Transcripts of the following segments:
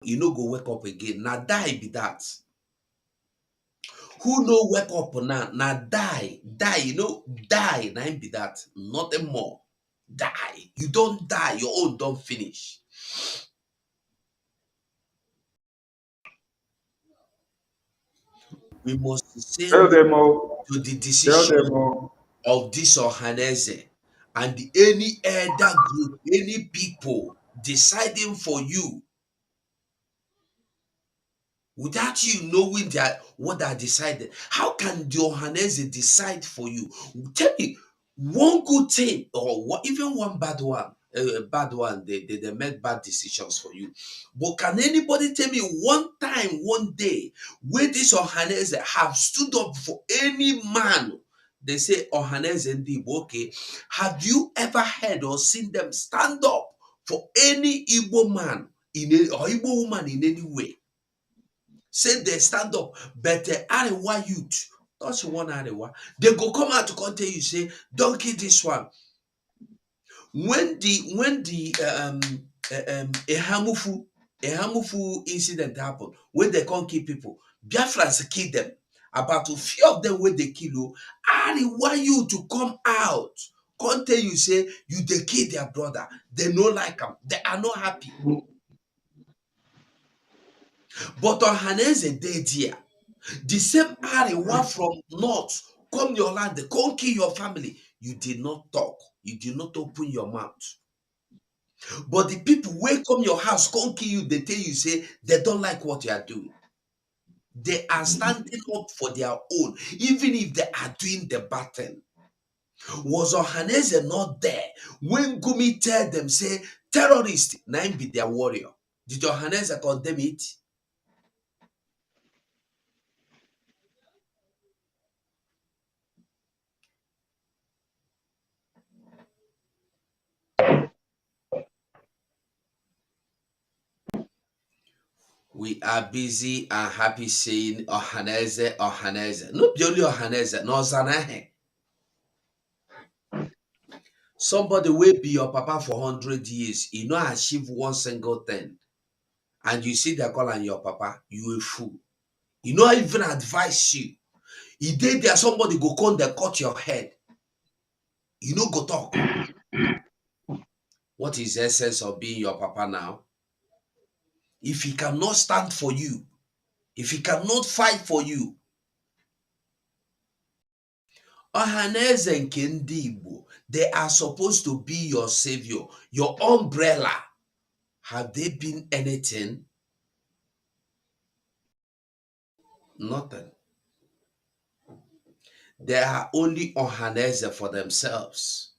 you no go wake up again. Now die be that. Who no wake up now? Now die, die. You know, die. Now be that. Nothing more. Die. You don't die. Your own don't finish. We must say Tell no them all. to the Tell decision them all. of this Ohaneze and any elder group, any people deciding for you without you knowing that what they decided. How can the Ohaneze decide for you? Tell me one good thing or even one bad one. A bad one, they make bad decisions for you. But can anybody tell me one time, one day, where this Ohaneze have stood up for any man? They say Ohaneze Ndi, okay. Have you ever heard or seen them stand up for any Igbo man or Igbo woman in any way? Say they stand up, but Arewa youth, that's one Arewa, they go come out to come tell you, say, don't kill this one. When the Ehamufu incident happened, when they can't kill people, Biafrans kill them. About a few of them when they kill you, Arewa you to come out, come tell you, say, you they kill their brother. They no like them. They are not happy. But on Hanese day there. The same Arewa from north come your land, they come kill your family. You did not talk. You did not open your mouth. But the people wey come your house come kill you, they tell you say they don't like what you are doing. They are standing up for their own, even if they are doing the bad thing. Was Ohaneze not there when Gumi tell them say terrorist na him be their warrior? Did Ohaneze condemn it? We are busy and happy saying Ohaneze, Ohaneze. No be only Ohaneze, no Zanahe. Somebody will be your papa for 100 years, you know achieve one single thing, and you see they call on your papa, you a fool. You know even advise you. He did there, somebody go come they cut your head. You know go talk. What is the essence of being your papa now? If he cannot stand for you, if he cannot fight for you, Ohaneze nke ndị Igbo, they are supposed to be your savior, your umbrella. Have they been anything? Nothing. They are only Ohaneze for themselves.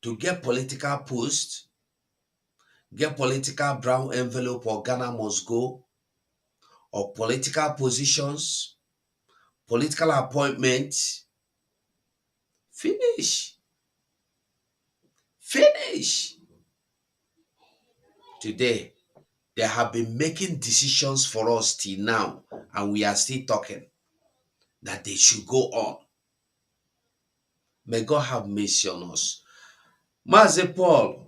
To get political post, get political brown envelope or Ghana must go, or political positions, political appointments. Finish. Finish. Today, they have been making decisions for us till now, and we are still talking that they should go on. May God have mercy on us. Mazi Paul,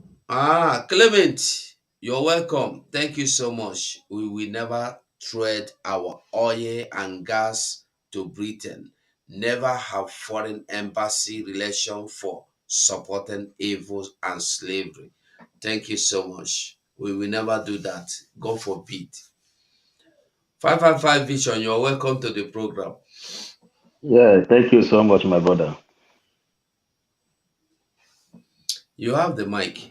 Clement, you're welcome. Thank you so much. We will never trade our oil and gas to Britain. Never have foreign embassy relation for supporting evil and slavery. Thank you so much. We will never do that. God forbid. 555 Vision, you're welcome to the program. Yeah, thank you so much, my brother. You have the mic.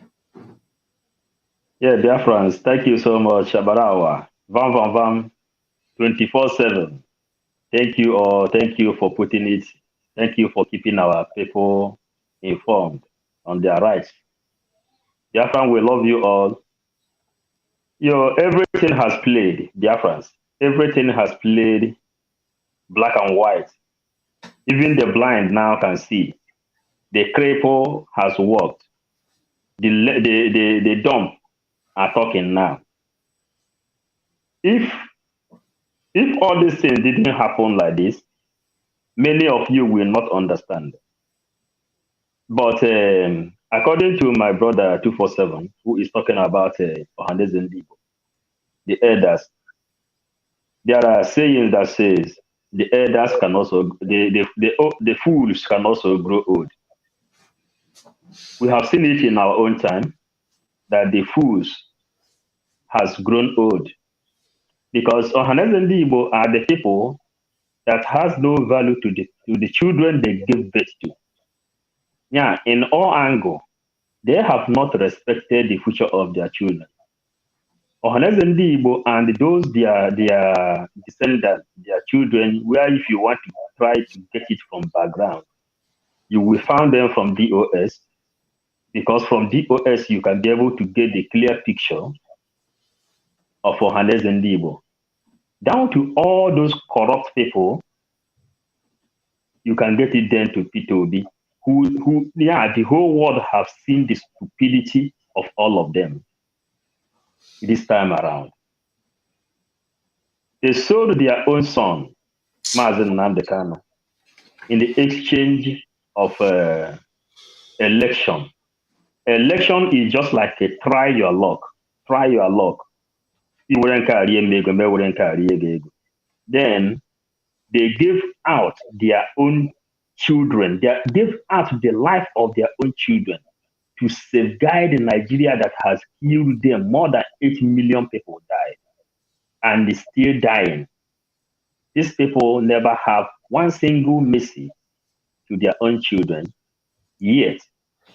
Yeah, dear friends, thank you so much, Shabarawa. Vam Vam Vam, 24/7. Thank you all. Thank you for putting it. Thank you for keeping our people informed on their rights. Biafran, we love you all. Everything has played, Biafrans. Everything has played black and white. Even the blind now can see. The cripple has walked. The dumb are talking now. If if all these things didn't happen like this, many of you will not understand. But according to my brother 247, who is talking about Ohaneze Ndibo, the elders. There are sayings that says the elders can also the fools can also grow old. We have seen it in our own time that the fools has grown old because Ohaneze Ndi Igbo are the people that has no value to the children they give birth to. Yeah, in all angle, they have not respected the future of their children. Ohaneze Ndi Igbo and those their descendants, their children, where if you want to try to get it from background, you will find them from DOS because from DOS you can be able to get the clear picture of Ohaneze Ndi Igbo. Down to all those corrupt people, you can get it then to Peter Obi, yeah, the whole world have seen the stupidity of all of them this time around. They sold their own son, Mazen NNAMDI Kanu, in the exchange of election. Election is just like a try your luck. Try your luck. Then they give out their own children. They give out the life of their own children to safeguard Nigeria that has killed them. More than 8 million people died and is still dying. These people never have one single mercy to their own children, yet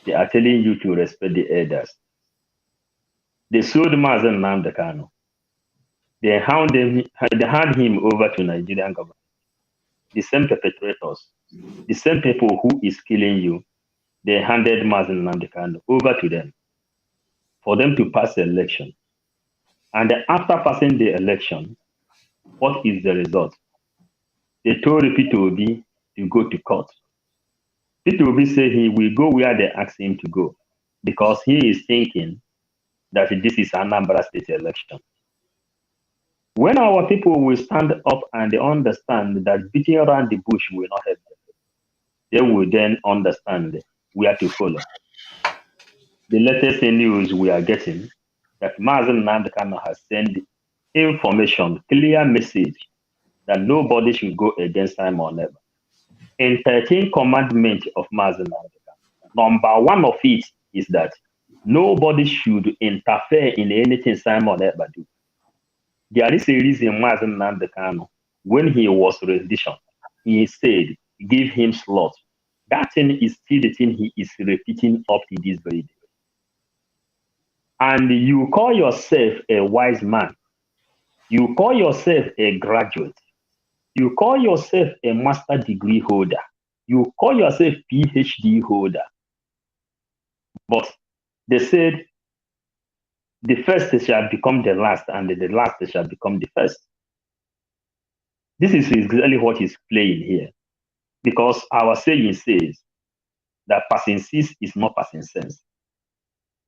they are telling you to respect the elders. They sold Mazen NNAMDI Kanu. They hand him over to Nigerian government. The same perpetrators, the same people who is killing you, they handed Mazen NNAMDI Kanu over to them for them to pass the election. And after passing the election, what is the result? They told Peter Obi to go to court. Peter Obi said he will go where they asked him to go because he is thinking that this is an Anambra State election. When our people will stand up and they understand that beating around the bush will not help them, they will then understand where to follow. The latest news we are getting that Mazen NNAMDI Kanu has sent information, clear message that nobody should go against Simon Ekpa. In 13 commandments of Mazen NNAMDI Kanu, number one of it is that nobody should interfere in anything Simon Ekpa do. There is a reason Mazen NNAMDI Kanu, when he was rendition, he said, give him slot. That thing is still the thing he is repeating up to this very day. And you call yourself a wise man. You call yourself a graduate. You call yourself a master degree holder. You call yourself PhD holder. But they said the first shall become the last, and the last shall become the first. This is exactly what is playing here. Because our saying says that passing sense is not passing sense.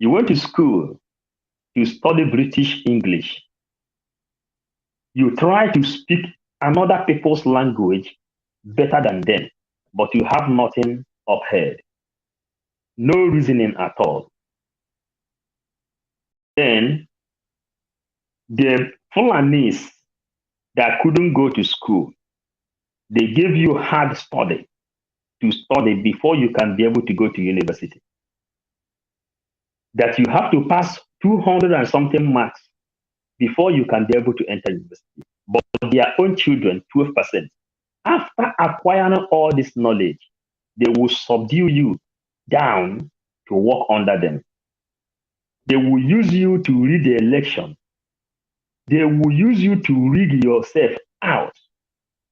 You went to school to study British English. You try to speak another people's language better than them, but you have nothing upheld. No reasoning at all. Then the Fulanis that couldn't go to school, they give you hard study to study before you can be able to go to university. That you have to pass 200 and something marks before you can be able to enter university. But their own children, 12%. After acquiring all this knowledge, they will subdue you down to work under them. They will use you to read the election. They will use you to rig yourself out.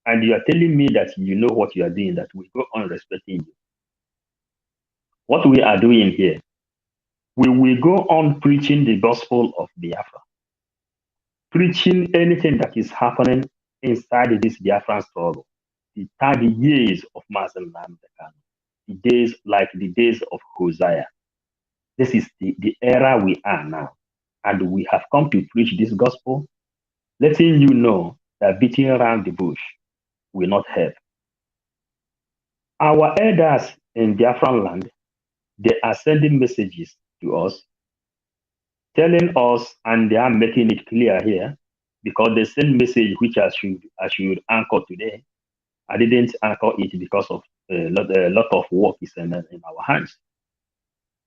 And you are telling me that you know what you are doing, that we go on respecting you. What we are doing here, we will go on preaching the gospel of Biafra, preaching anything that is happening inside this Biafran struggle. The 30 years of Mazen NNAMDI Kanu, the days like the days of Hosea. This is the era we are now. And we have come to preach this gospel, letting you know that beating around the bush will not help. Our elders in Biafran land, they are sending messages to us, telling us, and they are making it clear here, because the same message which I should anchor today, I didn't anchor it because of a lot of work is in our hands.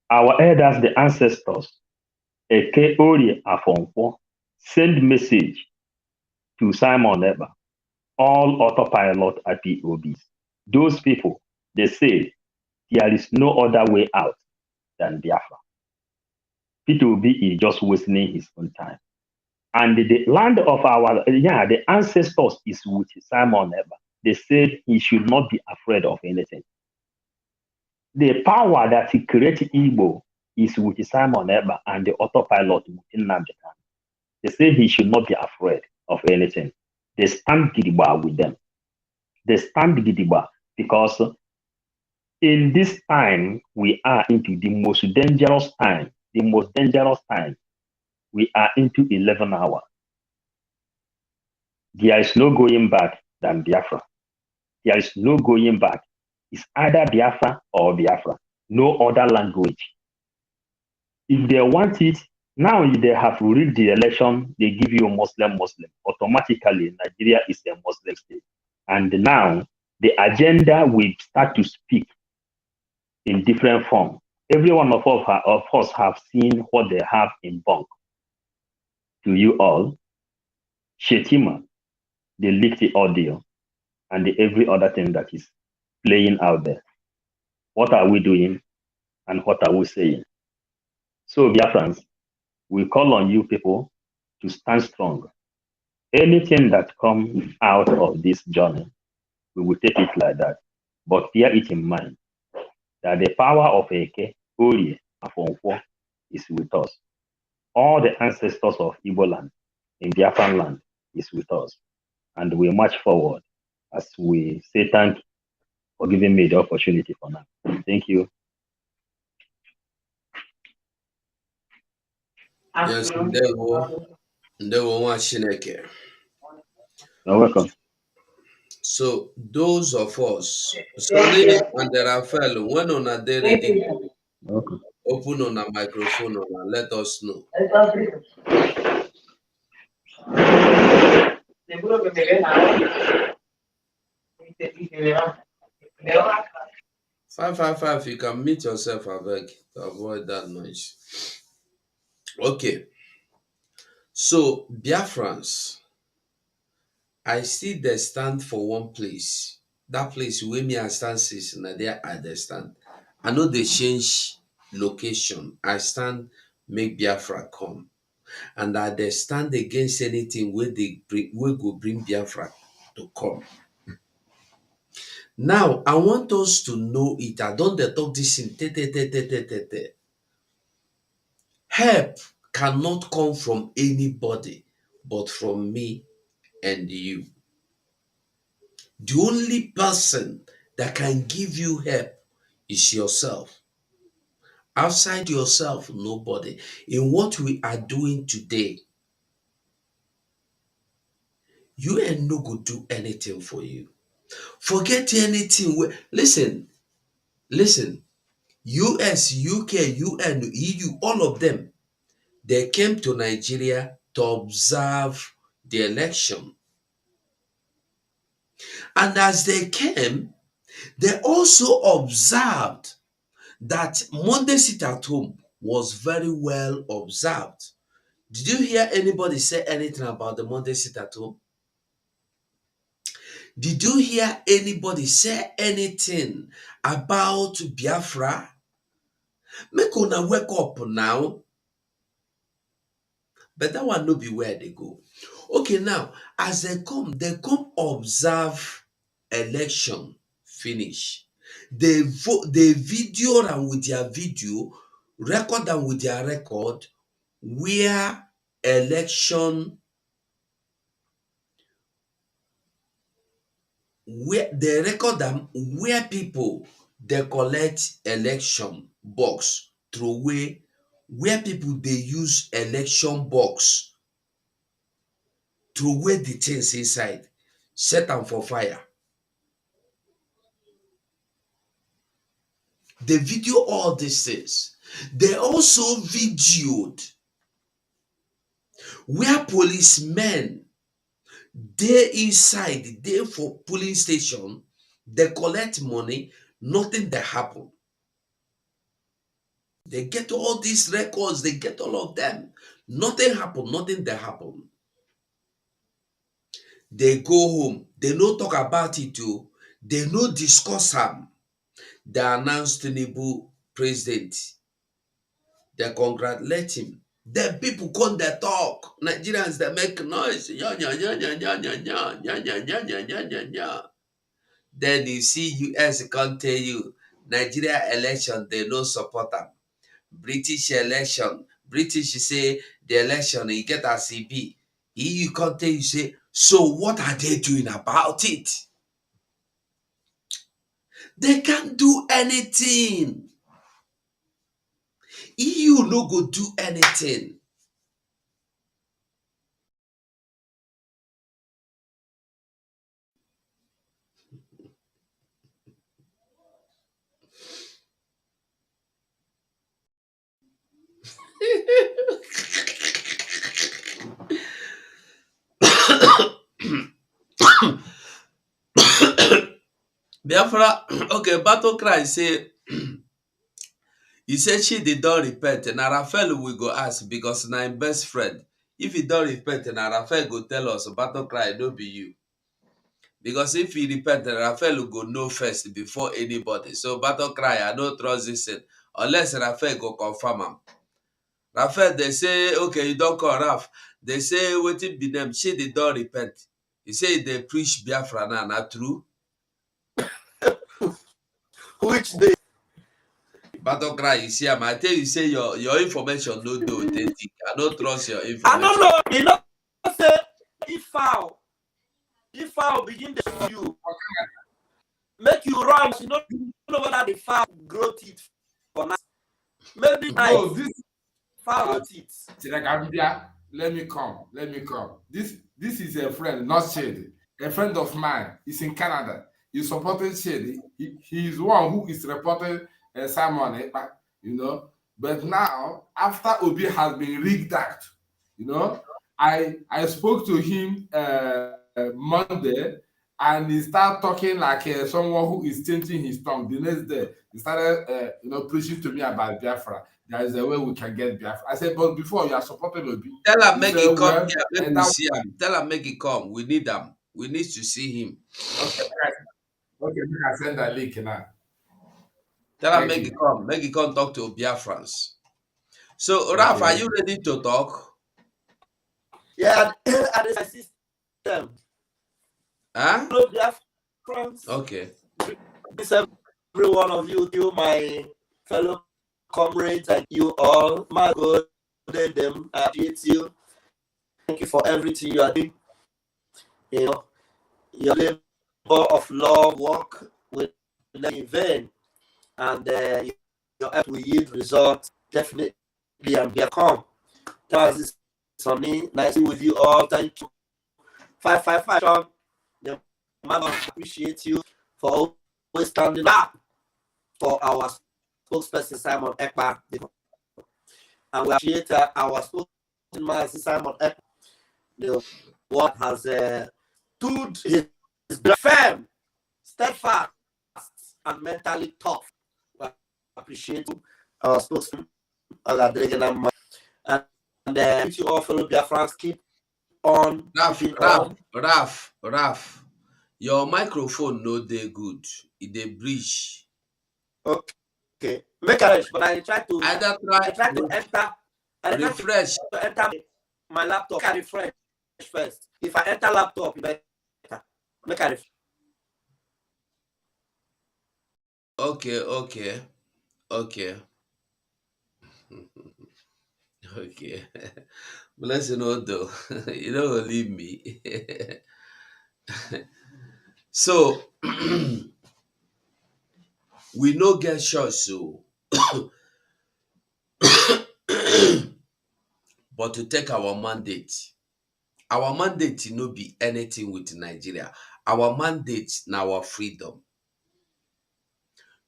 Our elders, the ancestors, Eke Orie Afonfo, send message to Simon Eber, all autopilot IPOBs. Those people, they say there is no other way out than Biafra. Peter Obi is just wasting his own time. And the land of the ancestors is with Simon Eber. They said he should not be afraid of anything. The power that he created Igbo is with Simon Eber and the autopilot with NNAMDI. They say he should not be afraid of anything. They stand gidigba with them. They stand gidigba because in this time we are into the most dangerous time. The most dangerous time. We are into 11 hours. There is no going back than Biafra. There is no going back. It's either Biafra or Biafra. No other language. If they want it, now if they have rigged the election, they give you a Muslim. Automatically, Nigeria is a Muslim state. And now the agenda will start to speak in different form. Every one of us have seen what they have in bulk. To you all, Shetima, they leaked the audio and every other thing that is playing out there. What are we doing and what are we saying? So, Biafrans, we call on you people to stand strong. Anything that comes out of this journey, we will take it like that. But bear it in mind that the power of Eke, Orie, Afonfo is with us. All the ancestors of Igbo land in Biafran land is with us. And we march forward as we say thank you for giving me the opportunity for now. Thank you. Yes, ndewo nwa Chineke. You're welcome. So those of us, Sonny and Raphael, when on a day ready, You're open on a microphone and let us know. welcome. 555, you can mute yourself, I beg, to avoid that noise. Okay, so Biafrans, I see they stand for one place. That place where me I stand is na there I dey stand. I know they change location. I stand make Biafra come. And I dey stand against anything where they bring wey go bring Biafra to come. Now I want us to know it. I don't dey talk this in te. Help cannot come from anybody but from me and you. The only person that can give you help is yourself. Outside yourself, nobody. In what we are doing today, you ain't no go do anything for you. Forget anything. Listen. US, UK, UN, EU, all of them, they came to Nigeria to observe the election. And as they came, they also observed that Monday sit at home was very well observed. Did you hear anybody say anything about the Monday sit at home? Did you hear anybody say anything about Biafra? Make una wake up now. But that one no be where they go. Okay, now as they come observe election finish. They video am with their video, record am with their record, where election where they record am where people they collect election box through where people they use election box through the things inside, set them for fire. They video all these things. They also videoed where policemen dey inside, dey for polling station, they collect money, nothing dey happen. They get all these records, they get all of them. Nothing happen, nothing dey happen. They go home, they no talk about it o, they no discuss am. They announce Tinubu president, they congratulate him. Then people come dey talk. Nigerians dey make noise. Ya ya ya ya ya ya ya ya ya ya ya ya ya ya. Then you see US come tell you Nigeria election they no support am. British election, British say the election e get as e be. EU come tell you say, so what are they doing about it? They can't do anything. EU no go do anything. Biafra, okay, battle cry say, he said she did not repent. And Raphael we go ask because na him best friend. If he don't repent, and Raphael go tell us battle cry, no be you. Because if he repent, Raphael go know first before anybody. So battle cry, I no trust this thing. Unless Raphael go confirm him. Raphael, they say, okay, you don't call Raf. They say, waiting be them. She did not repent. He say they preach Biafra now, not true. Which day? Battle cry, you see, I tell you, say your information no do authentic. I don't trust your I information. don't know. You know, say if foul begin to show you, make you run. You don't know whether the foul grow teeth for now. Maybe No, nice this foul grow teeth. let me come. Let me come. This is a friend, not Shady. A friend of mine is in Canada. He's supporting Shady. He is one who is reporting Simon Ekpa, you know. But now, after Obi has been rigged out, you know, I spoke to him Monday, and he started talking like someone who is changing his tongue. The next day, he started, preaching to me about Biafra. There is a way we can get Biafra. I said, but before you are supporting Obi, Tell him he make said, it come well, here, make and we that see him. Tell him make it come. We need him. We need to see him. okay, okay, we can send that link now. Tell him Thank make you. it come. Make it come talk to Biafrans. So Raf, are Okay. you ready to talk? Yeah, and it's a system. Huh? Hello, dear friends. Okay. This every one of you, my fellow comrades, and you all, my God, them, I appreciate you. Thank you for everything you are doing. You know, your labor of love work will never be in vain, and your effort will yield results definitely and become. That was this Sonny. Nice with you all. Thank you. 555 Sean. The man appreciate you for always standing up for our spokesperson Simon Ekpa. And we appreciate our spokesman Simon Ekpa. The what has stood his firm, steadfast, and mentally tough. We appreciate our spokesman, and you all fellow Biafrans keep on keeping on. Raf. Your microphone no dey good. It dey breach. Okay, make a rush, but I try to Either enter. I try refresh. to enter my laptop. Make I refresh first. If I enter laptop, you better make a refresh. Okay. Okay. Bless you know though. You don't go leave me. So we no get choice so but to take our mandate. Our mandate no be anything with Nigeria. Our mandate na our freedom.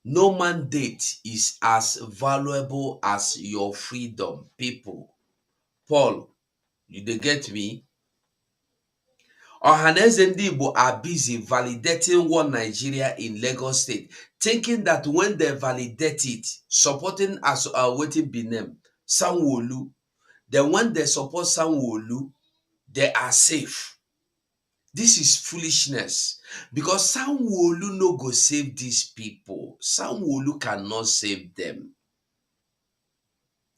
No mandate is as valuable as your freedom, people. Paul, they get me? Ohaneze ndị Igbo are busy validating one Nigeria in Lagos State, thinking that when they validate it, supporting as waiting be named Sanwo-Olu, then when they support Sanwo-Olu, they are safe. This is foolishness because Sanwo-Olu no go save these people. Sanwo-Olu cannot save them.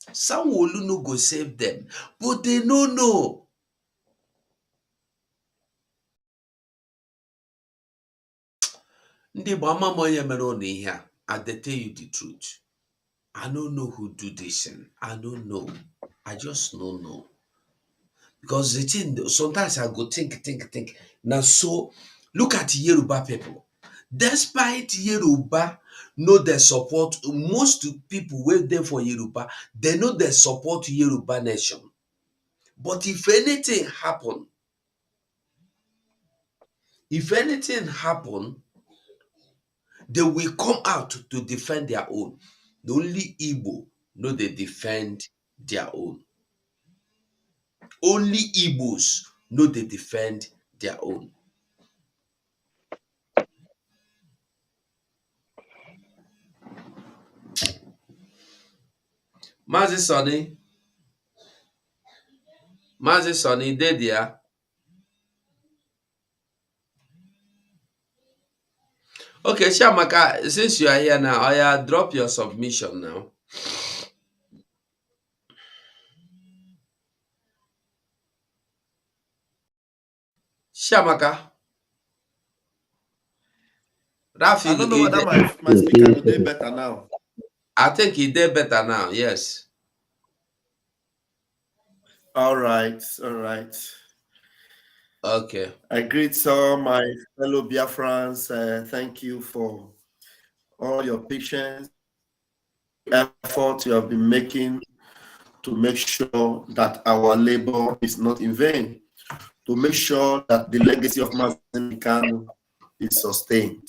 Sanwo-Olu no go save them, but they no know. Ndị Igbo ama m onye mere ụnụ ihe a. I dey tell you the truth. I don't know who do this thing. I don't know. I just don't know. Because the thing, sometimes I go think. Now, so look at Yoruba people. Despite Yoruba, know they support most people wey dey for Yoruba, they know they support Yoruba nation. But if anything happen, they will come out to defend their own. The only Igbo know they defend their own. Only Igbos know they defend their own. Mazi Sonny, dey there. Okay, Shamaka, since you are here now, I drop your submission now. Shamaka. Rafi, I don't know whether my speaker did better now. I think he did better now, yes. All right. Okay. I greet all my fellow Biafrans. Thank you for all your patience, effort you have been making to make sure that our labor is not in vain, to make sure that the legacy of Mazen Kanu is sustained.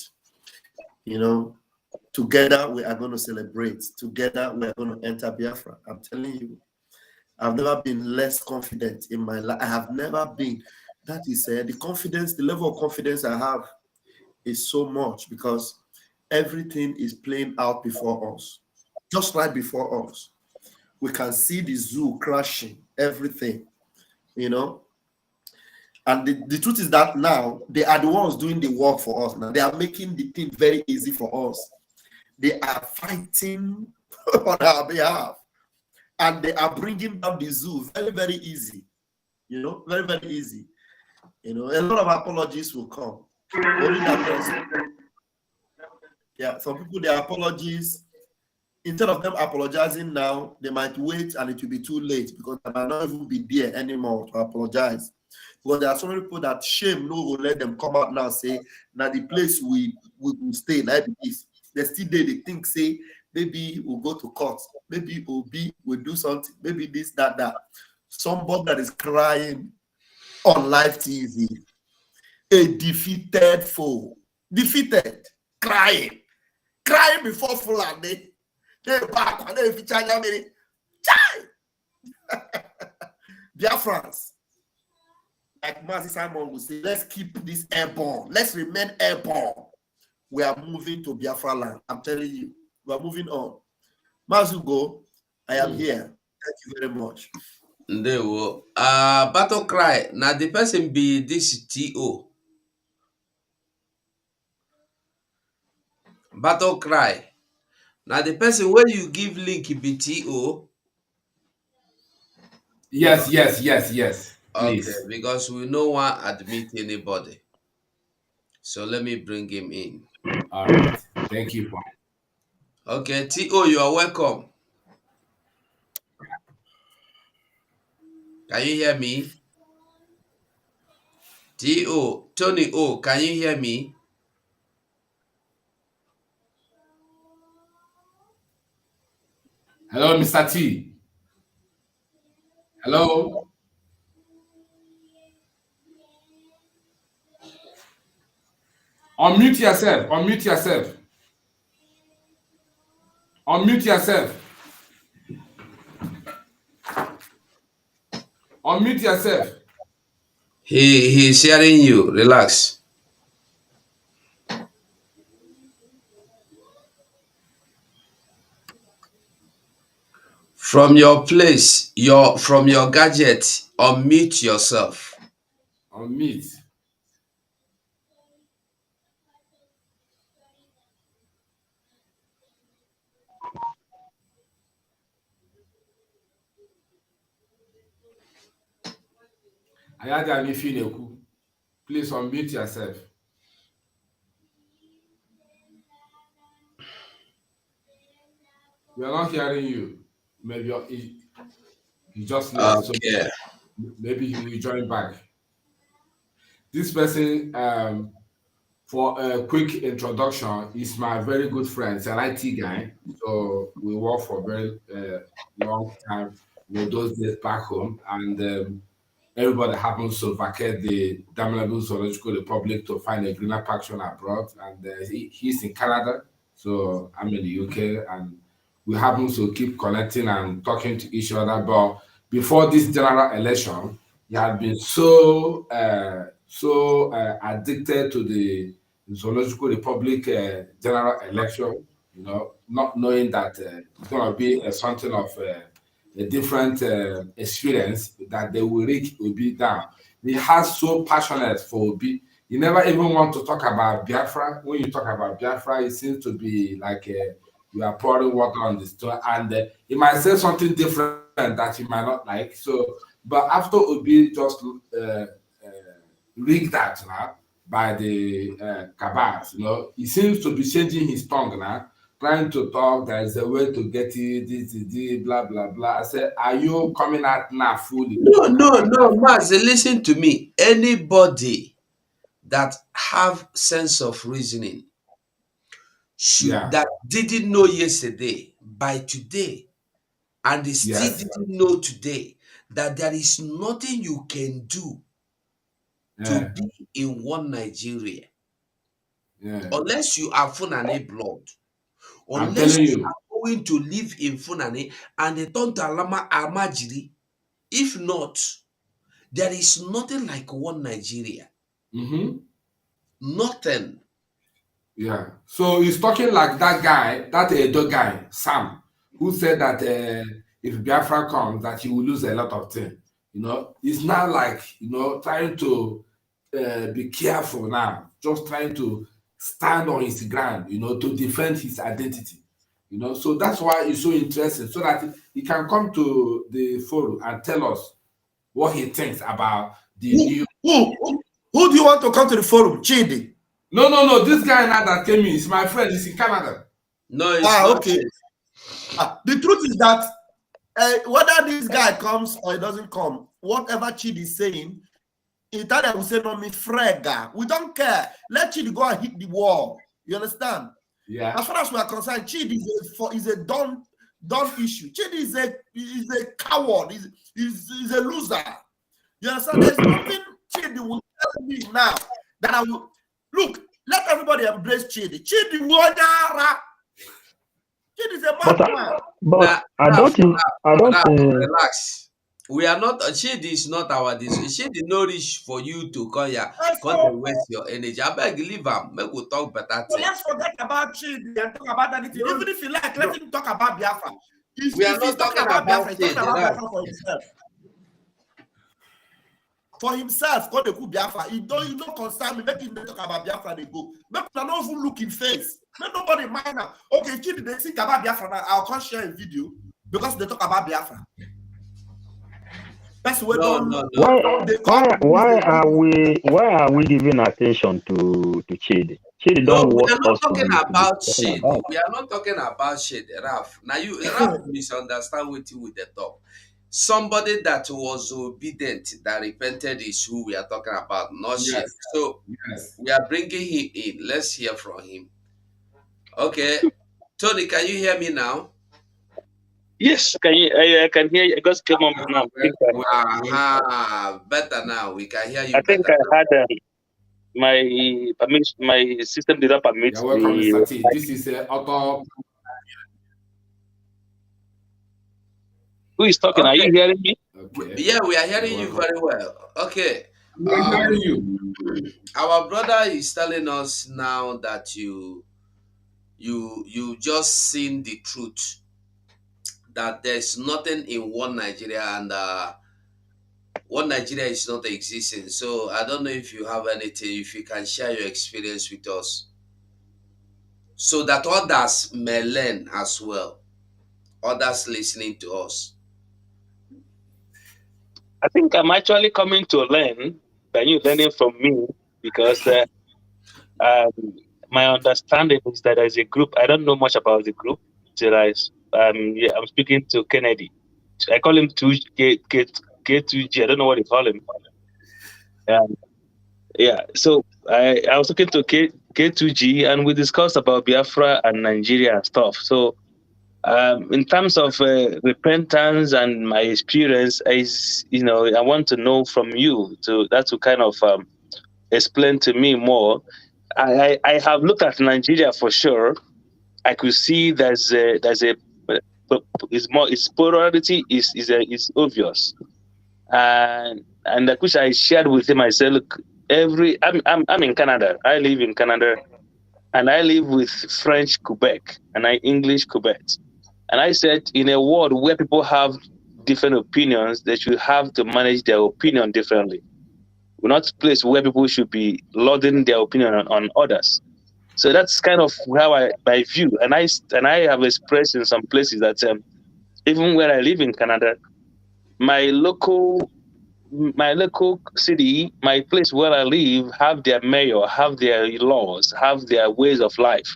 You know, together we are going to celebrate. Together we are going to enter Biafra. I'm telling you, I've never been less confident in my life. I have never been. That is the confidence, the level of confidence I have is so much because everything is playing out before us, just right before us. We can see the zoo crashing, everything, you know. And the truth is that now they are the ones doing the work for us. Now they are making the thing very easy for us. They are fighting on our behalf, and they are bringing down the zoo very, very easy. You know, very, very easy. You know, a lot of apologies will come. Only that person. Yeah, some people, their apologies, instead of them apologizing now, they might wait and it will be too late because they might not even be there anymore to apologize. Because there are so many people that shame no will let them come out now and say, now the place we will stay like this. They still there, they think, say, maybe we'll go to court, maybe we'll do something, maybe this, that. Somebody that is crying on live TV, a defeated foe, crying before Fulani. They back and they feature me. Biafrans, like Mazi Simon would say, let's keep this airborne. Let's remain airborne. We are moving to Biafra land. I'm telling you, we are moving on. Mazugo, I am here. Thank you very much. Ndewo. Battle cry. Now the person be this TO. Battle cry. Now the person where you give link be TO. Yes. Please. Okay, because we no want admit anybody. So let me bring him in. All right. Thank you. Okay, TO, you are welcome. Can you hear me? TO, Tony O, can you hear me? Hello, Mr. T. Hello. Unmute yourself. Unmute yourself. Unmute yourself. He's hearing you. Relax. From your place, from your gadget, unmute yourself. Unmute. Please unmute yourself. We are not hearing you. Maybe you just left. Okay. So maybe he will join back. This person, for a quick introduction, is my very good friend. It's an IT guy. So we work for a very long time, those days back home. And everybody happens to vacate the damnable zoological republic to find a greener pasture abroad. And he's in Canada. So I'm in the UK. And we happen to keep connecting and talking to each other. But before this general election, he had been so addicted to the Zoological Republic general election, not knowing that it's going to be something of a different experience, that the Wirik will be down. He has so passionate for Obi. He never even want to talk about Biafra. When you talk about Biafra, it seems to be like you are pouring water on the stone, and he might say something different that you might not like. So, but after Obi just rigged that now by the cabals, he seems to be changing his tongue now, trying to talk. There is a way to get it, this, blah blah blah. I said, are you coming out now fully? No, Maz, listen to me. Anybody that have sense of reasoning that didn't know yesterday by today, and they still didn't know today, that there is nothing you can do to be in one Nigeria. Unless you are Funani blood. Unless you are going to live in Funani and they turn to Alama Amajiri. If not, there is nothing like one Nigeria. Nothing. Yeah. So he's talking like that guy, that Edo guy, Sam, who said that if Biafra comes, that he will lose a lot of things. He's now like, trying to be careful now, just trying to stand on his ground, to defend his identity. So that's why it's so interesting, so that he can come to the forum and tell us what he thinks about the new. Who do you want to come to the forum? Chidi? No. This guy now that came in is my friend. He's in Canada. No, it's not. Okay. The truth is that whether this guy comes or he doesn't come, whatever Chidi is saying, in Italian we say no mi frega. We don't care. Let Chidi go and hit the wall. You understand? Yeah. As far as we are concerned, Chidi is a done issue. Chidi is a coward. He's a loser. You understand? There's nothing Chidi will tell me now that I will. Look, let everybody embrace Chidi. Chidi Wanyara. Chidi is a madman. But I don't think. Relax. We are not. Chidi is not our decision. Chidi no reach for you to come here. Come waste your energy. I beg, leave him. Make we talk better. So let's forget about Chidi and talk about anything. Even if you like, let him talk about Biafra. We are not talking about Biafra. He's talking about Biafra for himself. For himself, God the Biafra. You don't concern me. Make him talk about Biafra. They go. Make them not even look in face. Make nobody mind now. Okay, Chidi, they think about Biafra now. I'll come share a video because they talk about Biafra. That's what. Why are we giving attention to Chidi? Chidi don't we want are not us talking to about shit. We are not talking about shit, Raf. Now Raf misunderstand what you with the talk. Somebody that was obedient, that repented is who we are talking about, not shit. So we are bringing him in. Let's hear from him. Okay. Tony, can you hear me now? Yes, I can hear you. I just came on now. Better now. We can hear you. I think I had my system did not permit welcome, this is auto. Who is talking? Okay. Are you hearing me? Okay. Yeah, we are hearing You're you welcome. very well. Okay. I'm hearing you. Our brother is telling us now that you just seen the truth that there's nothing in one Nigeria, and one Nigeria is not existing. So I don't know if you have anything, if you can share your experience with us, so that others may learn as well. Others listening to us. I think I'm actually coming to learn than you learning from me because um, my understanding is that as a group, I don't know much about the group. Till yeah, I'm speaking to Kennedy. I call him K2G. I don't know what they call him. Um, yeah. So I was talking to K2G, and we discussed about Biafra and Nigeria and stuff. So in terms of repentance and my experience, I want to know from you to kind of explain to me more. I have looked at Nigeria for sure. I could see there's a its plurality is obvious, and which I shared with him. I said, look, I'm in Canada. I live in Canada, and I live with French Quebec and I English Quebec. And I said, in a world where people have different opinions, they should have to manage their opinion differently. We're not a place where people should be lauding their opinion on others. So that's kind of how my view, and I have expressed in some places that even where I live in Canada, my local my local city, my place where I live, have their mayor, have their laws, have their ways of life,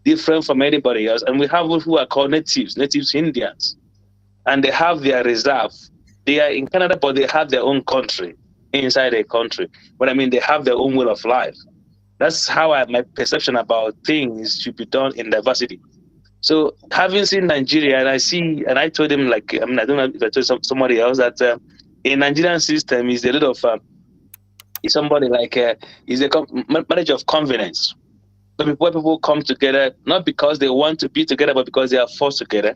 different from anybody else. And we have who are called natives Indians, and they have their reserve. They are in Canada, but they have their own country inside a country. But I mean, they have their own way of life. That's how my perception about things should be done in diversity. So having seen Nigeria, and I told him, like, I mean, I don't know if I told somebody else that in Nigerian system is a lot of is somebody like is a marriage of convenience. Where people come together not because they want to be together, but because they are forced together,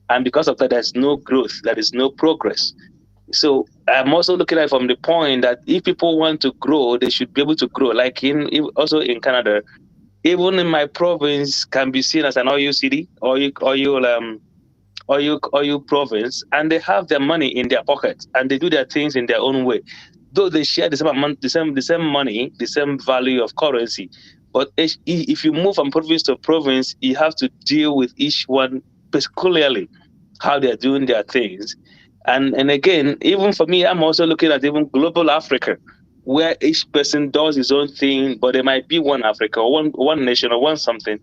and because of that, there's no growth, there is no progress. So I'm also looking at it from the point that if people want to grow, they should be able to grow. Like also in Canada, even in my province can be seen as an oil city, oil province, and they have their money in their pocket and they do their things in their own way. Though they share the same amount, the same money, the same value of currency, but if you move from province to province, you have to deal with each one peculiarly, how they are doing their things. And again, even for me, I'm also looking at even global Africa, where each person does his own thing, but there might be one Africa or one nation or one something.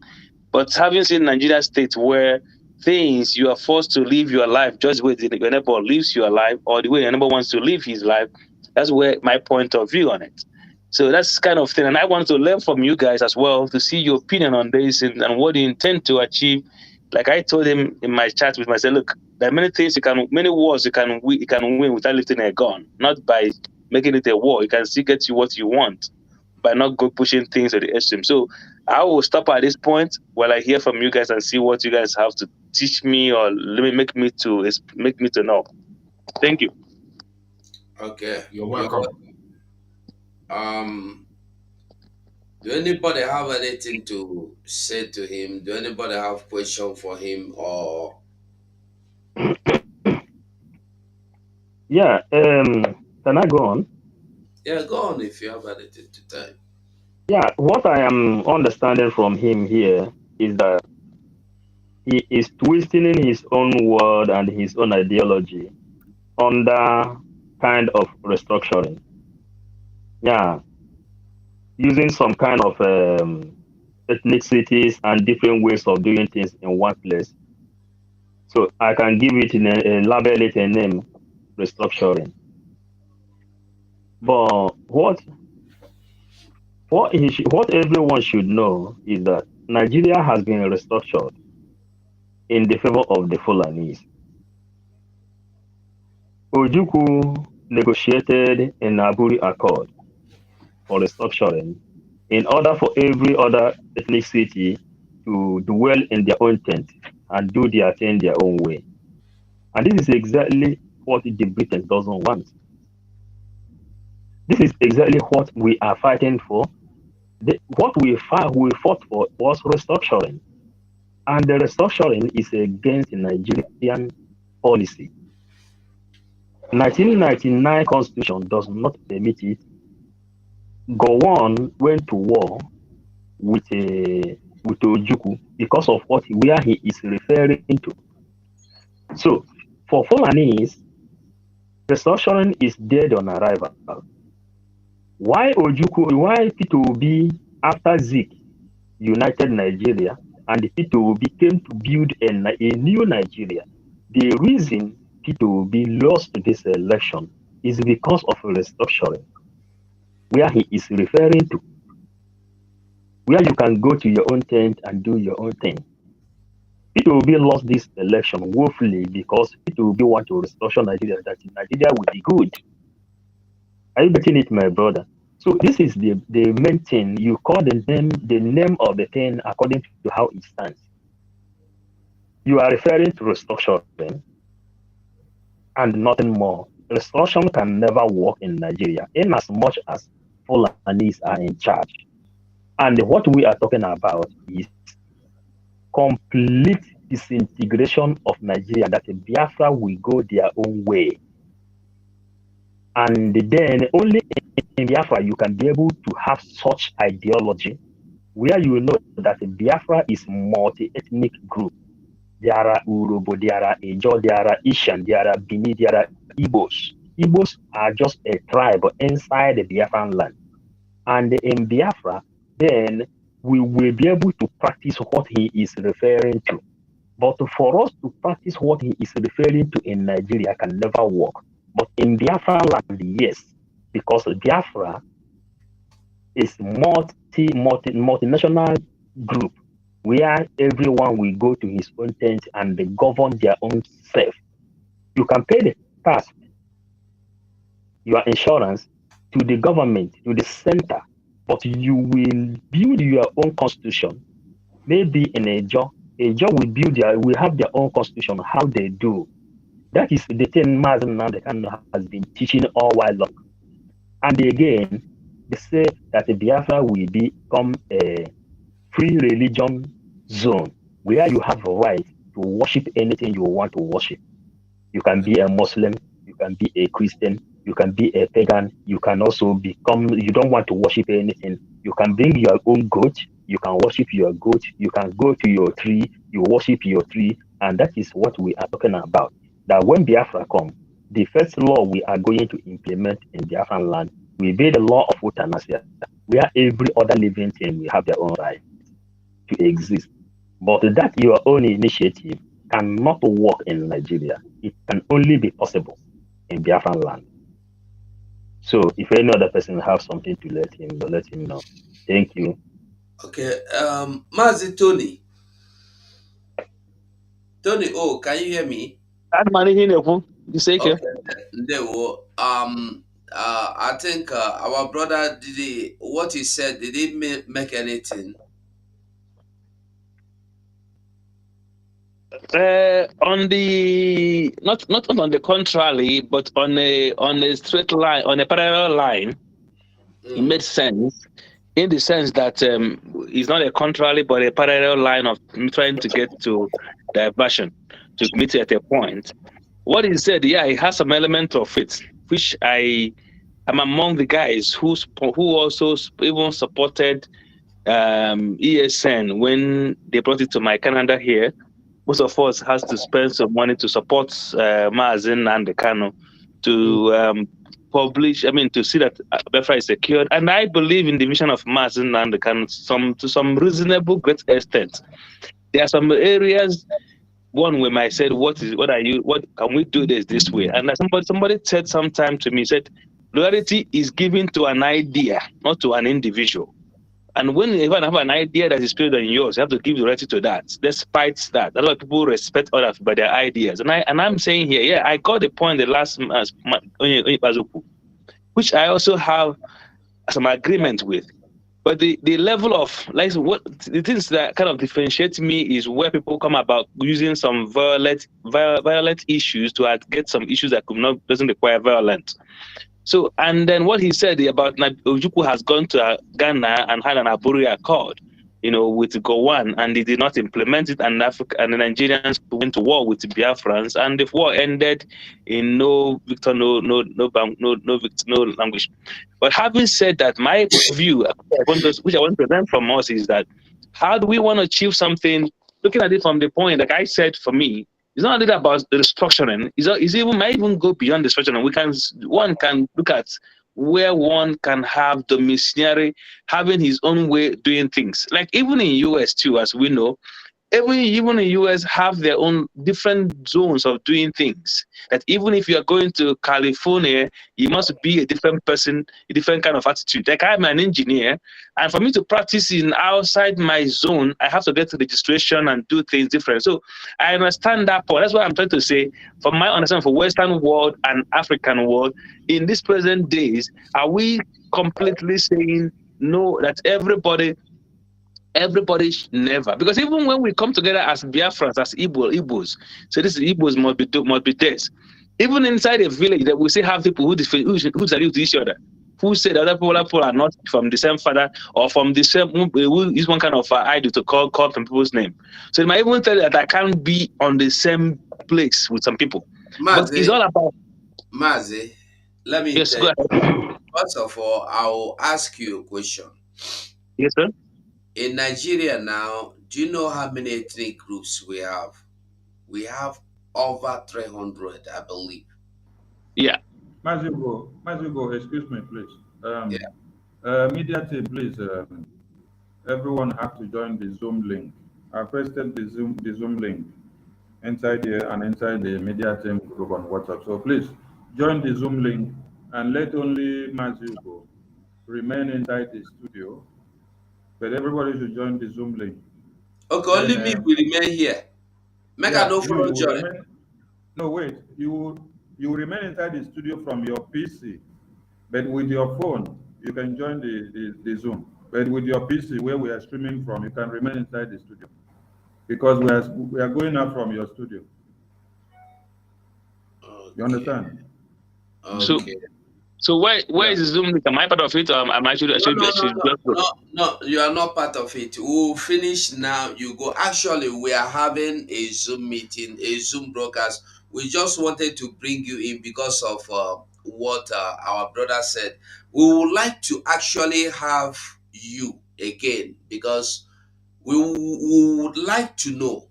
But having seen Nigeria state where things you are forced to live your life just the way your neighbor lives your life or the way your neighbor wants to live his life, that's where my point of view on it. So that's kind of thing. And I want to learn from you guys as well to see your opinion on this and what you intend to achieve. Like I told him in my chat with myself, look, there are many wars you can win without lifting a gun, not by making it a war. You can still get you what you want by not go pushing things to the extreme. So I will stop at this point while I hear from you guys and see what you guys have to teach me or make me to know. Thank you. Okay. You're welcome. Um. Do anybody have anything to say to him? Do anybody have question for him or? Yeah, can I go on? Yeah, go on if you have anything to tell. Yeah, what I am understanding from him here is that he is twisting his own word and his own ideology under kind of restructuring. Yeah, using some kind of ethnicities and different ways of doing things in one place. So I can give it label it a name, restructuring. But what everyone should know is that Nigeria has been restructured in the favor of the Fulanis. Ojukwu negotiated an Aburi Accord for restructuring in order for every other ethnicity to dwell in their own tent and do their thing their own way. And this is exactly what the Britain doesn't want. This is exactly what we are fighting for. What we fought for was restructuring, and the restructuring is against Nigerian policy. 1999 Constitution does not permit it. Gowon went to war with Ojukwu because of where he is referring to. So, for Fulanese, restructuring is dead on arrival. Why Peter Obi, after Zik, united Nigeria, and Peter Obi came to build a new Nigeria? The reason Peter Obi lost this election is because of restructuring, where he is referring to, where you can go to your own tent and do your own thing. Peter Obi lost this election woefully because Peter Obi want to restructure Nigeria, that Nigeria will be good. Are you getting it, my brother? So this is the main thing. You call the name of the thing according to how it stands. You are referring to restructuring and nothing more. Restructuring can never work in Nigeria in as much as Fulanis are in charge. And what we are talking about is complete disintegration of Nigeria, that Biafra will go their own way. And then only in Biafra you can be able to have such ideology where you know that Biafra is multi-ethnic group. There are Urobo, there are Ejo, there are Ishan, there are Bini, there are Igbos. Igbos are just a tribe inside the Biafran land. And in Biafra, then we will be able to practice what he is referring to. But for us to practice what he is referring to in Nigeria can never work. But in Biafra land, yes, because Biafra is multinational group where everyone will go to his own tent and they govern their own self. You can pay the tax, your insurance, to the government, to the center, but you will build your own constitution. Maybe in Ejo will have their own constitution, how they do. That is the thing Mazen Kanu has been teaching all while long. And again, they say that the Biafra will become a free religion zone where you have a right to worship anything you want to worship. You can be a Muslim, you can be a Christian, you can be a pagan, you can also you don't want to worship anything. You can bring your own goat, you can worship your goat, you can go to your tree, you worship your tree, and that is what we are talking about. That when Biafra comes, the first law we are going to implement in Biafran land will be the law of euthanasia, where every other living thing will have their own right to exist. But that your own initiative cannot work in Nigeria. It can only be possible in Biafran land. So if any other person has something to let him know. Thank you. Okay, Mazi Tony. Tony, oh, can you hear me? You say okay. I think our brother what he said, did he make anything? On the not on the contrary, but on a straight line, on a parallel line, it made sense in the sense that it's not a contrary but a parallel line of trying to get to diversion to meet at a point. What he said, yeah, it has some element of it, which I am among the guys who also even supported ESN when they brought it to my Canada here. Most of us has to spend some money to support Mazen and the Kanu to publish, to see that Biafra is secured. And I believe in the vision of Mazen and the Kanu to some reasonable great extent. There are some areas, one where I said, what can we do this way? And somebody said sometime to me, said, loyalty is given to an idea, not to an individual. And when you have an idea that is bigger than yours, you have to give loyalty to that. Despite that, a lot of people respect others by their ideas. And I'm saying here, yeah, I got the point the last which I also have some agreement with. But the level of like what the things that kind of differentiate me is where people come about using some violent issues to get some issues that could not doesn't require violence. So and then what he said about Ojukwu has gone to Ghana and had an Aburi Accord, with Gowon, and they did not implement it, and Africa and the Nigerians went to war with the Biafrans, and the war ended in no victor, no language. But having said that, my view, which I want to learn from us, is that how do we want to achieve something? Looking at it from the point, like I said, for me, it's not only about the restructuring. It's even might even go beyond the restructuring. One can look at where one can have domiciliary, having his own way doing things. Like even in US too, as we know, even in US have their own different zones of doing things. That even if you are going to California, you must be a different person, a different kind of attitude. Like I'm an engineer, and for me to practice in outside my zone, I have to get to registration and do things different. So I understand that point. That's what I'm trying to say. From my understanding for Western world and African world, in these present days, are we completely saying no, that everybody never, because even when we come together as Biafrans, as Igbos, so this Igbos must be this. Even inside a village, that we still have people who salute each other, who say that other people are not from the same father or from the same, who is one kind of idol to call from people's name. So it might even tell you that I can't be on the same place with some people. But it's all about. Mazi, let me Yes, tell go you. ahead. First of all, I will ask you a question. Yes, sir. In Nigeria now, do you know how many ethnic groups we have? We have over 300, I believe. Yeah. Mazugo, excuse me, please. Yeah. Media team, please. Everyone have to join the Zoom link. I pasted the Zoom link inside here and inside the media team group on WhatsApp. So please join the Zoom link and let only Mazugo remain inside the studio. But everybody should join the Zoom link. Okay, Then, only me will remain here. Make I yeah, no you follow will join. remain. No, wait. You will remain inside the studio from your PC. But with your phone, you can join the Zoom. But with your PC, where we are streaming from, you can remain inside the studio because we are going out from your studio. You Okay. understand? So Okay. so where Yeah. is the Zoom link? Am I part of it, or am I No, no, I no, should no, just go? no, no. You are not part of it. We'll finish now. You go. Actually, we are having a Zoom meeting, a Zoom broadcast. We just wanted to bring you in because of what our brother said. We would like to actually have you again because we would like to know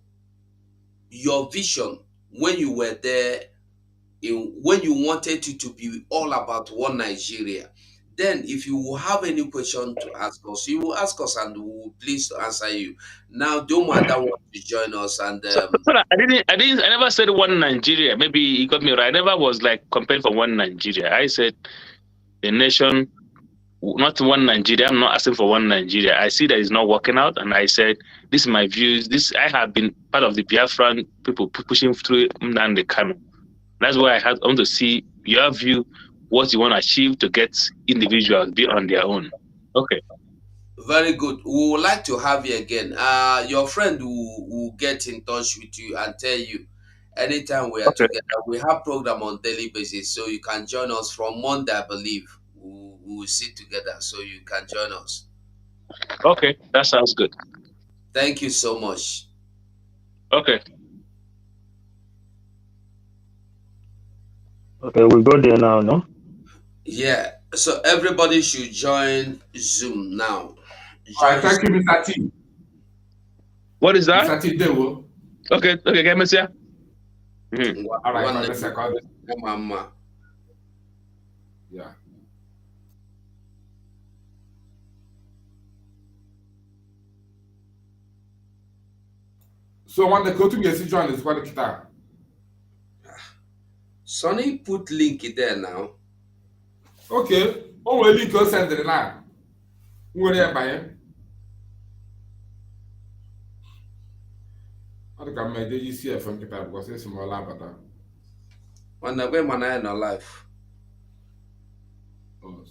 your vision when you were there, when you wanted it to be all about one Nigeria. Then, if you will have any question to ask us, you will ask us and we will please to answer you. Now, Umuada want to join us, and So I never said one Nigeria. Maybe you got me right. I never was like comparing for one Nigeria. I said the nation, not one Nigeria. I'm not asking for one Nigeria. I see that it's not working out, and I said this is my views. This I have been part of the Biafran people pushing through the Kanu. That's why I want to see your view, what you want to achieve to get individuals be on their own. Okay. very good. We would like to have you again. Your friend will get in touch with you and tell you anytime we are Okay. together. We have program on daily basis, so you can join us from Monday, I believe. We will sit together, so you can join us. Okay. That sounds good. Thank you so much. Okay. Okay, we'll go there now, no? Yeah, so everybody should join Zoom now. All right, Join thank you, Zoom. Mr. T. What is that? Mr. T, Dewo. Okay. Okay. Get me here. All right, One one second. mama. Yeah. So when the go-to message join is what the guitar. Sonny put link there now. Okay. Oh, well, link you send it now. Where are you buying? I think I made the easier from guitar because it's more better. When I go man in life. Oh.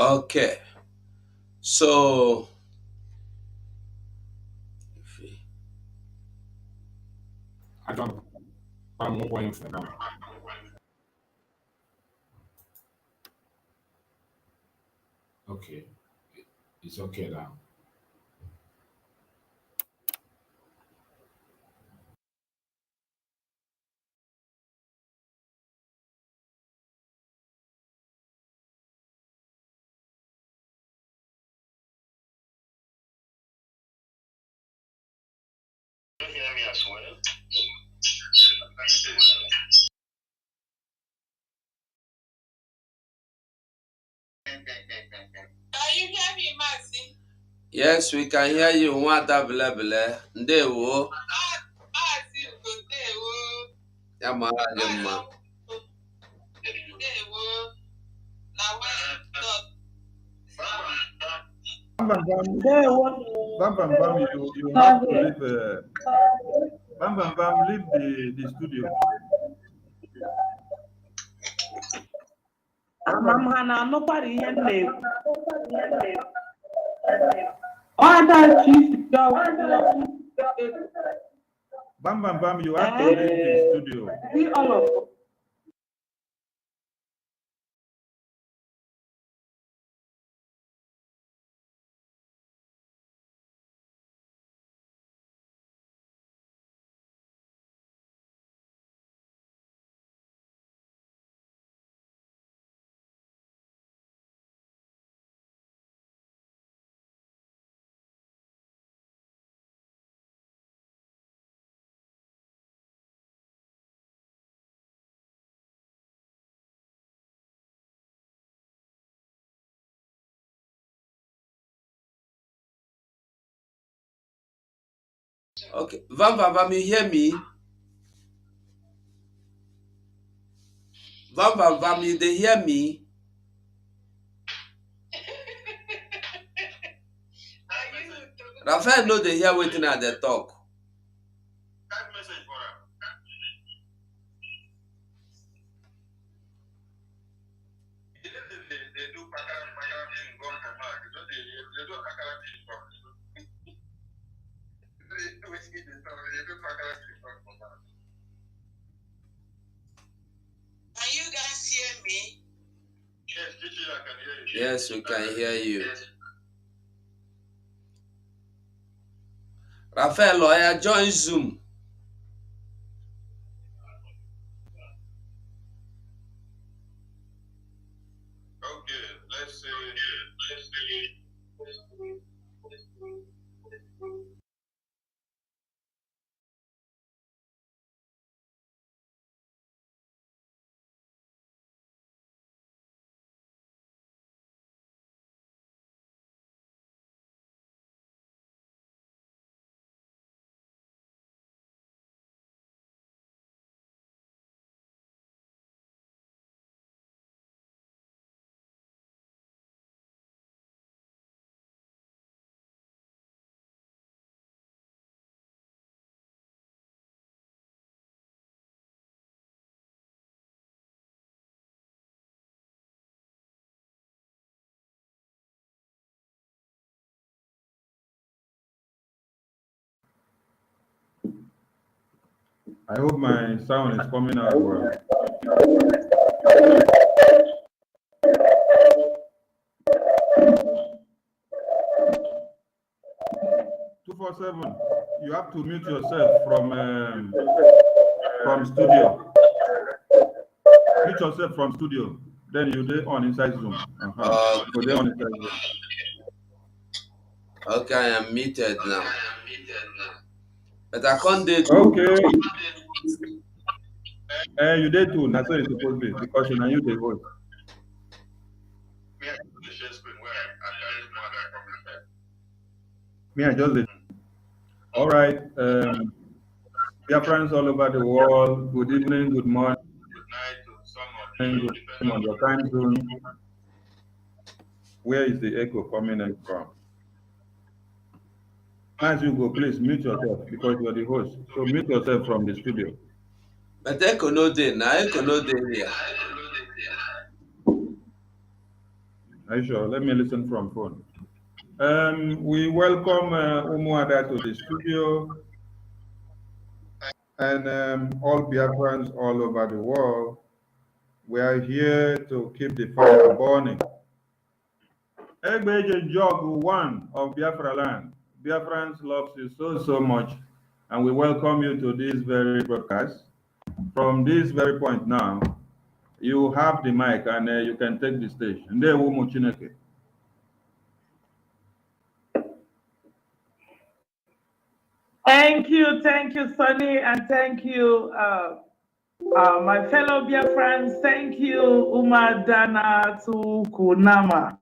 Okay. So I don't. I'm not going for now. Okay, it's okay now. You hear me as well? Can you hear me, Maxi? yes, we can hear you. Umuada bele. Ndewo. Maxi, ndewo. Ya mara jemma. Ndewo. Na why not? Bam Bam Bam, you have to leave. Bam Bam Bam, leave the studio. Amamhana nobody here name. Other chief Bam Bam Bam, you have to leave the studio. see all of us. Okay. Vam, you hear me? Vam, you they hear me? Raphael know they hear waiting at the talk. That message for her. They do pakara thing gone from her. They do pakara thing from her. They do pakara thing from her. Can you guys hear me? Yes, Chichi, I can hear you. Yes, we can hear you. Yes. Raphael, lawyer, join Zoom. Okay, let's see. I hope my sound is coming out well. 247, you have to mute yourself from studio. Mute yourself from studio. Then you do on inside Zoom. You go on inside Zoom. Okay, I am muted now. But I can't do it. Okay. You did too. That's what it's supposed to be because you know you the host. Me, I just did. All right. Dear friends all over the world, good evening, good morning, good evening on your time zone. Where is the echo coming in from? As you go, please mute yourself because you're the host. So mute yourself from the studio. But echo no day now. Echo no day here. Are you sure? Let me listen from phone. We welcome Umuada to the studio, and all Biafrans all over the world. We are here to keep the fire burning. Egbeje Jog, one of Biafra land. Biafrans love you so much, and we welcome you to this very broadcast. From this very point now, you have the mic and you can take the stage. Ndewo Chineke. Thank you, Sonny, and thank you, my fellow Biafrans. Thank you, Umadana to Kunama.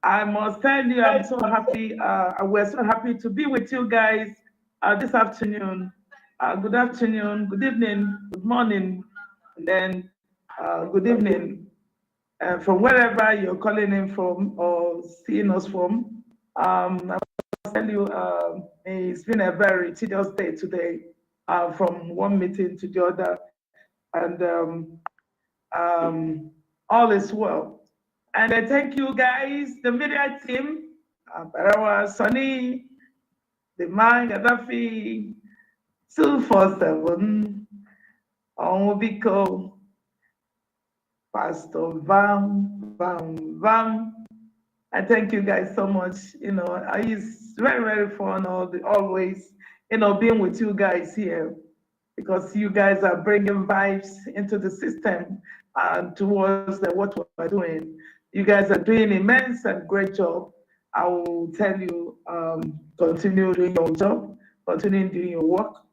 I must tell you, I'm so happy. We're so happy to be with you guys this afternoon. Good afternoon, good evening, good morning, and then good evening from wherever you're calling in from or seeing us from. I must tell you, it's been a very tedious day today, from one meeting to the other, and all is well. And I thank you guys, the media team, Barawa, Sonny, the man, Gaddafi, 247, Onwubiko, Pastor Vam. I thank you guys so much. It's very fun always, being with you guys here, because you guys are bringing vibes into the system and towards what we're doing. You guys are doing immense and great job. I will tell you, continue doing your job, continue doing your work.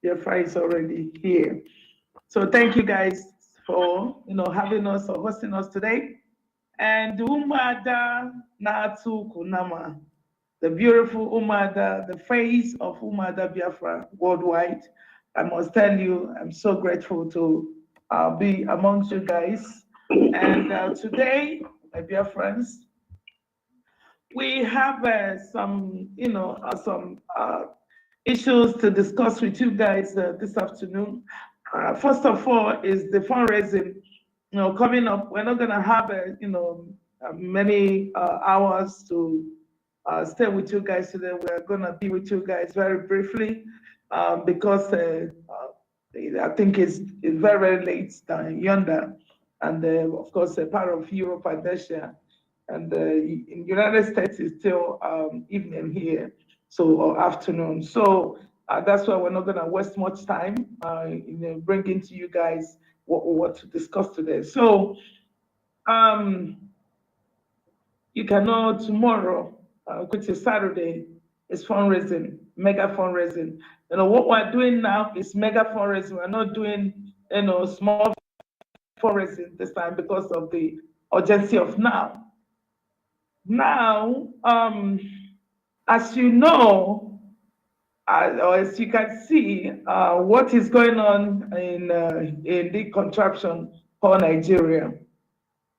Your fry is already here. So thank you guys for having us or hosting us today. And Umuada Natu Kunama, the beautiful Umuada, the face of Umuada Biafra worldwide. I must tell you, I'm so grateful to be amongst you guys. And today, my dear friends, we have some issues to discuss with you guys this afternoon. First of all, is the fundraising. Coming up, we're not gonna have many hours to stay with you guys today. We're gonna be with you guys very briefly because I think it's very late down yonder, and of course a part of Europe and Asia, and in the United States it's still evening here, or afternoon. So that's why we're not gonna waste much time in bringing to you guys what to discuss today. So you can know tomorrow, which is Saturday, is fundraising, mega fundraising. What we're doing now is mega fundraising. We're not doing small fundraising this time because of the urgency of now. Now, as you know, or as you can see, what is going on in the contraption called Nigeria,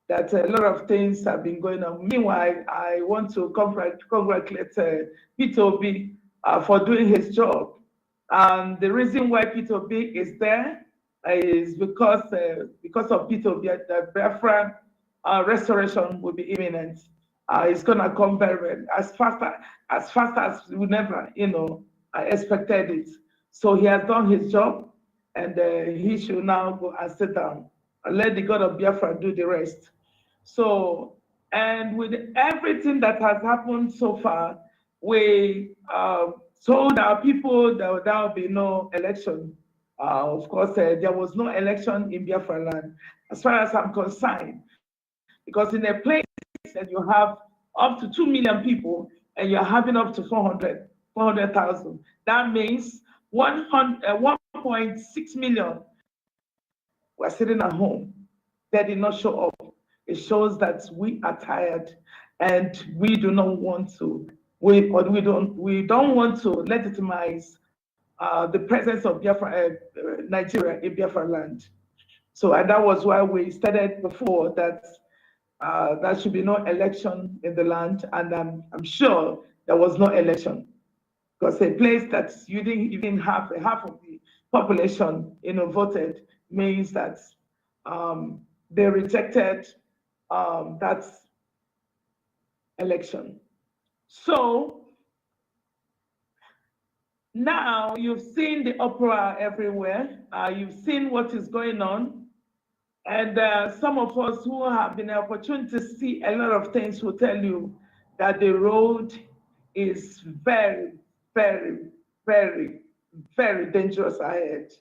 that a lot of things have been going on. Meanwhile, I want to congratulate Peter Obi for doing his job. The reason why Peter Obi is there is because of Peter Obi, the Biafra restoration will be imminent. It's gonna come very as fast as we never, expected it. So he has done his job, and he should now go and sit down and let the God of Biafra do the rest. So, and with everything that has happened so far, we told our people that there will be no election. Of course, there was no election in Biafra land, as far as I'm concerned, because in a place that you have up to 2 million people and you're having up to 400,000, that means 1.6 million were sitting at home. They did not show up. It shows that we are tired, and we do not want to. We don't want to legitimize the presence of Biafra, Nigeria in Biafra land. So, and that was why we stated before that there should be no election in the land, and I'm sure there was no election, because a place that you didn't even have half of the population, voted, means that they rejected that election. So now you've seen the uproar everywhere. You've seen what is going on. And some of us who have been opportunity to see a lot of things will tell you that the road is very, very, very, very dangerous ahead.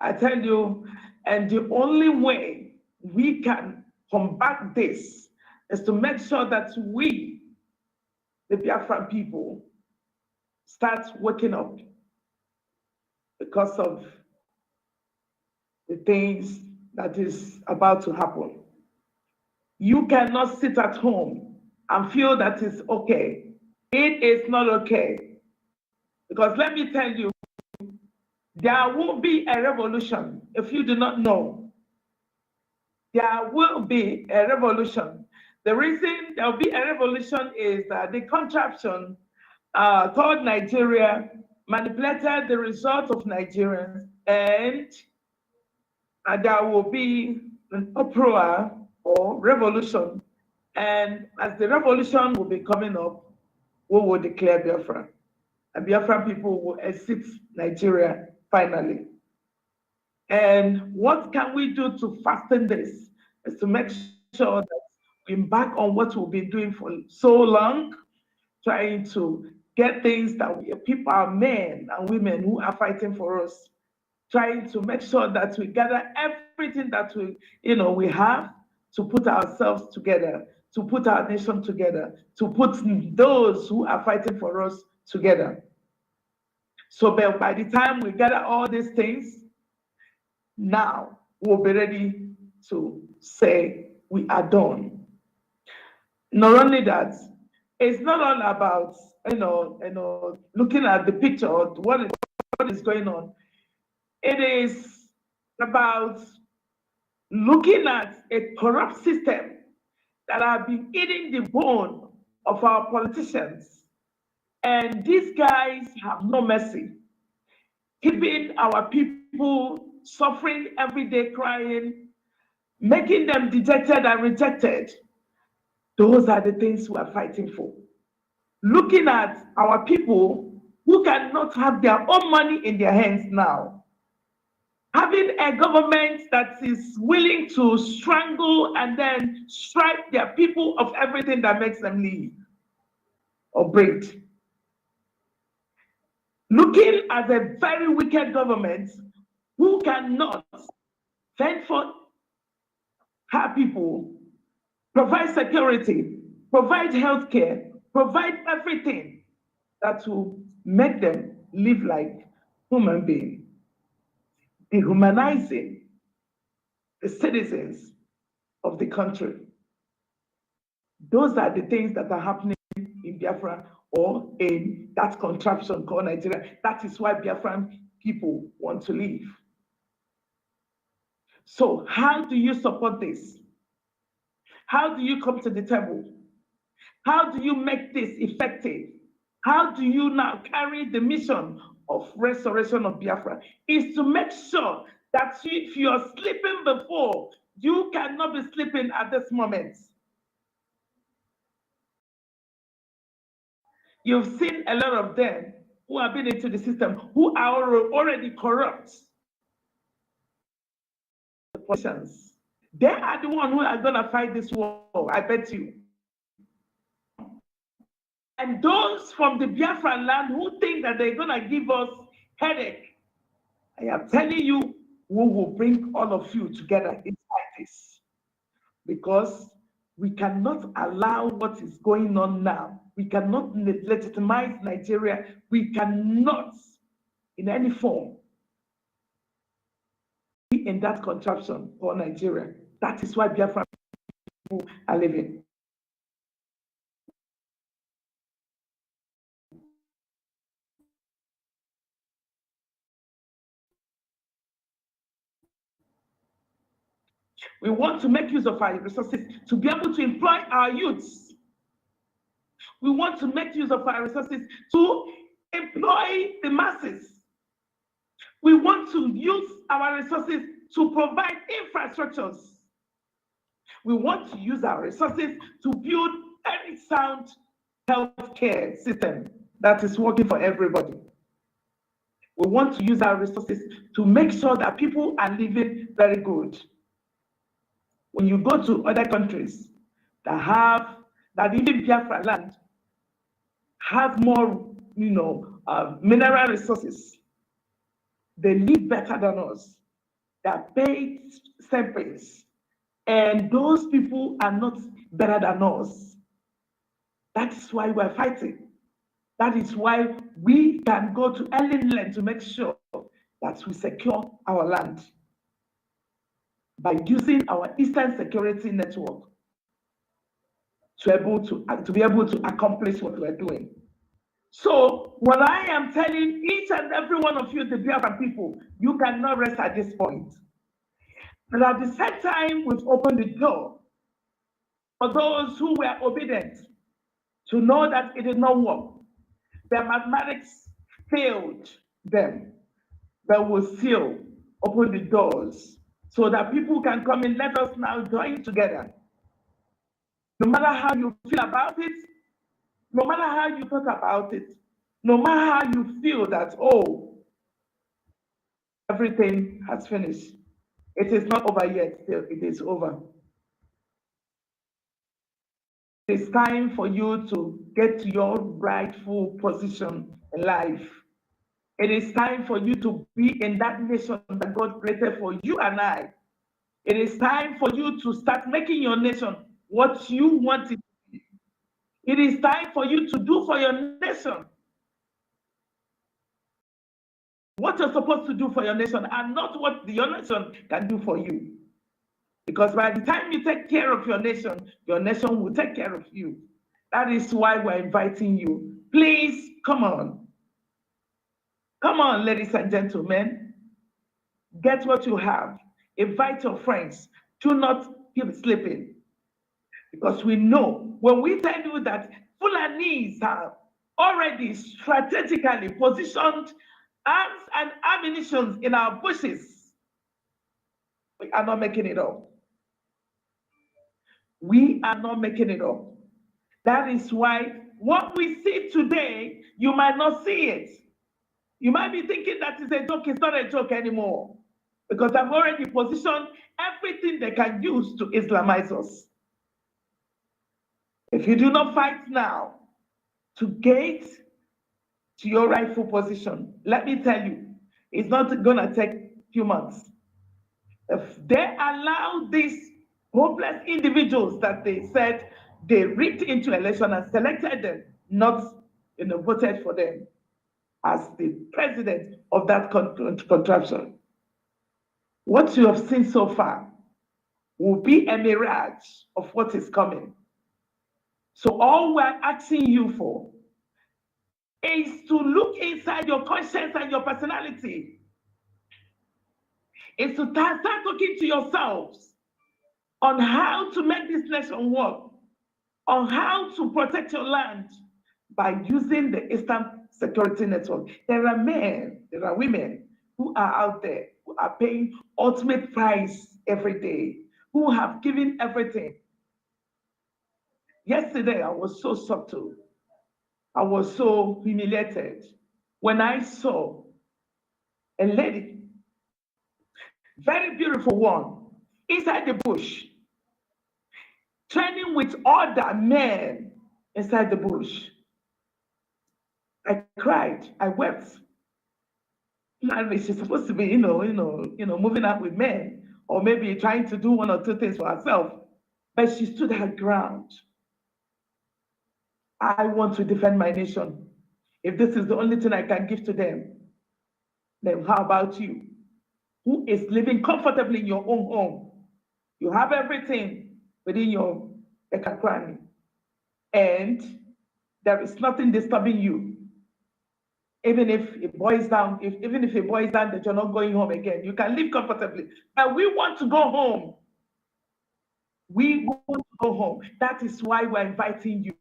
I tell you, and the only way we can combat this is to make sure that we, the Biafran people, start waking up because of the things that is about to happen. You cannot sit at home and feel that it's okay. It is not okay. Because let me tell you, there will be a revolution. If you do not know, there will be a revolution. The reason there will be a revolution is that the contraption called Nigeria manipulated the result of Nigerians, and there will be an uproar or revolution. And as the revolution will be coming up, we will declare Biafra. And Biafran people will exit Nigeria finally. And what can we do to fasten this? Is to make sure that we embark on what we've been doing for so long, trying to get things that people are men and women who are fighting for us, trying to make sure that we gather everything that we have to put ourselves together, to put our nation together, to put those who are fighting for us together. So by the time we gather all these things, now we'll be ready to say we are done. Not only that, it's not all about looking at the picture of what is going on. It is about looking at a corrupt system that have been eating the bone of our politicians. And these guys have no mercy, keeping our people suffering every day, crying, making them dejected and rejected. Those are the things we are fighting for. Looking at our people who cannot have their own money in their hands now, having a government that is willing to strangle and then strip their people of everything that makes them live or breathe. Looking at a very wicked government who cannot fend for her people, provide security, provide health care, provide everything that will make them live like human beings, dehumanizing the citizens of the country. Those are the things that are happening in Biafra or in that contraption called Nigeria. That is why Biafran people want to leave. So how do you support this? How do you come to the table? How do you make this effective? How do you now carry the mission of restoration of Biafra? Is to make sure that if you're sleeping before, you cannot be sleeping at this moment. You've seen a lot of them who have been into the system, who are already corrupt. The politicians, they are the ones who are going to fight this war, I bet you. And those from the Biafran land who think that they're going to give us headache, I am telling you, we will bring all of you together inside this. Because we cannot allow what is going on now. We cannot legitimize Nigeria. We cannot, in any form, be in that contraption for Nigeria. That is why Biafran people are living. We want to make use of our resources to be able to employ our youths. We want to make use of our resources to employ the masses. We want to use our resources to provide infrastructures. We want to use our resources to build any sound healthcare system that is working for everybody. We want to use our resources to make sure that people are living very good. When you go to other countries that even Biafra land have more, mineral resources, they live better than us. They are paid same place, and those people are not better than us. That is why we are fighting. That is why we can go to NNAMDI to make sure that we secure our land by using our Eastern Security Network to be able to accomplish what we're doing. So what I am telling each and every one of you, the Biafra people, you cannot rest at this point. But at the same time, we've opened the door for those who were obedient to know that it did not work. Their mathematics failed them, but will still open the doors so that people can come in. Let us now join together. No matter how you feel about it, no matter how you talk about it, no matter how you feel that, oh, everything has finished. It is not over yet, still, it is over. It's time for you to get to your rightful position in life. It is time for you to be in that nation that God created for you and I. It is time for you to start making your nation what you want it to be. It is time for you to do for your nation what you're supposed to do for your nation and not what your nation can do for you. Because by the time you take care of your nation will take care of you. That is why we're inviting you. Please, come on. Come on, ladies and gentlemen. Get what you have. Invite your friends. Do not keep sleeping. Because we know, when we tell you that Fulanis have already strategically positioned arms and ammunition in our bushes, we are not making it up. We are not making it up. That is why what we see today, you might not see it. You might be thinking that is a joke. It's not a joke anymore. Because I've already positioned everything they can use to Islamize us. If you do not fight now to get to your rightful position, let me tell you, it's not going to take a few months. If they allow these hopeless individuals that they said they rigged into election and selected them, not voted for them as the president of that contraption, what you have seen so far will be a mirage of what is coming. So all we're asking you for is to look inside your conscience and your personality. Is to start talking to yourselves on how to make this nation work, on how to protect your land by using the Eastern Security Network. There are men, there are women who are out there, who are paying ultimate price every day, who have given everything. Yesterday, I was so subtle. I was so humiliated when I saw a lady, very beautiful one, inside the bush, training with other men inside the bush. I cried, I wept. She's supposed to be, moving out with men, or maybe trying to do one or two things for herself. But she stood her ground. I want to defend my nation. If this is the only thing I can give to them, then how about you? Who is living comfortably in your own home? You have everything within your Ekakran, and there is nothing disturbing you. Even if it boils down, even if it boils down that you're not going home again, you can live comfortably. But we want to go home. We want to go home. That is why we're inviting you.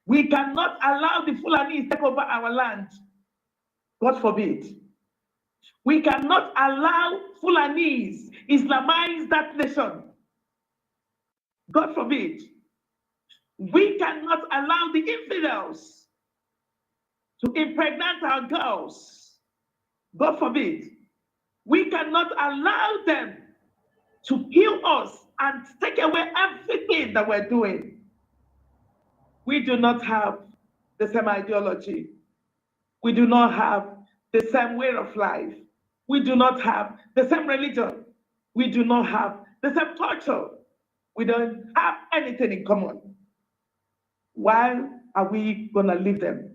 We cannot allow the Fulanis to take over our land. God forbid. We cannot allow Fulanis Islamize that nation. God forbid. We cannot allow the infidels to impregnate our girls. God forbid. We cannot allow them to kill us and take away everything that we're doing. We do not have the same ideology. We do not have the same way of life. We do not have the same religion. We do not have the same culture. We don't have anything in common. Why are we going to leave them?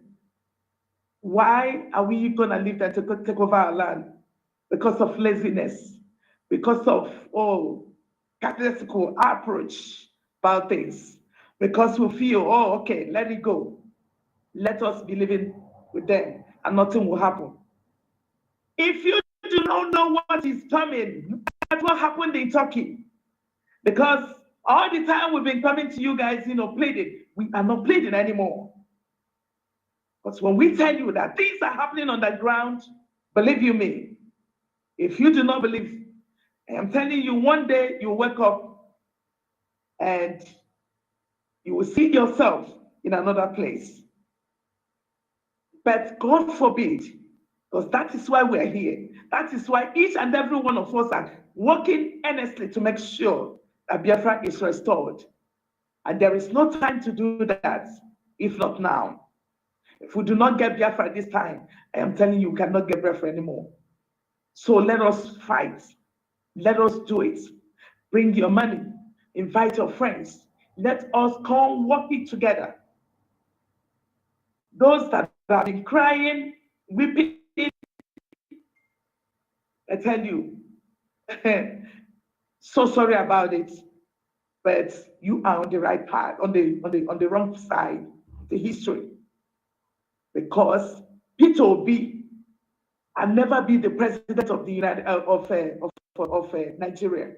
Why are we going to leave them to take over our land? Because of laziness, because of, capitalist approach about things, because we feel, okay, let it go. Let us be living with them and nothing will happen. If you do not know what is coming, that's what happened in Turkey. Because all the time we've been coming to you guys, pleading, we are not pleading anymore. Because when we tell you that things are happening on the ground, believe you me, if you do not believe, I'm telling you, one day you wake up and you will see yourself in another place. But God forbid, because that is why we are here. That is why each and every one of us are working earnestly to make sure that Biafra is restored. And there is no time to do that, if not now. If we do not get Biafra this time, I am telling you, we cannot get Biafra anymore. So let us fight. Let us do it. Bring your money. Invite your friends. Let us come work it together. Those that have been crying, weeping, I tell you, so sorry about it, but you are on the right path, on the wrong side of the history. Because Peter Obi will never be the president of the Nigeria.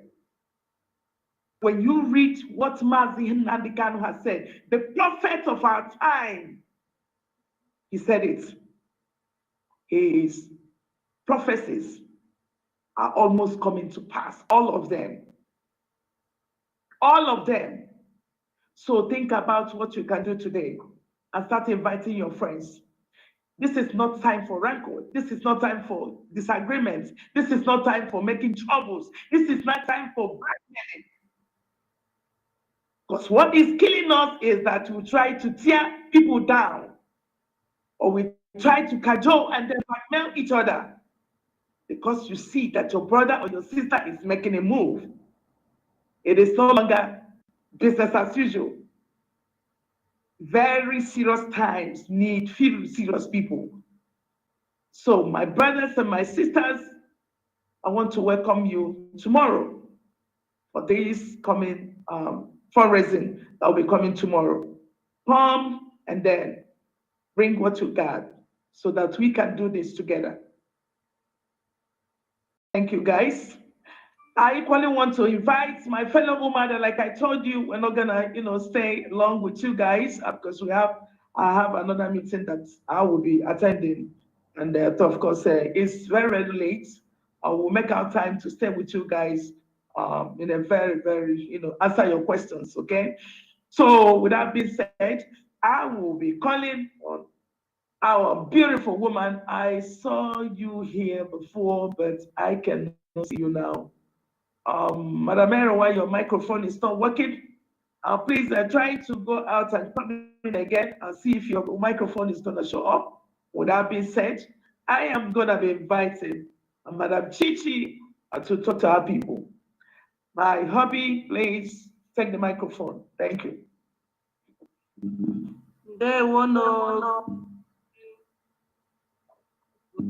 When you read what NNAMDI Kanu has said, the prophet of our time, he said it. His prophecies are almost coming to pass, all of them. All of them. So think about what you can do today and start inviting your friends. This is not time for rancor. This is not time for disagreements. This is not time for making troubles. This is not time for blackmailing. Because what is killing us is that we try to tear people down, or we try to cajole and then blackmail each other because you see that your brother or your sister is making a move. It is no longer business as usual. Very serious times need serious people. So my brothers and my sisters, I want to welcome you tomorrow for this coming fundraising that will be coming tomorrow. Come and then bring what you got so that we can do this together. Thank you, guys. I equally want to invite my fellow Umuada. Like I told you, we're not gonna, stay long with you guys because I have another meeting that I will be attending, and of course it's very, very late. I will make our time to stay with you guys in a very, very, answer your questions. Okay. So with that being said, I will be calling on our beautiful woman. I saw you here before, but I cannot see you now. Madam Aaron, while your microphone is not working, please try to go out and come in again and see if your microphone is going to show up. With that being said, I am going to be inviting Madam Chichi to talk to our people. My hubby, please take the microphone. Thank you. Good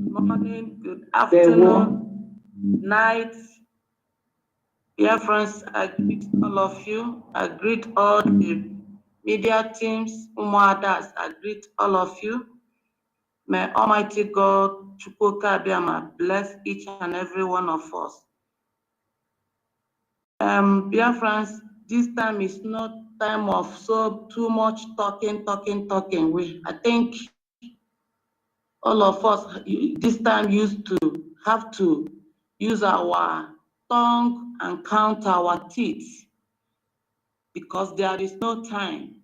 morning, good afternoon, night. Dear friends, I greet all of you. I greet all the media teams, Umuadas, I greet all of you. May Almighty God, Chukwuka Abiyama, bless each and every one of us. Dear friends, this time is not time of too much talking. I think all of us this time used to have to use our tongue and count our teeth because there is no time.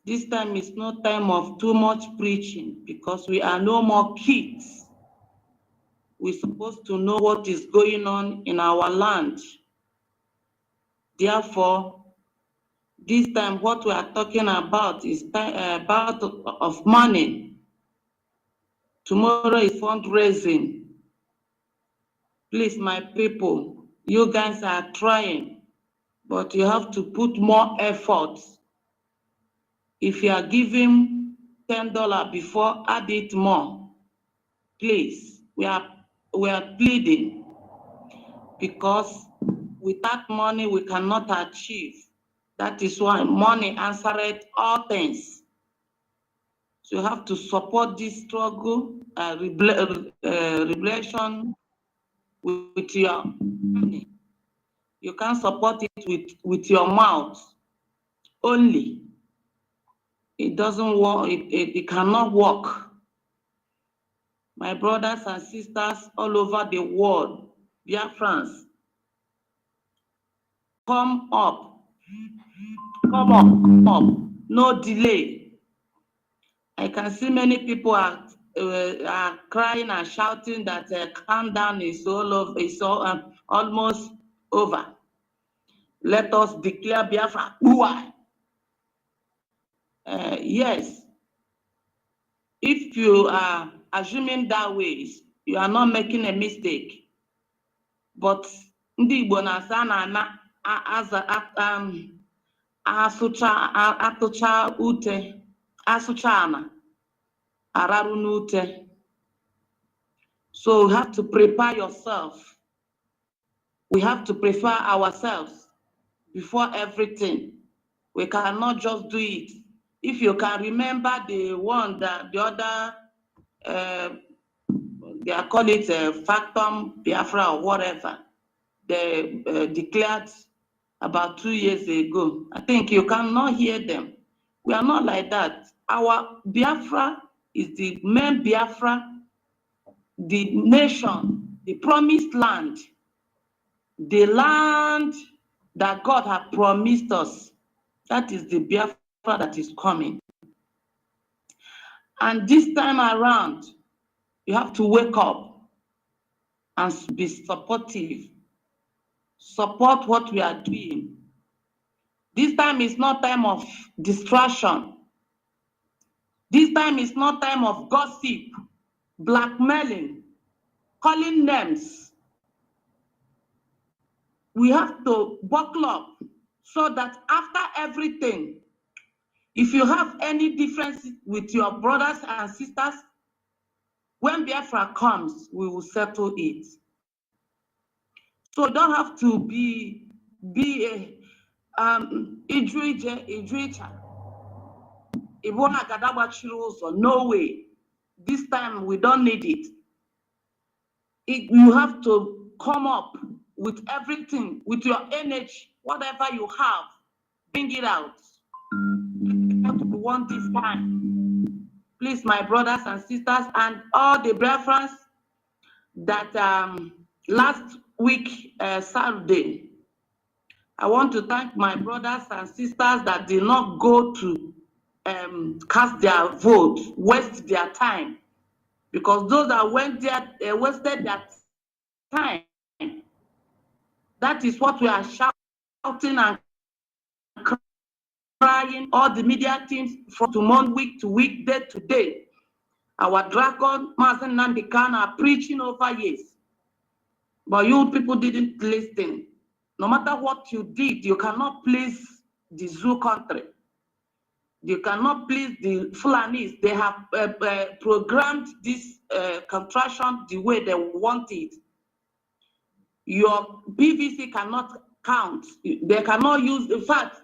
This time is no time of too much preaching because we are no more kids. We're supposed to know what is going on in our land. Therefore, this time what we are talking about is about of money. Tomorrow is fundraising. Please, my people, you guys are trying, but you have to put more effort. If you are giving $10 before, add it more. Please, we are pleading, because without money we cannot achieve. That is why money answered all things. So you have to support this struggle, revelation with your money. You can't support it with your mouth only. It doesn't work, it cannot work. My brothers and sisters all over the world, Biafrans, come up, come up, no delay. I can see many people are crying and shouting that countdown is almost over. Let us declare Biafra. Yes, if you are assuming that way, you are not making a mistake. But ndị Igbo na-asa na atụcha ute, asụcha ana, araru n'ute. So you have to prepare yourself. We have to prepare ourselves before everything. We cannot just do it. If you can remember the one that the other, they call it Factum Biafra or whatever, they declared about 2 years ago. I think you cannot hear them. We are not like that. Our Biafra is the main Biafra, the nation, the promised land, the land that God had promised us. That is the Biafra that is coming. And this time around, you have to wake up and be supportive. Support what we are doing. This time is not time of distraction. This time is not time of gossip, blackmailing, calling names. We have to buckle up so that after everything, if you have any difference with your brothers and sisters, when Biafra comes, we will settle it. So you don't have to be a no way. This time we don't need it. You have to come up with everything, with your energy, whatever you have, bring it out. What we want this time. Please, my brothers and sisters, and all the Biafrans that last week, Saturday, I want to thank my brothers and sisters that did not go to cast their vote, waste their time. Because those that went there, wasted their time. That is what we are shouting and crying, all the media teams from month, week to week, day to day. Our dragon, Mazen NNAMDI are preaching over years. But you people didn't listen. No matter what you did, you cannot please the zoo country. You cannot please the Fulanis. They have programmed this contraction the way they want it. Your PVC cannot count. They cannot use, in fact,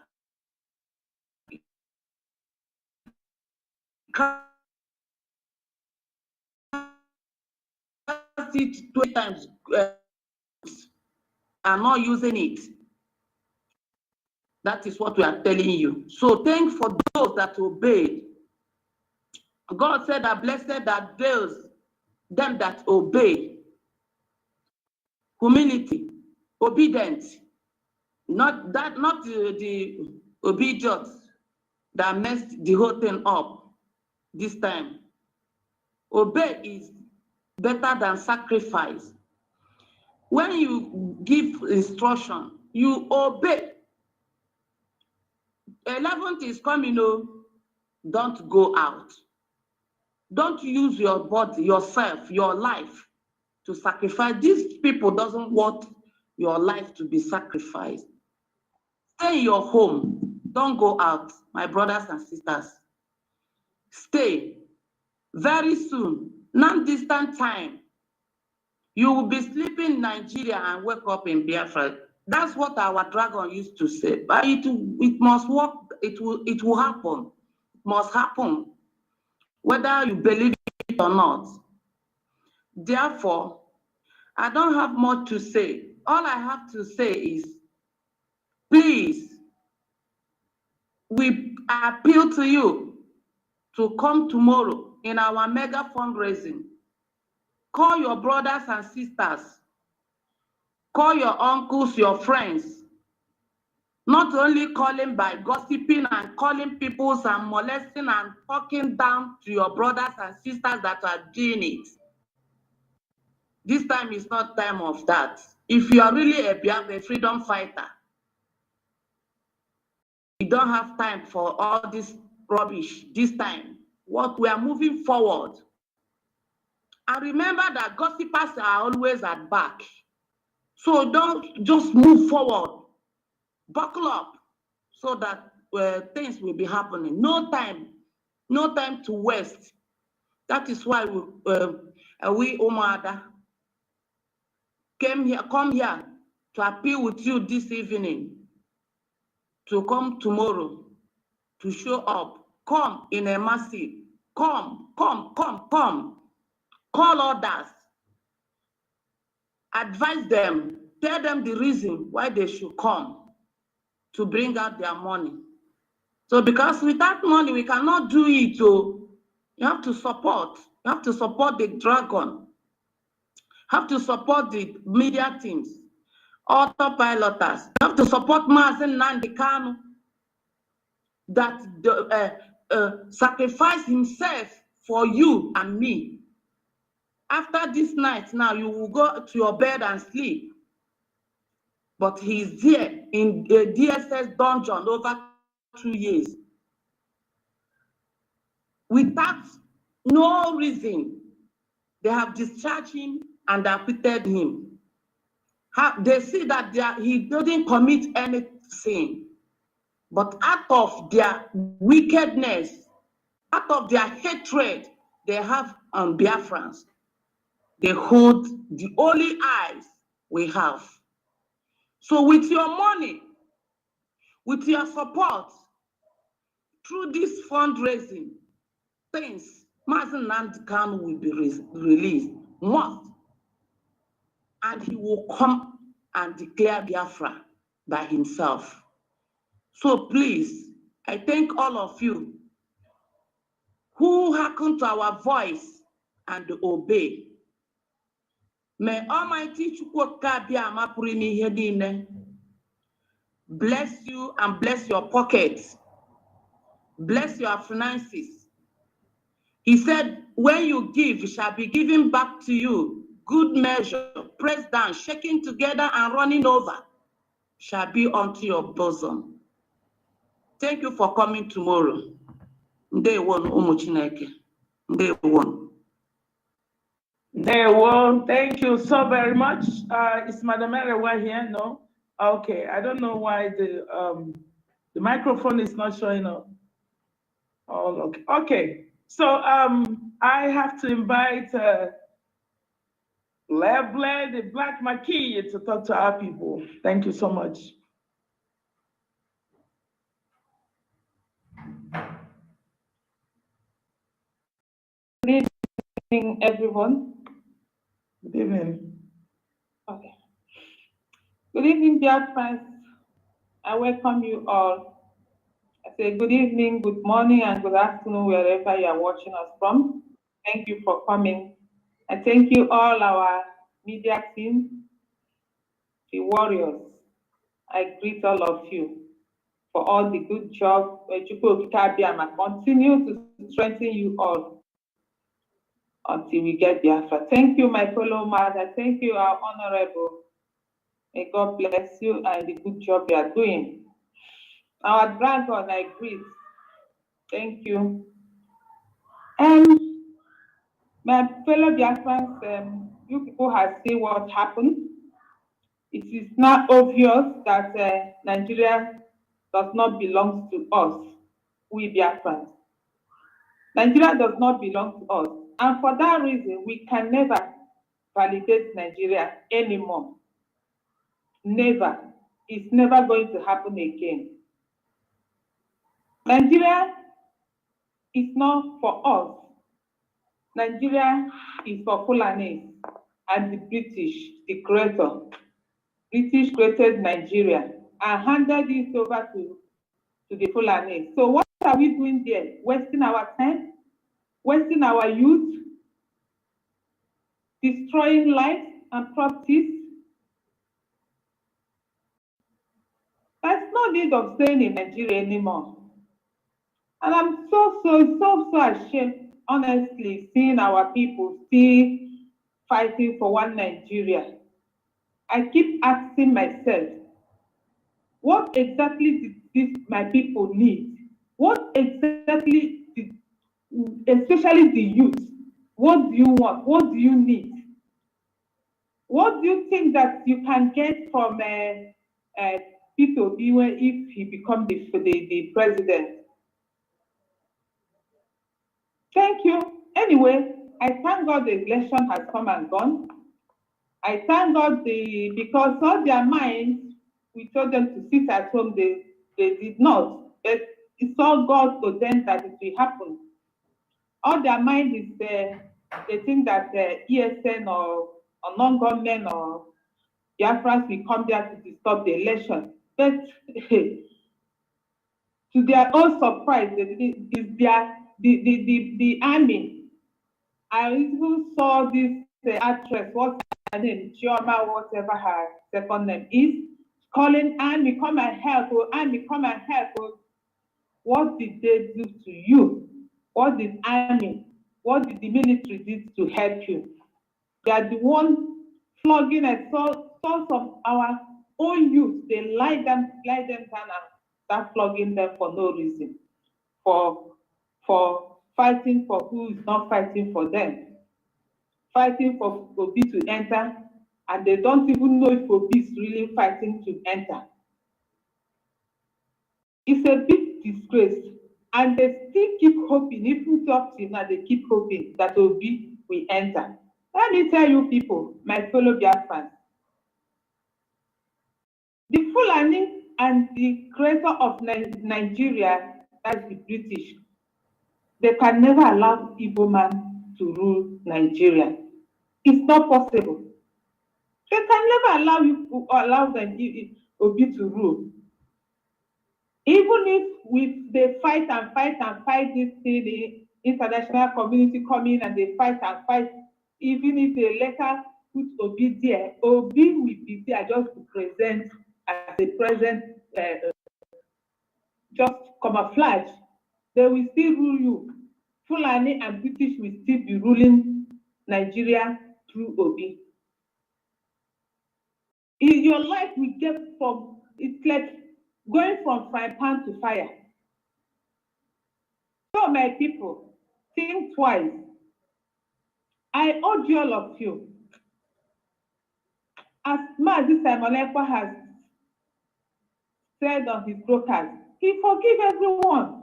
it 20 times, are not using it. That is what we are telling you. So thank for those that obeyed. God said that blessed are those, them that obey. Humility, obedience, not the obedience, that messed the whole thing up this time. Obey is better than sacrifice. When you give instruction, you obey. 11th is coming, don't go out. Don't use your body, yourself, your life to sacrifice. These people doesn't want your life to be sacrificed. Stay in your home. Don't go out, my brothers and sisters. Stay. Very soon, non-distant time, you will be sleeping in Nigeria and wake up in Biafra. That's what our dragon used to say. But it must work. It will happen. It must happen, whether you believe it or not. Therefore, I don't have much to say. All I have to say is, please, we appeal to you to come tomorrow in our mega fundraising. Call your brothers and sisters. Call your uncles, your friends. Not only calling by gossiping and calling people and molesting and talking down to your brothers and sisters that are doing it. This time is not time of that. If you are really a freedom fighter, you don't have time for all this rubbish this time. What we are moving forward. And remember that gossipers are always at back. So don't just move forward. Buckle up so that things will be happening. No time to waste. That is why we Umuada come here to appeal with you this evening, to come tomorrow, to show up. Come in a massive. Come. Call others. Advise them. Tell them the reason why they should come to bring out their money. So because without money, we cannot do it. So you have to support. You have to support the dragon. Have to support the media teams, autopiloters. You have to support NNAMDI Kanu that sacrificed himself for you and me. After this night, now you will go to your bed and sleep. But he's there in a DSS dungeon over 2 years. Without no reason, they have discharged him and acquitted him. They see that he didn't commit any sin, but out of their wickedness, out of their hatred they have on Biafrans, they hold the only eyes we have. So with your money, with your support, through this fundraising, things, NNAMDI Kanu will be released, must. And he will come and declare Biafra by himself. So please, I thank all of you who hearken to our voice and obey. May Almighty bless you and bless your pockets, bless your finances. He said, when you give, it shall be given back to you. Good measure, pressed down, shaking together and running over, shall be unto your bosom. Thank you for coming tomorrow. Day one, Umuchineke. Day one. Day one. Thank you so very much. Is Madam Erewa here? No? Okay. I don't know why the microphone is not showing up. Oh, okay. Okay. So I have to invite Leble, the Black Marquis, to talk to our people. Thank you so much. Good evening, everyone. Good evening. Okay. Good evening, dear friends. I welcome you all. I say good evening, good morning, and good afternoon, wherever you are watching us from. Thank you for coming. I thank you all, our media team, the warriors. I greet all of you for all the good job. Continue to strengthen you all until we get Biafra. Thank you, my fellow mother. Thank you, our honorable. May God bless you and the good job you are doing. Our dragon, I greet. Thank you. My fellow Biafrans, you people have seen what happened. It is now obvious that Nigeria does not belong to us, we Biafrans. Nigeria does not belong to us. And for that reason, we can never validate Nigeria anymore. Never. It's never going to happen again. Nigeria is not for us. Nigeria is for Fulani and the British, the creator. British created Nigeria and handed it over to the Fulani. So what are we doing there? Wasting our time? Wasting our youth? Destroying lives and properties? There's no need of staying in Nigeria anymore. And I'm so ashamed, honestly, seeing our people still fighting for one Nigeria. I keep asking myself, what exactly did my people need? What exactly did, especially the youth, what do you want? What do you need? What do you think that you can get from Peter Obi if he becomes the president? Thank you. Anyway, I thank God the election has come and gone. I thank God because all their minds, we told them to sit at home, they did not. But it's all God ordained that it will happen. All their mind is they think that ESN or non-government or Biafrans will come there to disturb the election. But to their own surprise, the army. I even saw this actress, what's her name, Chioma, whatever her second name is, calling army, come and help, oh, army, come and help. Oh. What did they do to you? What did army, what did the military do to help you? They are the one flogging and some of our own youth, they lie them down and start flogging them for no reason, for fighting for who is not fighting for them, fighting for Obi to enter, and they don't even know if Obi is really fighting to enter. It's a big disgrace, and they still keep hoping, even up till now, they keep hoping that Obi will enter. Let me tell you people, my fellow Biafrans, the Fulani and the creator of Nigeria, that's the British, they can never allow Igbo man to rule Nigeria. It's not possible. They can never allow them Obi to rule. Even if they fight this thing, the international community come in and they fight and fight, even if they later put Obi there, Obi will be there just to present as a present, just camouflage. They will still rule you. Fulani and British will still be ruling Nigeria through Obi. In your life, we get from, it's like going from frying pan to fire. So, my people, think twice. I urge all of you, as Mazi Simonekwa has said on his broadcast, he forgive everyone.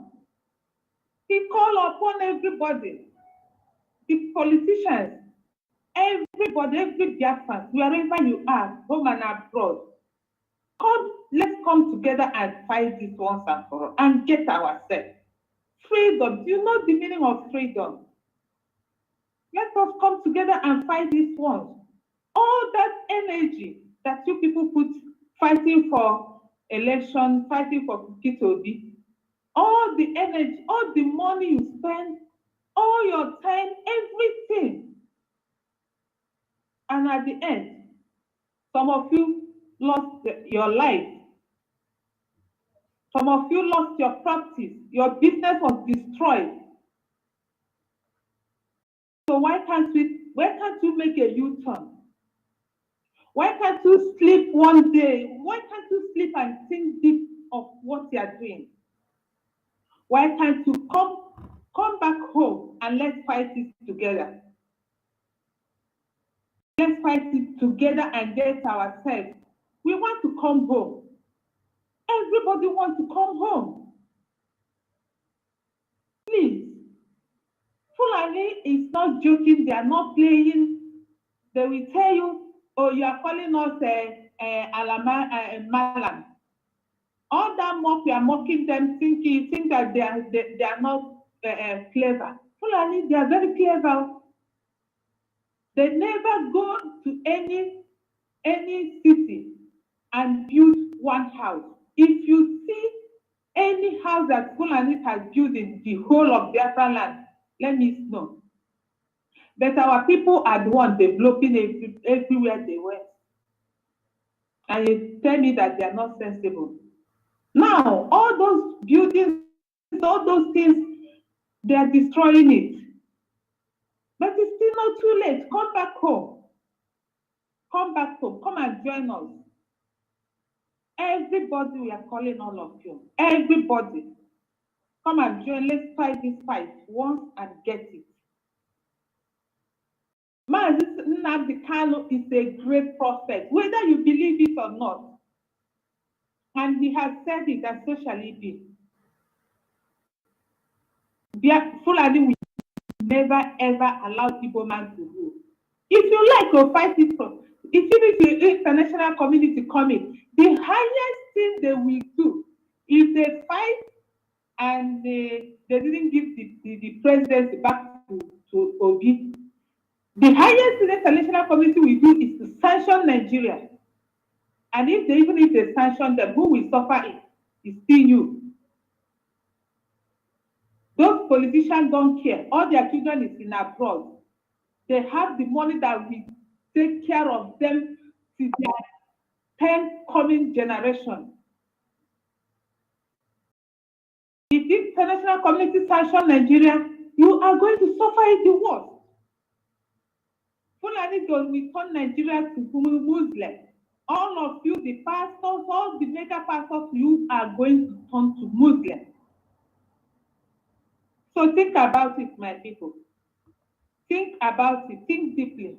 He call upon everybody, the politicians, everybody, every Biafran, wherever you are, home and abroad. Let's come together and fight this once and for all and get ourselves. Freedom. Do you know the meaning of freedom? Let us come together and fight this once. All that energy that you people put fighting for election, fighting for Kitobi, all the energy, all the money you spend, all your time, everything. And at the end, some of you lost your life Some of you lost your properties. Your business was destroyed. So why can't you make a U-turn? Why can't you sleep one day? Why can't you sleep and think deep of what you are doing? Why can't you come back home and let's fight it together? Let's fight it together and get ourselves. We want to come home. Everybody wants to come home. Please. Fulani is not joking. They are not playing. They will tell you, oh, you are calling us Malam. All that mock, we are mocking them, think that they are not clever. Fulani, they are very clever. They never go to any city and build one house. If you see any house that Fulani has built in the whole of Biafra land, let me know. But our people are the ones developing everywhere they went. And you tell me that they are not sensible. Now, all those buildings, all those things, they are destroying it. But it's still not too late. Come back home. Come back home. Come and join us. Everybody, we are calling all of you. Everybody. Come and join. Let's fight this fight once and get it. NNAMDI Kanu is a great prophet, whether you believe it or not. And he has said it, and so shall it be. Fulani will never ever allow Igbo man to rule. If you like to fight it from, if the international community coming, the highest thing they will do if they fight and they didn't give the presidency back to Obi, the highest thing the international community will do is to sanction Nigeria. And even if they sanction them, who will suffer it? It's still you. Those politicians don't care. All their children is in abroad. They have the money that will take care of them to their 10 coming generation. If the international community sanction Nigeria, you are going to suffer it the worst. Fulani will turn Nigeria to Muslim. All of you, the pastors, all the mega pastors, you are going to turn to Muslim. So think about it, my people. Think about it. Think deeply.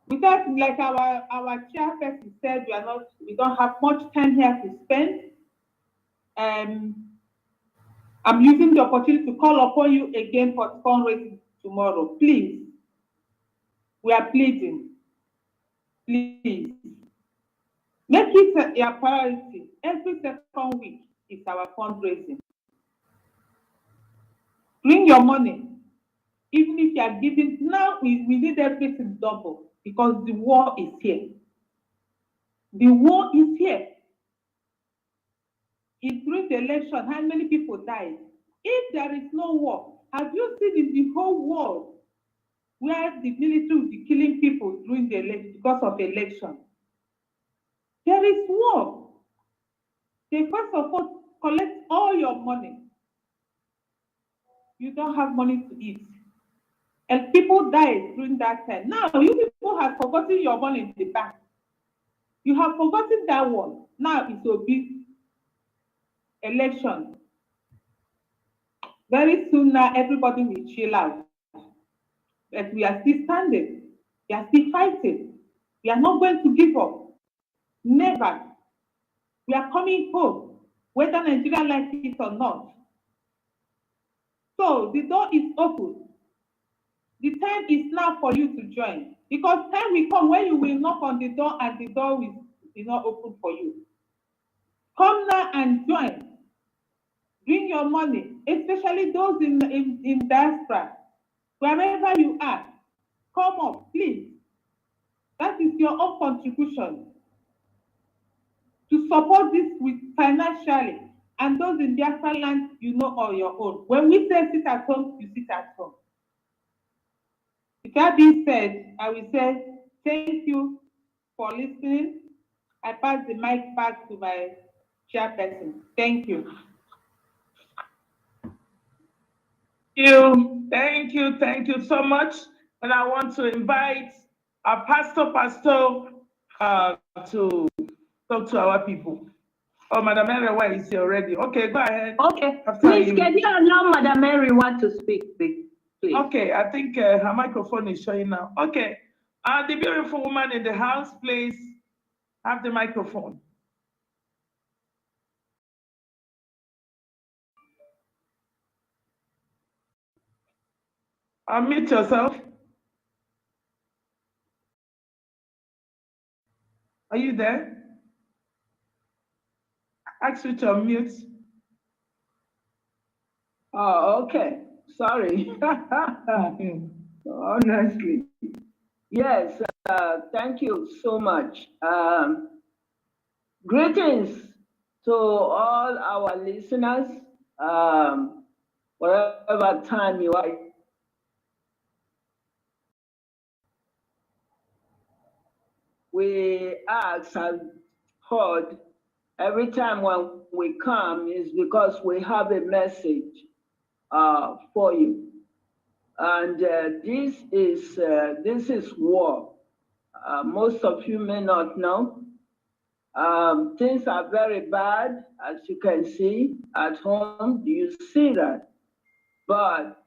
Without, like our chairperson said, we don't have much time here to spend. I'm using the opportunity to call upon you again for fundraising tomorrow. Please, we are pleading. Please, make it your priority. Every second week is our fundraising. Bring your money. Even if you are giving, now we need everything double because the war is here. The war is here. During the election, how many people died? If there is no war, have you seen in the whole world where the military will be killing people during the election because of election? There is war. They first of all collect all your money. You don't have money to eat. And people died during that time. Now, you people have forgotten your money in the bank. You have forgotten that one. Now it will be election. Very soon now, everybody will chill out. But we are still standing. We are still fighting. We are not going to give up. Never. We are coming home, whether Nigeria likes it or not. So the door is open. The time is now for you to join. Because time will come when you will knock on the door and the door will be not open for you. Come now and join. Bring your money, especially those in diaspora. Wherever you are, come up, please. That is your own contribution to support this with financially. And those in Biafra land, you know, on your own. When we say sit at home, you sit at home. With that being said, I will say thank you for listening. I pass the mic back to my chairperson. Thank you. Thank you so much. And I want to invite our pastor to talk to our people. Oh, Madam Erewa is here already. Okay, go ahead. Okay. Please, can you allow Madam Erewa to speak, please? Okay, I think her microphone is showing now. Okay. The beautiful woman in the house, please have the microphone. Unmute yourself. Are you there? Ask you to unmute. Oh, okay. Sorry. Honestly. Yes, thank you so much. Greetings to all our listeners, wherever time you are. We ask and heard every time when we come is because we have a message for you. And this is war. Most of you may not know. Things are very bad, as you can see at home. You see that, but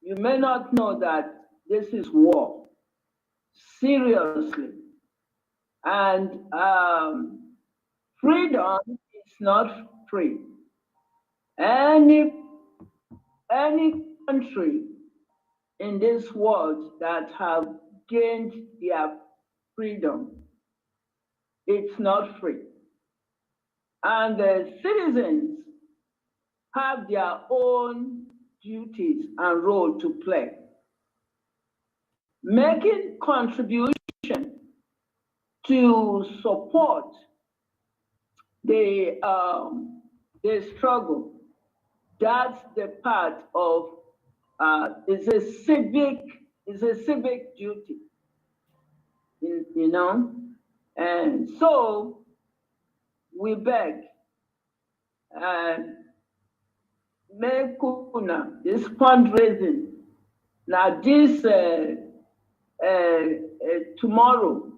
you may not know that this is war. Seriously, and freedom is not free. Any country in this world that have gained their freedom, it's not free. And the citizens have their own duties and role to play. Making contribution to support the struggle, that's the part of it's a civic duty, you know. And so we beg and make this fundraising. Now this tomorrow,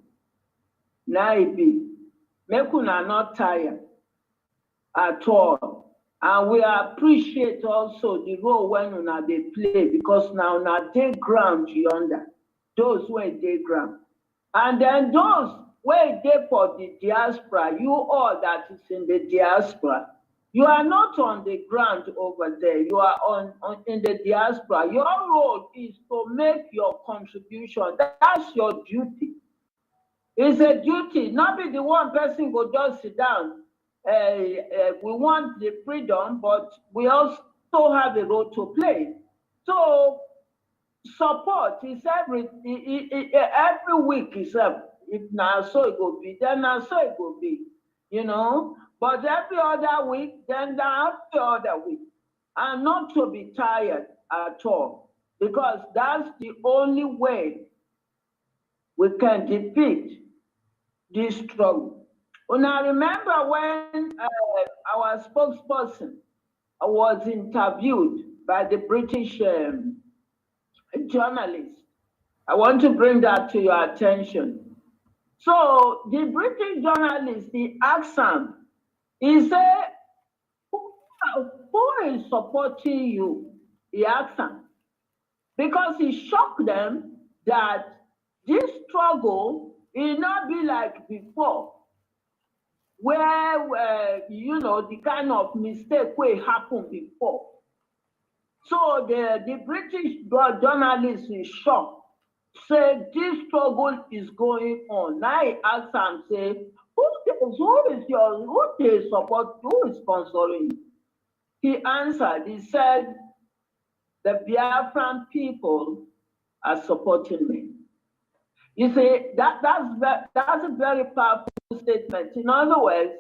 maybe make una not tired at all. And we appreciate also the role when una they play, because now una dey ground yonder, those where they ground. And then those where they for the diaspora, you all that is in the diaspora, you are not on the ground over there, you are in the diaspora. Your role is to make your contribution. That's your duty. It's a duty, not be the one person go just sit down. We want the freedom, but we also have a role to play. So support is every week is if now so it will be, then now so it will be, you know. But every other week, then every other week, and not to be tired at all, because that's the only way we can defeat this struggle. And I remember when our spokesperson was interviewed by the British journalist. I want to bring that to your attention. So the British journalist, he asked him, he said, who is supporting you? He asked him. Because he shocked them that this struggle will not be like before, where, you know, the kind of mistake will happen before. So the British journalist is shocked, said this struggle is going on. Now he asked him, say, who is support, who is sponsoring you? He answered, he said, the Biafran people are supporting me. You see, that's a very powerful statement. In other words,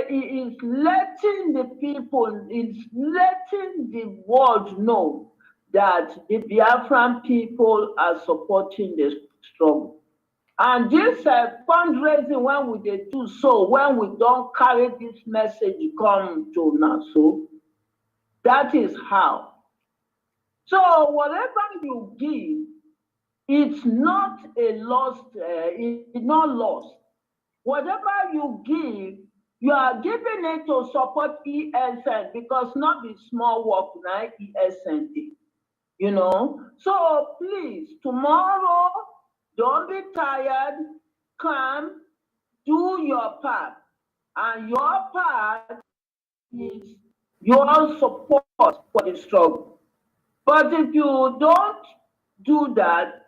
he is letting the people, is letting the world know that the Biafran people are supporting the struggle. And this fundraising when we dey do so, when we don't carry this message come to now, so that is how. So whatever you give, it's not a lost, it's not lost. Whatever you give, you are giving it to support ESN because not be small work now, ESN. You know, so please, tomorrow, don't be tired, come, do your part. And your part is your support for the struggle. But if you don't do that,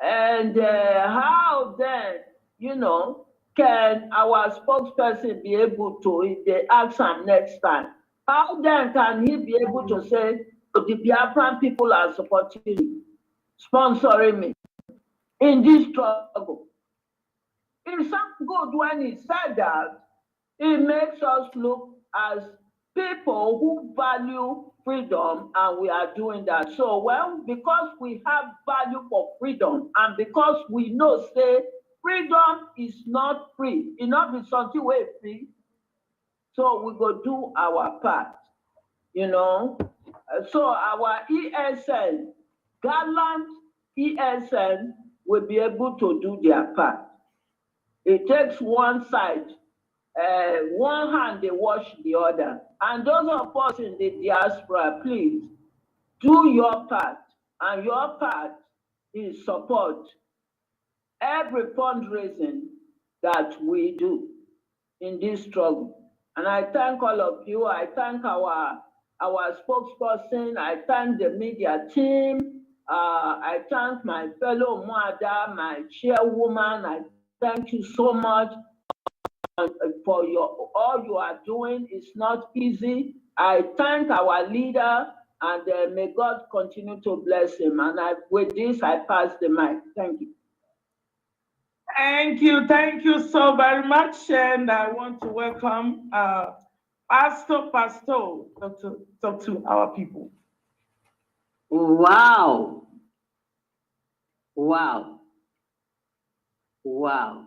and how then, you know, can our spokesperson be able to, if they ask him next time, how then can he be able to say, the Biafran people are supporting me, sponsoring me in this struggle? It sounds good when he said that. It makes us look as people who value freedom, and we are doing that. So, well, because we have value for freedom, and because we know, say, freedom is not free, it not be something way free, so we go do our part, you know. So our ESN, gallant ESN, will be able to do their part. It takes one side, one hand they wash the other. And those of us in the diaspora, please, do your part. And your part is support every fundraising that we do in this struggle. And I thank all of you. I thank our spokesperson. I thank the media team. I thank my fellow Umuada, my chairwoman. I thank you so much for all you are doing. It's not easy. I thank our leader, and may God continue to bless him. And with this, I pass the mic. Thank you. Thank you so very much. And I want to welcome Pastor to talk to our people. Wow. Wow. Wow.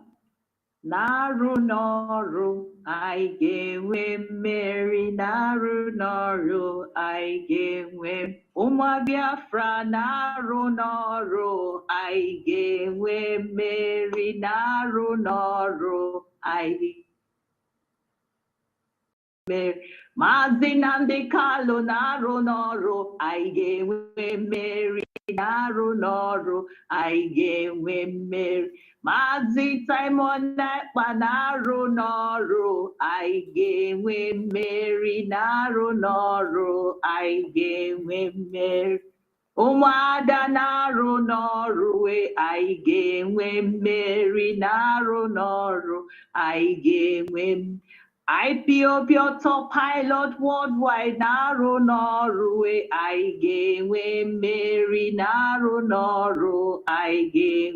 Naru noru, I gave Mary, Naru noru, I gave Biafra, Naru noru, I gave Mary, Naru noru, I Mary. Mazinande Kalo, Naru noru, I gave Mary, Naru noru, I gave Mary. Mazi Simon Naru noru, I gave Mary, Naru noru, I gave Mary. Umuada Naru noru, I gave Mary, Naru noru, I gave Ipob pilot worldwide Naru noru, I gave Mary, Naru noru, I gave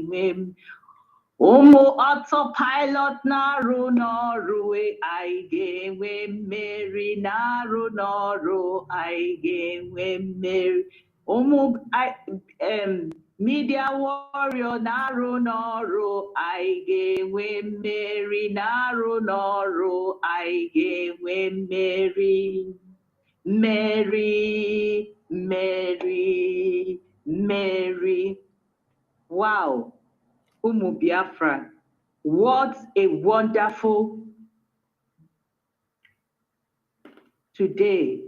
autopilot Naru noru, I gave Mary, Naru noru, I gave Mary. Media warrior Naru noru, I gave Mary, Naru noru, I gave Mary. Mary, Mary, Mary. Wow. Biafra, what a wonderful today.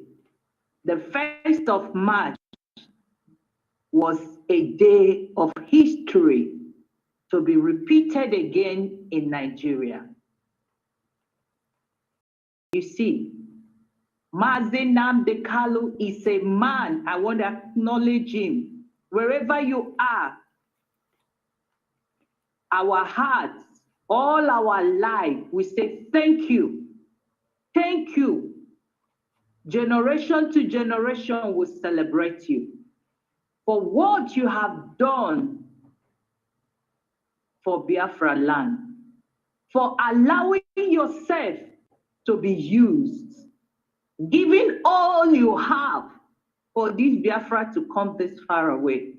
The 1st of March was a day of history to be repeated again in Nigeria. You see, NNAMDI Kanu is a man. I want to acknowledge him. Wherever you are, our hearts, all our life, we say thank you. Thank you. Generation to generation will celebrate you for what you have done for Biafra land, for allowing yourself to be used, giving all you have for this Biafra to come this far away,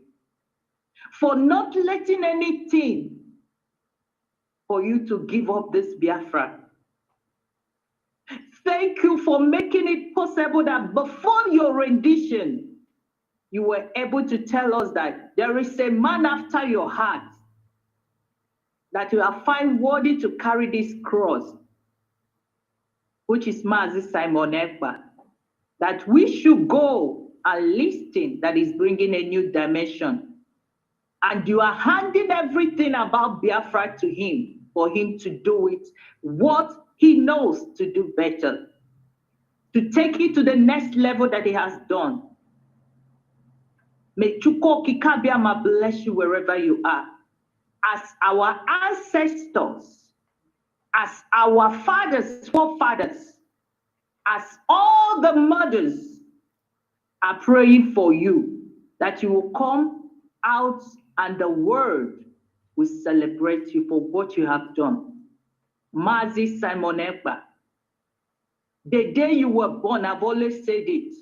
for not letting anything for you to give up this Biafra. Thank you for making it possible that before your rendition, you were able to tell us that there is a man after your heart, that you are found worthy to carry this cross, which is Mazi Simon Ekpa, that we should go and listen, that is bringing a new dimension. And you are handing everything about Biafra to him for him to do it, what he knows to do better, to take it to the next level that he has done. May Chuko Kikabiama bless you wherever you are. As our ancestors, as our fathers, forefathers, as all the mothers are praying for you, that you will come out and the world will celebrate you for what you have done. Mazi Simon Ekpa, the day you were born, I've always said it,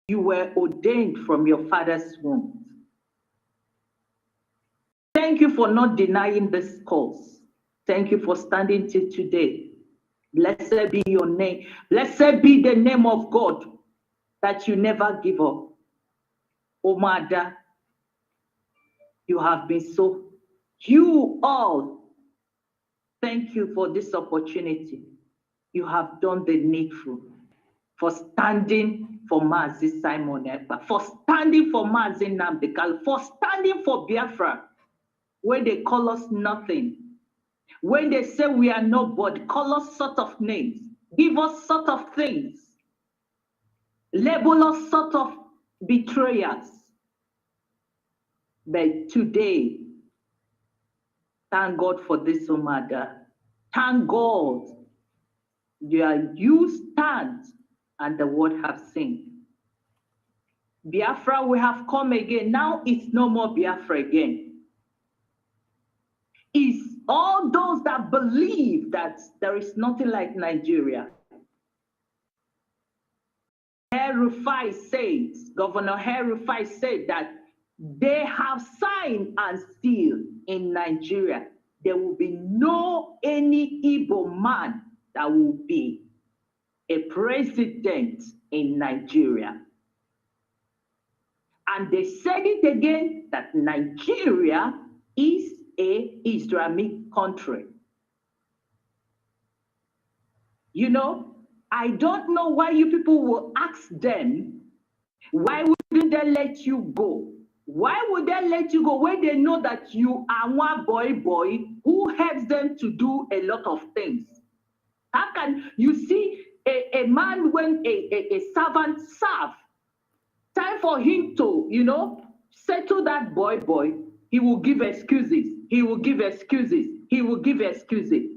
you were ordained from your father's womb. Thank you for not denying this cause. Thank you for standing till today. Blessed be your name. Blessed be the name of God, that you never give up. Umuada, you have been so, you all, thank you for this opportunity. You have done the needful for standing for Mazi Simon Ekpa, for standing for Mazi NNAMDI, for standing for Biafra, when they call us nothing. When they say we are nobody, call us sort of names, give us sort of things, label us sort of betrayers. But today, thank God for this Umuada. Thank God you stand and the world have seen. Biafra, we have come again. Now it's no more Biafra again. It's all those that believe that there is nothing like Nigeria. Herufai says, Governor Herufai said that they have signed and sealed in Nigeria. There will be no any Igbo man that will be a president in Nigeria. And they said it again, that Nigeria is an Islamic country. You know, I don't know why you people will ask them, why wouldn't they let you go? Why would they let you go when they know that you are one boy who helps them to do a lot of things? How can you see a man when a servant serve? Time for him to, you know, settle that boy, he will give excuses. He will give excuses. He will give excuses.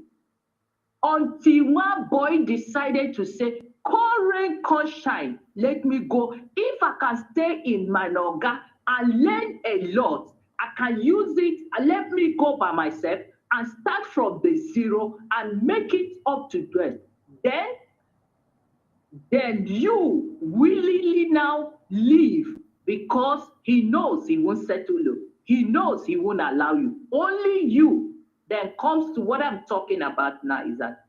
Until one boy decided to say, "Call rain, call shine, let me go. If I can stay in my Noga and learn a lot, I can use it, and let me go by myself and start from the zero and make it up to 12. Then you willingly now leave, because he knows he won't settle you. He knows he won't allow you. Only you. Then comes to what I'm talking about now, is that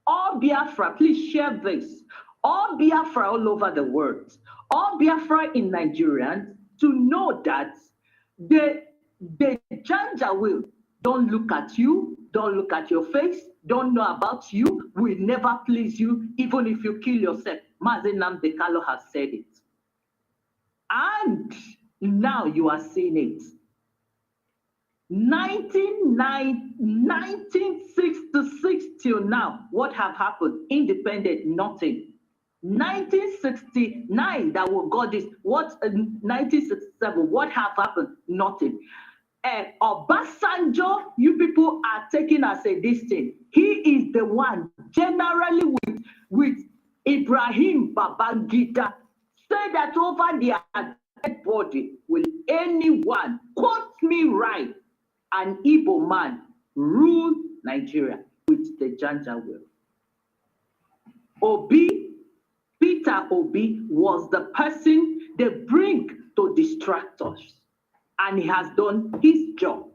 all Biafra, please share this, all Biafra all over the world, all Biafra in Nigerians, to know that the Janjaweed don't look at you, don't look at your face, don't know about you, will never please you, even if you kill yourself. Mazi NNAMDI has said it. And now you are seeing it. 1966 till now, what have happened? Independent, nothing. 1969, that we got this. What 1967, what have happened? Nothing. Obasanjo, you people are taking as a distance. He is the one, generally with Ibrahim Babangida, say that over their dead body, will anyone, quote me right, an Igbo man rule Nigeria with the Janjaweed? Peter Obi was the person they bring to distract us, and he has done his job.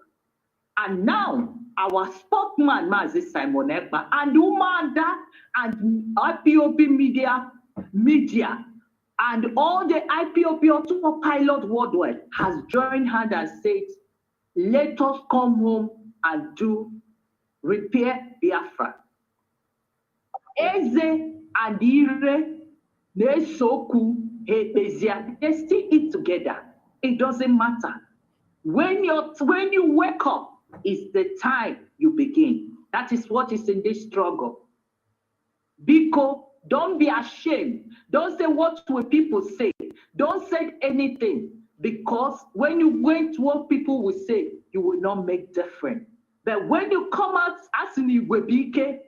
And now, our spokesman, Mazi Simon Ekpa, and Umuada, and IPOB media, and all the IPOB autopilot worldwide has joined hands and said, let us come home and repair Biafra. Eze and Ire, Nesoku, Hebezia, they still eat together. It doesn't matter. When you wake up, is the time you begin. That is what is in this struggle. Biko, don't be ashamed. Don't say what will people say. Don't say anything, because when you wait what people will say, you will not make difference. But when you come out as in Iwebike,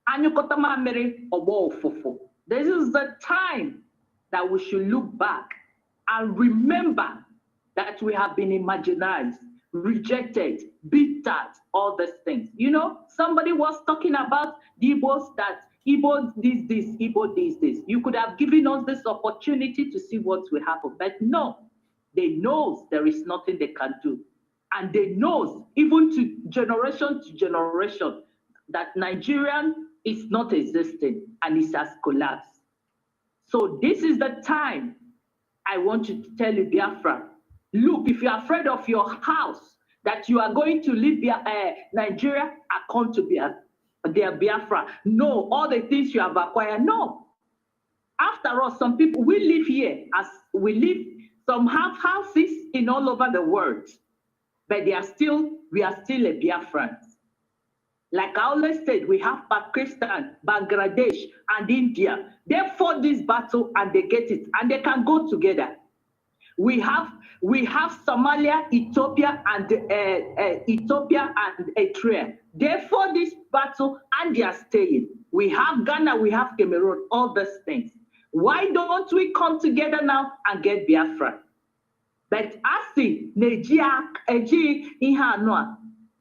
and you kotamamere obo ofofo, this is the time that we should look back and remember that we have been marginalized, rejected, beat at, all these things. You know, somebody was talking about the Igbos, that Igbo this, Igbo this. You could have given us this opportunity to see what will happen, but no, they know there is nothing they can do. And they know, even to generation, that Nigerian is not existing and it has collapsed. So this is the time I want to tell you, Biafra, look, if you're afraid of your house, that you are going to leave Nigeria, come to Biafra. No, all the things you have acquired, no. After all, some people, we live here, as we live, some have houses in all over the world, but we are still a Biafran. Like I always said, we have Pakistan, Bangladesh, and India. They fought this battle and they get it, and they can go together. We have Somalia, Ethiopia, and Eritrea. They fought this battle and they are staying. We have Ghana, we have Cameroon, all these things. Why don't we come together now and get Biafra? But asi Nigeria ihe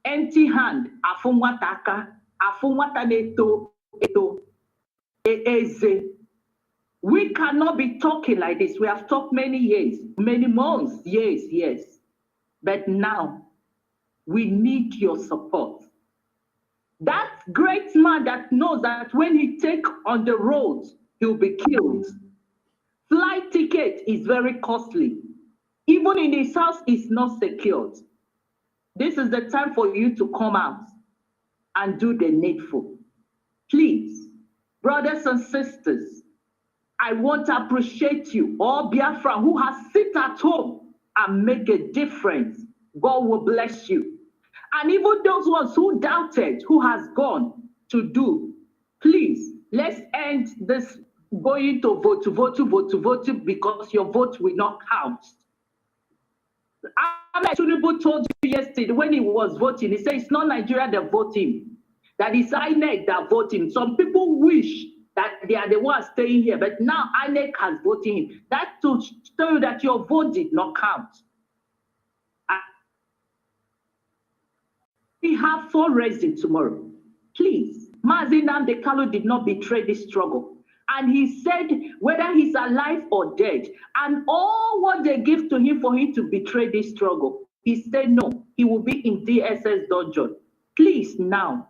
empty hand, afunwataka, afunwata neto eto eze. We cannot be talking like this. We have talked many years, many months, years. But now, we need your support. That great man that knows that when he take on the road, he'll be killed. Flight ticket is very costly. Even in his house, it's not secured. This is the time for you to come out and do the needful. Please, brothers and sisters, I want to appreciate you, all Biafra who has sit at home and make a difference. God will bless you. And even those ones who doubted, who has gone to do, please, let's end this going to vote, because your vote will not count. Ahmed Tinubu told you yesterday when he was voting, he said it's not Nigeria that vote him, that it's INEC that vote him. Some people wish that they are the ones staying here, but now INEC has voted him. That to tell you that your vote did not count. We have fundraising tomorrow. Please, Mazi Nnamdi did not betray this struggle. And he said whether he's alive or dead, and all what they give to him for him to betray this struggle, he said no, he will be in DSS dungeon. Please now,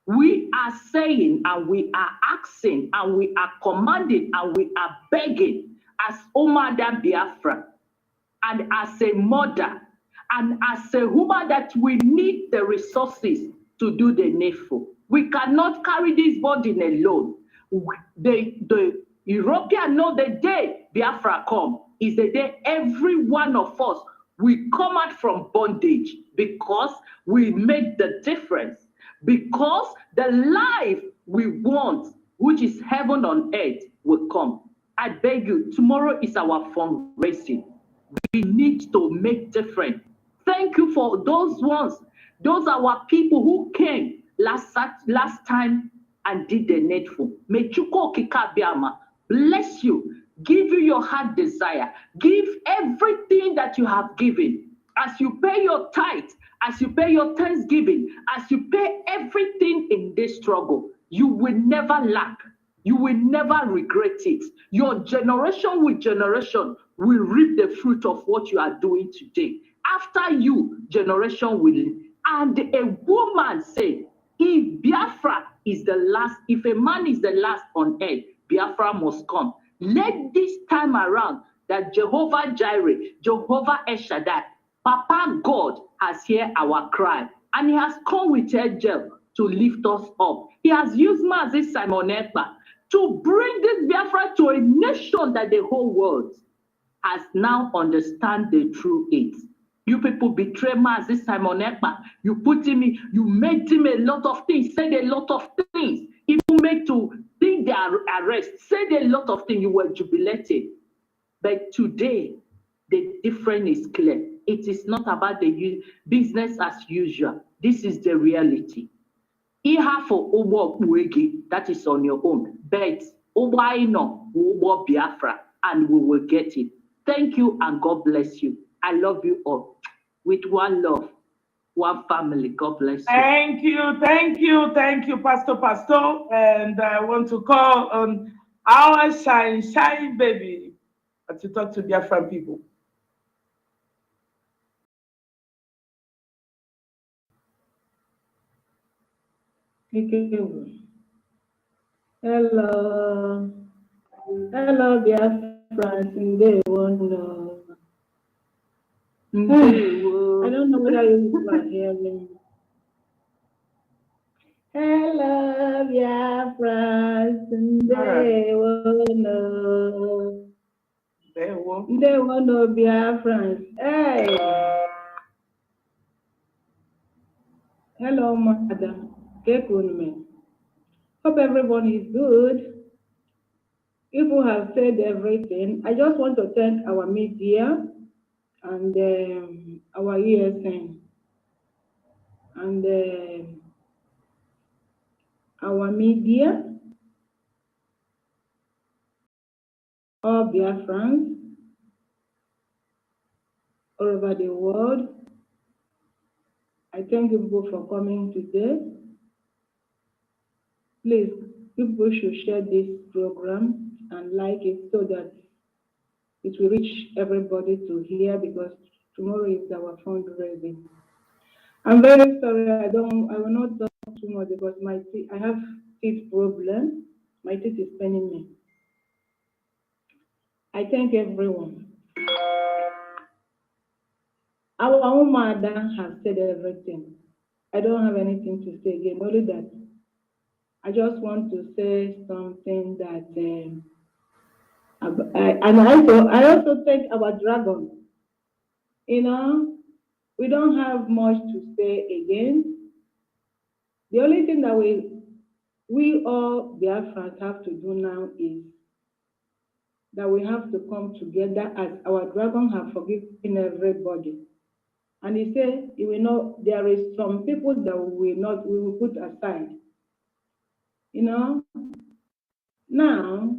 we are saying and we are asking and we are commanding and we are begging as Umuada Biafra and as a mother and as a woman that we need the resources to do the needful. We cannot carry this burden alone. The European know the day Biafra come is the day every one of us will come out from bondage, because we make the difference, because the life we want, which is heaven on earth, will come. I beg you, tomorrow is our fundraising. We need to make difference. Thank you for those ones. Those are our people who came last time and did the needful. May Chuko Kikabiama bless you, give you your heart desire, give everything that you have given. As you pay your tithe, as you pay your thanksgiving, as you pay everything in this struggle, you will never lack. You will never regret it. Your generation with generation will reap the fruit of what you are doing today. After you, generation will And a woman said, if Biafra is the last, if a man is the last on earth, Biafra must come. Let this time around that Jehovah Jireh, Jehovah El Shaddai, Papa God has heard our cry, and he has come with angel to lift us up. He has used Mazi Simon Ekpa to bring this Biafra to a nation that the whole world has now understand the true it. You people betray Mazi Simon Ekpa. You put him in, you made him a lot of things, said a lot of things. Even made to think their arrest, said a lot of things. You were jubilated. But today, the difference is clear. It is not about the business as usual. This is the reality. Iha for Obo Buegi, that is on your own. But Obaino, Obo Biafra, and we will get it. Thank you and God bless you. I love you all. With one love, one family. God bless you. Thank you, Pastor. And I want to call on our shine baby to talk to Biafran people. Hello, Biafrans. I don't know whether you are hearing me. Hello, Biafrans. They won't know Biafrans. Hey. Hello, madam. Hope everyone is good. People have said everything. I just want to thank our media and our ESN and our media, all Biafrans all over the world. I thank you people for coming today. Please, people should share this program and like it so that it will reach everybody to hear, because tomorrow is our fundraising. I'm very sorry, I will not talk too much because I have teeth problem. My teeth is paining me. I thank everyone. Our Umuada has said everything. I don't have anything to say again, only that I just want to say something that, and I also thank our dragon. You know, we don't have much to say again. The only thing that we all Biafrans have to do now is that we have to come together as our dragon have forgiven everybody. And he said, there is some people that we will put aside. You know, now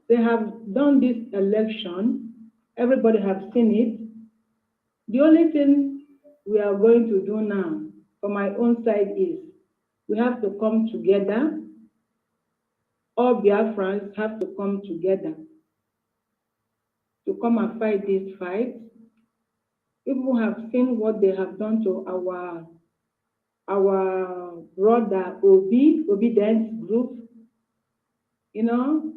they have done this election, everybody have seen it. The only thing we are going to do now, for my own side, is we have to come together. All Biafrans have to come together to come and fight this fight. People have seen what they have done to our brother Obi dance group. You know,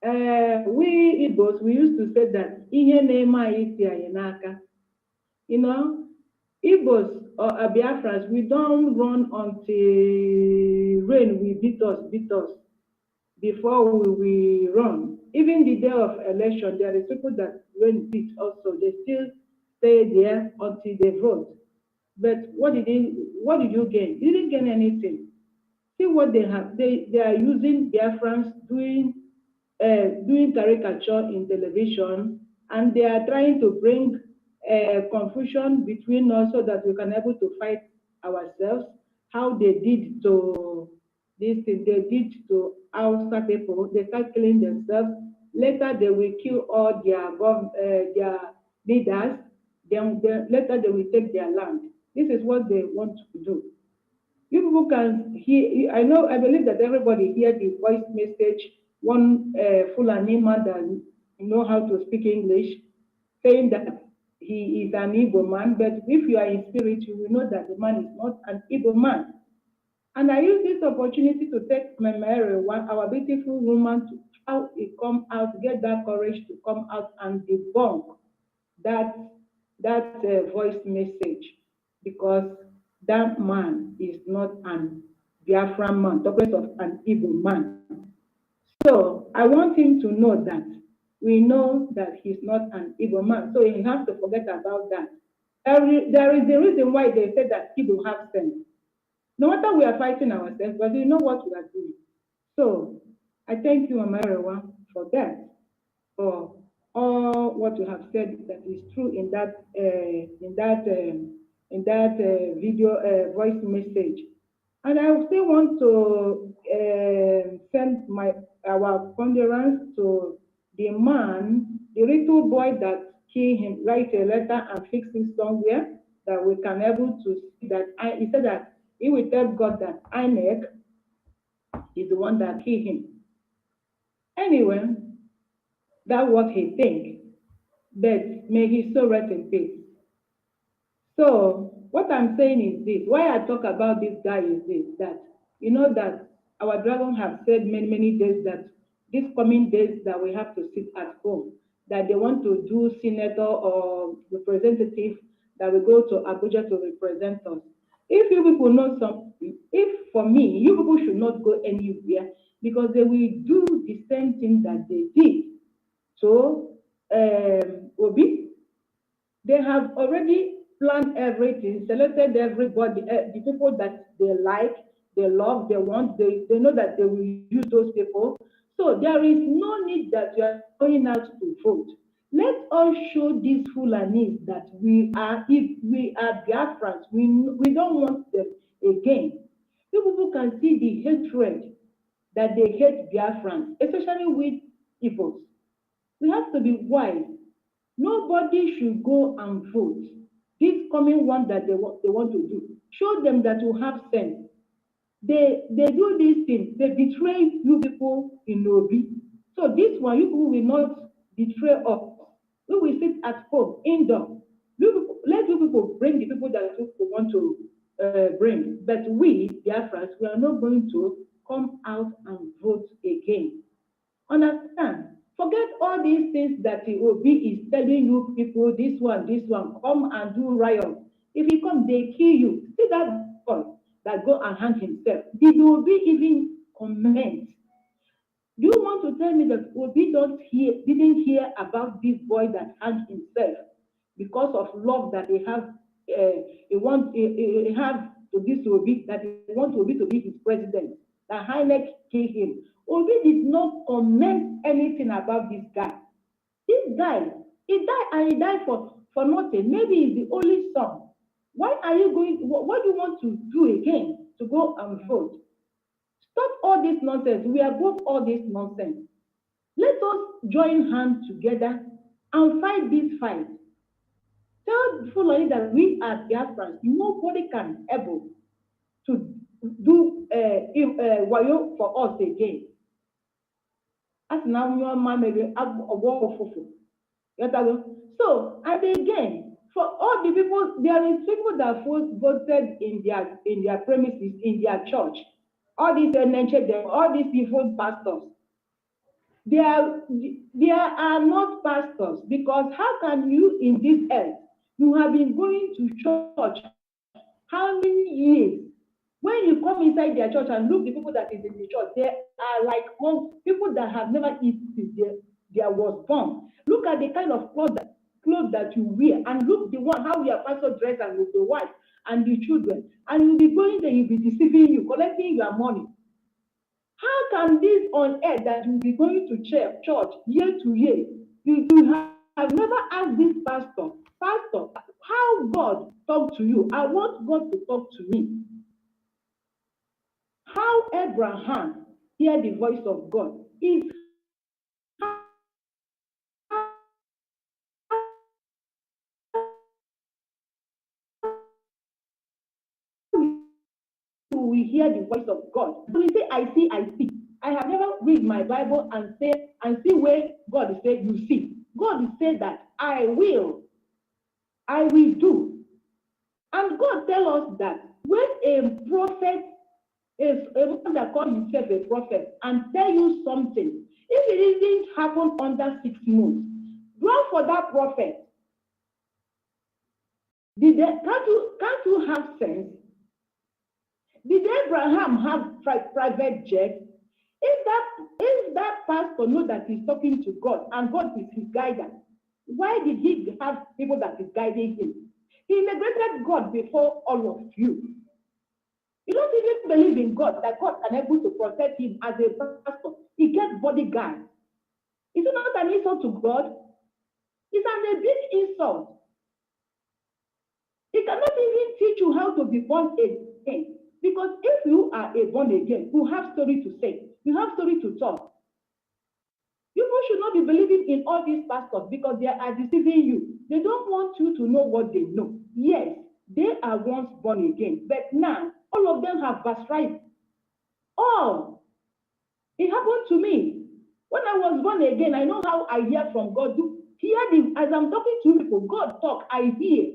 we Igbos, we used to say that ihe na-eme isi anyị n'aka. You know, Igbos or Biafrans, we don't run until rain will beat us before we run. Even the day of election, there is people that rain beat also. They still stay there until they vote. But what did you gain? You didn't gain anything. See what they have. They are using Biafrans doing caricature in television, and they are trying to bring confusion between us so that we can able to fight ourselves. How they did to this thing, they did to Hausa people. They start killing themselves. Later, they will kill all their leaders. Then later, they will take their land. This is what they want to do. You people can hear. I believe that everybody hear the voice message. One Fulani man that know how to speak English, saying that he is an Igbo man, but if you are in spirit, you will know that the man is not an Igbo man. And I use this opportunity to thank Mary, our beautiful woman, to how he come out, get that courage to come out and debunk that voice message, because that man is not an Biafran man, talking of an Igbo man. So I want him to know that we know that he's not an Igbo man, so he has to forget about that. There is a reason why they say that Igbo have sense. No matter we are fighting ourselves, but we know what we are doing. So I thank you, Amarewa, for that, for all what you have said that is true in that video voice message. And I still want to send our condolence to the man, the little boy that killed him, write a letter and fix it somewhere that we can able to see that. He said that he will tell God that INEC is the one that killed him. Anyway, that's what he thinks. But may he so rest in peace. So what I'm saying is this. Why I talk about this guy is this, that you know that our dragon have said many days that these coming days that we have to sit at home, that they want to do senator or representative that will go to Abuja to represent us. If you people know something, if for me, you people should not go anywhere, because they will do the same thing that they did. So, Obi, they have already planned everything, selected everybody, the people that they like, they love, they want, they know that they will use those people. So there is no need that you are going out to vote. Let us show these Fulanis that we are Biafrans. We don't want them again. People can see the hatred that they hate Biafrans, especially with Ipob. We have to be wise. Nobody should go and vote. This coming one that they want to do, show them that you have sense. They do these things. They betray you people in Obi. So this one, you people will not betray us. We will sit at home, indoor. Let you people bring the people that you want to bring. But we, Biafrans, we are not going to come out and vote again. Understand? Forget all these things that the OB is telling you people, this one, come and do riot. If he come, they kill you. See that boy that go and hang himself. Did OB even comment? Do you want to tell me that OB didn't hear about this boy that hanged himself because of love that they have, he have to this OB, that he want OB to be his president, that Heineck killed him. Obi did not comment anything about this guy. This guy, he died, and he died for nothing. Maybe he's the only son. Why are you going? What do you want to do again? To go and vote? Stop all this nonsense. We are above all this nonsense. Let us join hands together and fight this fight. Tell Fulani that we are Biafrans. Nobody can able to do wayo for us again. As now your mom maybe a war of So and again, for all the people, there is people that voted in their premises, in their church. All these all these evil pastors. They are not pastors, because how can you in this earth, you have been going to church how many years? When you come inside their church and look the people that is in the church, they are like people that have never eaten since they was born. Look at the kind of clothes that you wear, and look the one how your pastor dress and with the wife and the children, and you'll be going there, you'll be deceiving you, collecting your money. How can this on earth that you'll be going to church year to year, you have never asked this pastor, how God talk to you? I want God to talk to me. How Abraham hear the voice of God is we hear the voice of God. So we say, I see, I see. I have never read my Bible and see where God is saying, you see. God is saying that I will. I will do. And God tell us that when a prophet is a man that calls himself a prophet and tell you something, if it didn't happen under 6 months, go for that prophet. Can't you have sense? Did Abraham have private jet? If that pastor know that he's talking to God and God is his guidance, why did he have people that is guiding him? He neglected God before all of you. You don't even believe in God, that God can able to protect him as a pastor. He gets bodyguards. Is it not an insult to God? It's a big insult. He cannot even teach you how to be born again. Because if you are a born again, you have story to say. You have story to talk. People should not be believing in all these pastors because they are deceiving you. They don't want you to know what they know. Yes, they are once born again, but now all of them have birthright. All. It happened to me. When I was born again, I know how I hear from God. As I'm talking to people, God talk, I hear.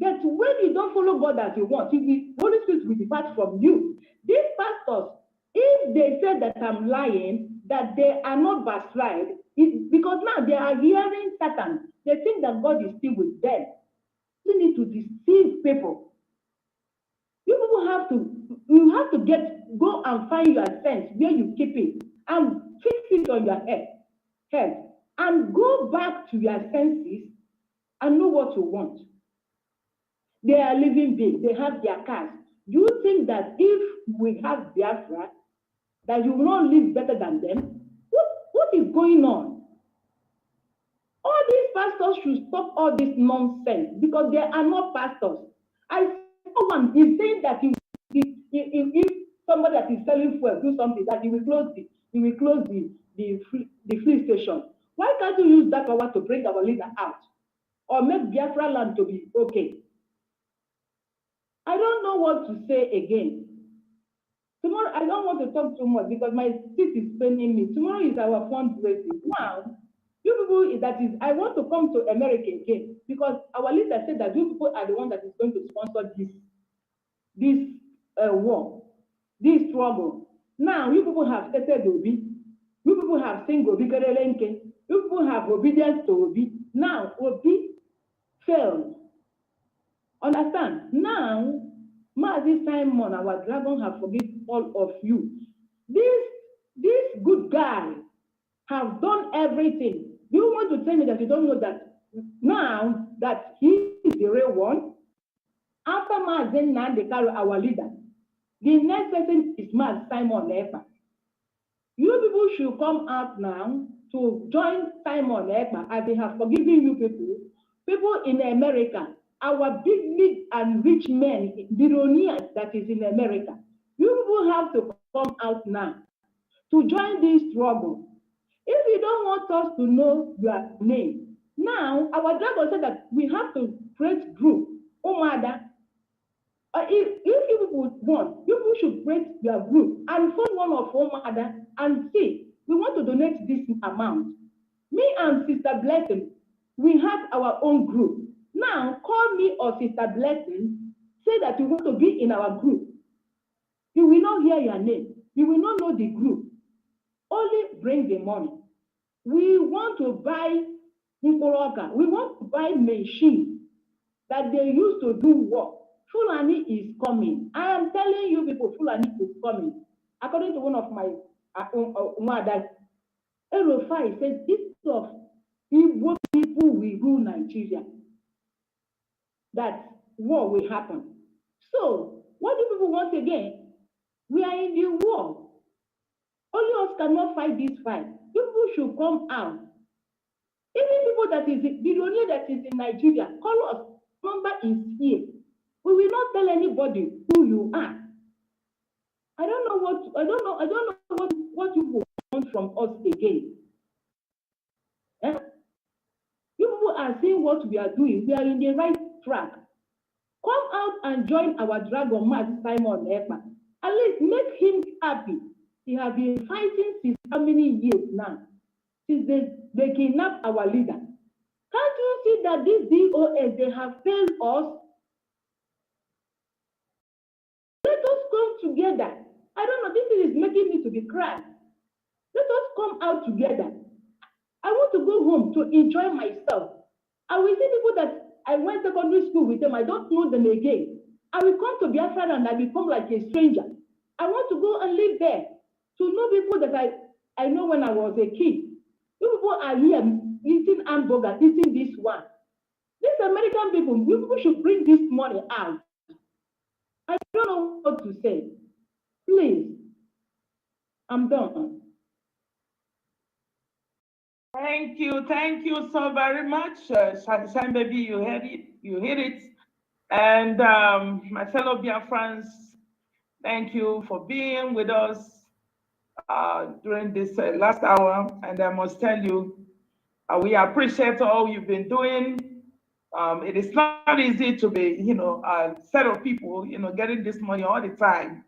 That when you don't follow God as you want, the Holy Spirit will depart from you. These pastors, if they say that I'm lying, that they are not backslide, because now they are hearing Satan. They think that God is still with them. You need to deceive people. You have to go and find your sense where you keep it and fix it on your head and go back to your senses and know what you want. They are living big. They have their cars. Do you think that if we have Biafra, that you will not live better than them? What is going on? All these pastors should stop all this nonsense because they are not pastors. I saw one, he's saying that if somebody that is selling fuel do something, that he will close the fleet station. Why can't you use that power to bring our leader out or make Biafra land to be okay? I don't know what to say again. Tomorrow, I don't want to talk too much because my seat is paining me. Tomorrow is our fundraising. Now, you people, I want to come to America again because our leader said that you people are the one that is going to sponsor this war, this struggle. Now, you people have started Obi. You people have seen Obi Kerelenke. You people have obedience to Obi. Now, Obi failed. Understand? Now, Mazi Simon, our dragon, have forgiven all of you. This good guy have done everything. Do you want to tell me that you don't know that now that he is the real one? After Mazi NNAMDI, our leader, the next person is Mazi Simon Ekpa. You people should come out now to join Simon Ekpa as they have forgiven you people in America. Our big and rich men, billionaires that is in America, you people have to come out now to join this struggle. If you don't want us to know your name, now our dragon said that we have to create group, Umuada. If you people want, you people should create your group and form one of Umuada and see, we want to donate this amount. Me and Sister Blessing, we have our own group. Now, call me or Sister Blessing, say that you want to be in our group. You will not hear your name. You will not know the group. Only bring the money. We want to buy Nkoroka. We want to buy machine that they used to do work. Fulani is coming. I am telling you people, Fulani is coming. According to one of my Umuada, Erofai says, instead of Igbo people will rule Nigeria, that war will happen. So, what do people want again? We are in the war. Only us cannot fight this fight. People should come out. Even people that is billionaire that is in Nigeria, call us. Number is here. We will not tell anybody who you are. I don't know what you want from us again. Eh? You people are seeing what we are doing. We are in the right track. Come out and join our dragon, Mazi Simon Ekpa. At least make him happy. He has been fighting since how many years now? Since they kidnapped our leader. Can't you see that this DOS, they have failed us? Let us come together. I don't know, this is making me to be cry. Let us come out together. I want to go home to enjoy myself. I will see people that I went to secondary school with them, I don't know them again. I will come to Biafra and I become like a stranger. I want to go and live there, to know people that I know when I was a kid. You people are here eating hamburger, eating this one. These American people, you people should bring this money out. I don't know what to say. Please, I'm done. Thank you so very much. Shine baby, you heard it, you hear it. And my fellow Biafrans, thank you for being with us during this last hour. And I must tell you, we appreciate all you've been doing. It is not easy to be, a set of people, getting this money all the time.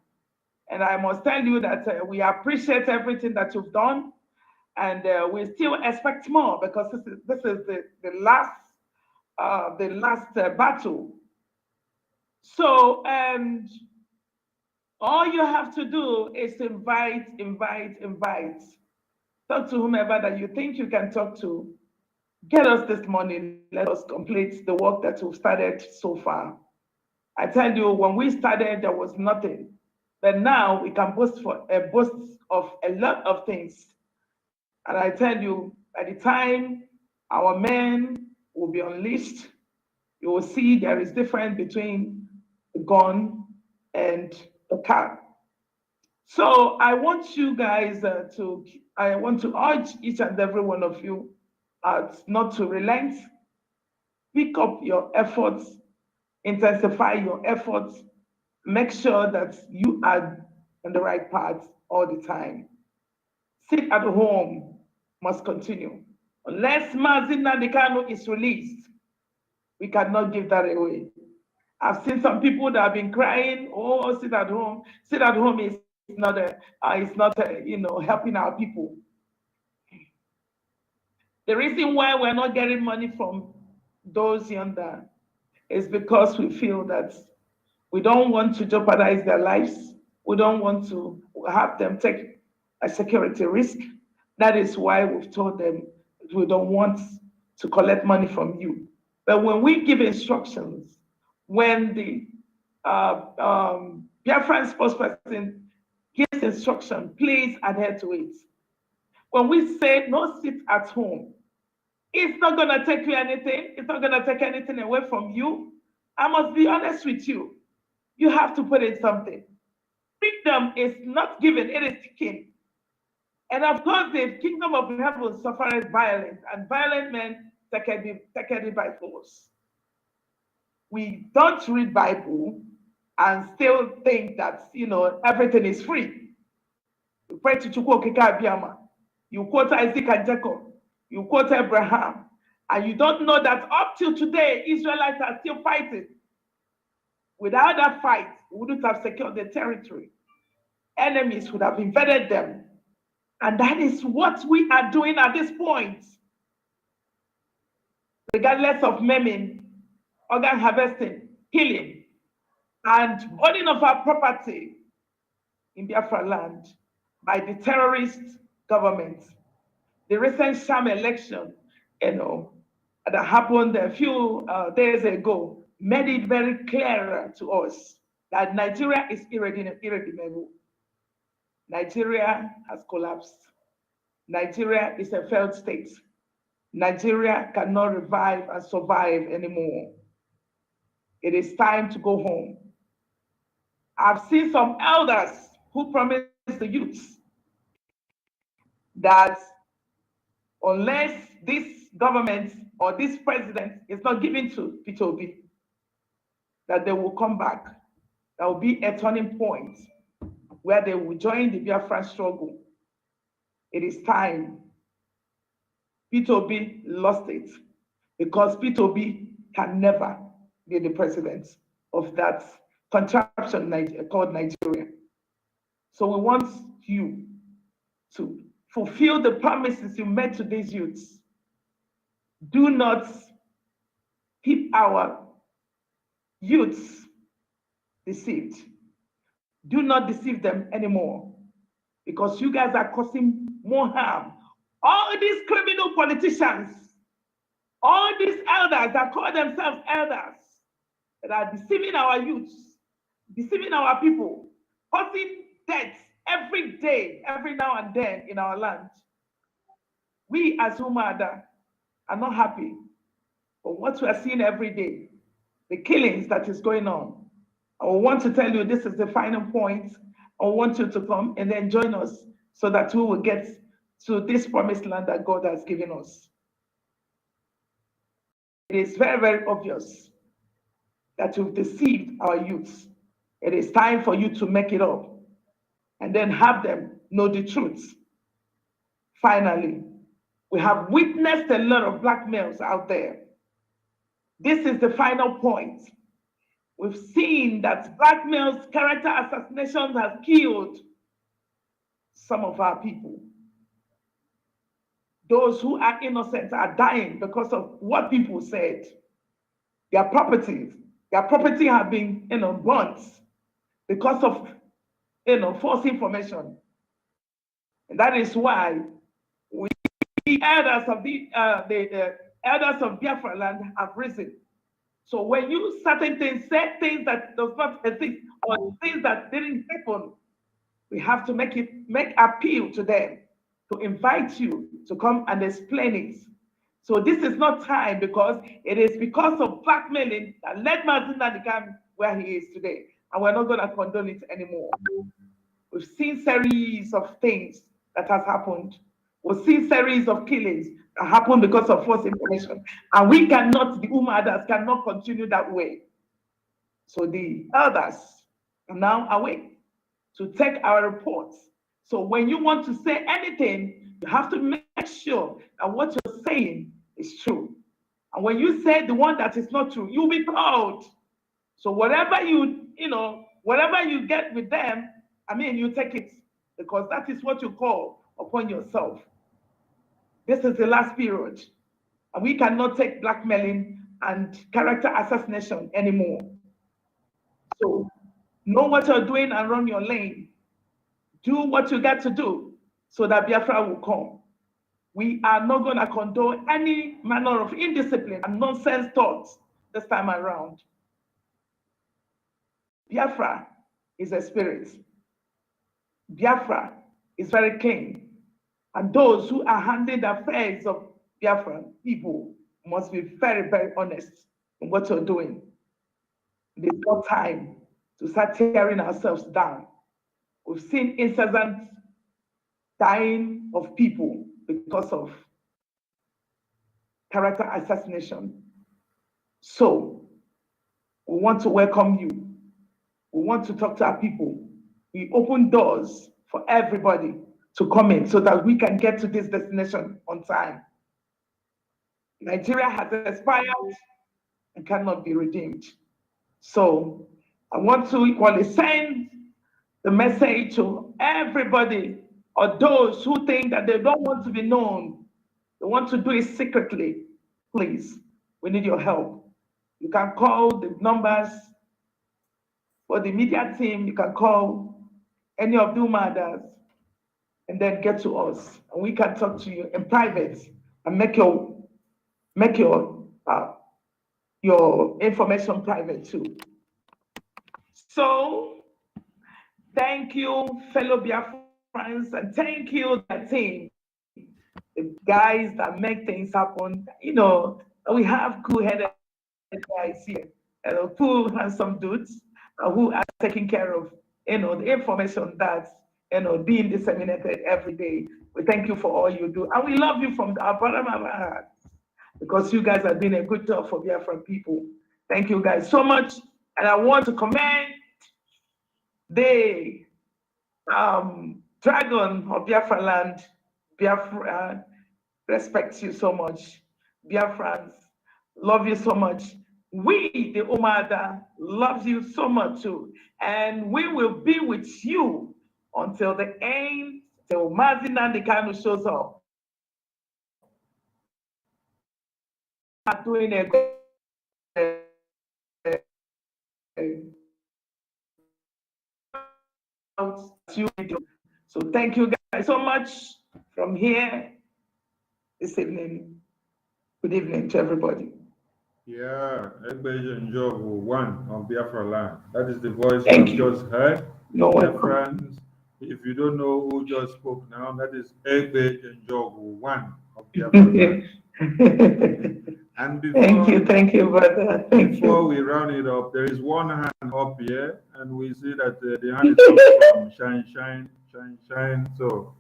And I must tell you that we appreciate everything that you've done. And we still expect more, because this is the last battle. So, and all you have to do is invite. Talk to whomever that you think you can talk to. Get us this money. Let us complete the work that we've started so far. I tell you, when we started, there was nothing. But now we can boast of a lot of things. And I tell you, by the time our men will be unleashed, you will see there is difference between the gun and the car. So I want you guys I want to urge each and every one of you not to relent. Pick up your efforts, intensify your efforts, make sure that you are on the right path all the time. Sit at home must continue. Unless NNAMDI Kanu is released, we cannot give that away. I've seen some people that have been crying, oh, sit at home. Sit at home is not helping our people. The reason why we're not getting money from those yonder is because we feel that we don't want to jeopardize their lives. We don't want to have them take a security risk. That is why we've told them we don't want to collect money from you. But when we give instructions, when the Biafran spokesperson gives instruction, please adhere to it. When we say no sit at home, it's not going to take you anything. It's not going to take anything away from you. I must be honest with you. You have to put in something. Freedom is not given, it is taken. And of course, the kingdom of heaven suffereth violence, and violent men take it by force. We don't read Bible and still think that everything is free. You pray to Chukwu Abiyama, you quote Isaac and Jacob, you quote Abraham, and you don't know that up till today, Israelites are still fighting. Without that fight, we wouldn't have secured the territory. Enemies would have invaded them. And that is what we are doing at this point. Regardless of maiming, organ harvesting, killing, and owning of our property in Biafra land by the terrorist government. The recent sham election, that happened a few days ago, made it very clear to us that Nigeria is irredeemable. Nigeria has collapsed. Nigeria is a failed state. Nigeria cannot revive and survive anymore. It is time to go home. I've seen some elders who promised the youths that unless this government or this president is not given to P2B, that they will come back. That will be a turning point where they will join the Biafra struggle. It is time. P2B lost it because P2B can never be the president of that contraption called Nigeria. So we want you to fulfill the promises you made to these youths. do not keep our youths deceived. Do not deceive them anymore, because you guys are causing more harm. All these criminal politicians, all these elders that call themselves elders, that are deceiving our youths, deceiving our people, causing deaths every day, every now and then in our land. We as Umuada are not happy for what we are seeing every day, the killings that is going on. I want to tell you this is the final point. I want you to come and then join us so that we will get to this promised land that God has given us. It is very, very obvious that you've deceived our youths. It is time for you to make it up and then have them know the truth. Finally, we have witnessed a lot of blackmails out there. This is the final point. We've seen that blackmails, character assassinations have killed some of our people. Those who are innocent are dying because of what people said. Their property have been, burnt because of, false information. And that is why the elders of the elders of Biafra land have risen. So when you certain things, say things that does not exist or things that didn't happen, we have to make appeal to them, to invite you to come and explain it. So this is not time, because it is because of blackmailing that led Mazin Nandikam where he is today. And we're not going to condone it anymore. We've seen series of things that has happened. We've seen series of killings that happened because of false information. And we cannot, the Umuadas cannot continue that way. So the elders are now awake to take our reports. So when you want to say anything, you have to make sure that what you're saying is true. And when you say the one that is not true, you'll be called. So whatever whatever you get with them, you take it, because that is what you call upon yourself. This is the last period, and we cannot take blackmailing and character assassination anymore. So know what you're doing and run your lane. Do what you got to do so that Biafra will come. We are not going to condone any manner of indiscipline and nonsense thoughts this time around. Biafra is a spirit. Biafra is very clean. And those who are handling the affairs of Biafran people must be very, very honest in what you're doing. There's no time to start tearing ourselves down. We've seen incessant dying of people because of character assassination. So we want to welcome you. We want to talk to our people. We open doors for everybody to come in so that we can get to this destination on time. Nigeria has expired and cannot be redeemed. So I want to equally send the message to everybody, or those who think that they don't want to be known, they want to do it secretly. Please, we need your help. You can call the numbers for the media team. You can call any of the Umuadas and then get to us, and we can talk to you in private and make your information private too. So thank you, fellow Biafrans, and thank you, the team, the guys that make things happen. We have cool-headed guys here, cool, handsome dudes who are taking care of, the information that's, being disseminated every day. We thank you for all you do, and we love you from our bottom of our hearts, because you guys are doing a good job for Biafran people. Thank you guys so much, and I want to commend the dragon of Biafra land. Biafra respects you so much. Biafrans love you so much. We, the Umuada, loves you so much too. And we will be with you until the end, till Mazin Nandikam shows up. doing a good so thank you guys so much from here this evening. Good evening to everybody. Yeah, Egbeje Njogu, one of Biafra land. That is the voice Thank you you. just heard. No Dear welcome. friends, if you don't know who just spoke now, that is Egbeje Njogu, one of Biafra land. And Thank you, brother. Before we round it up, there is one hand up here, and we see that the hand is up from shine. So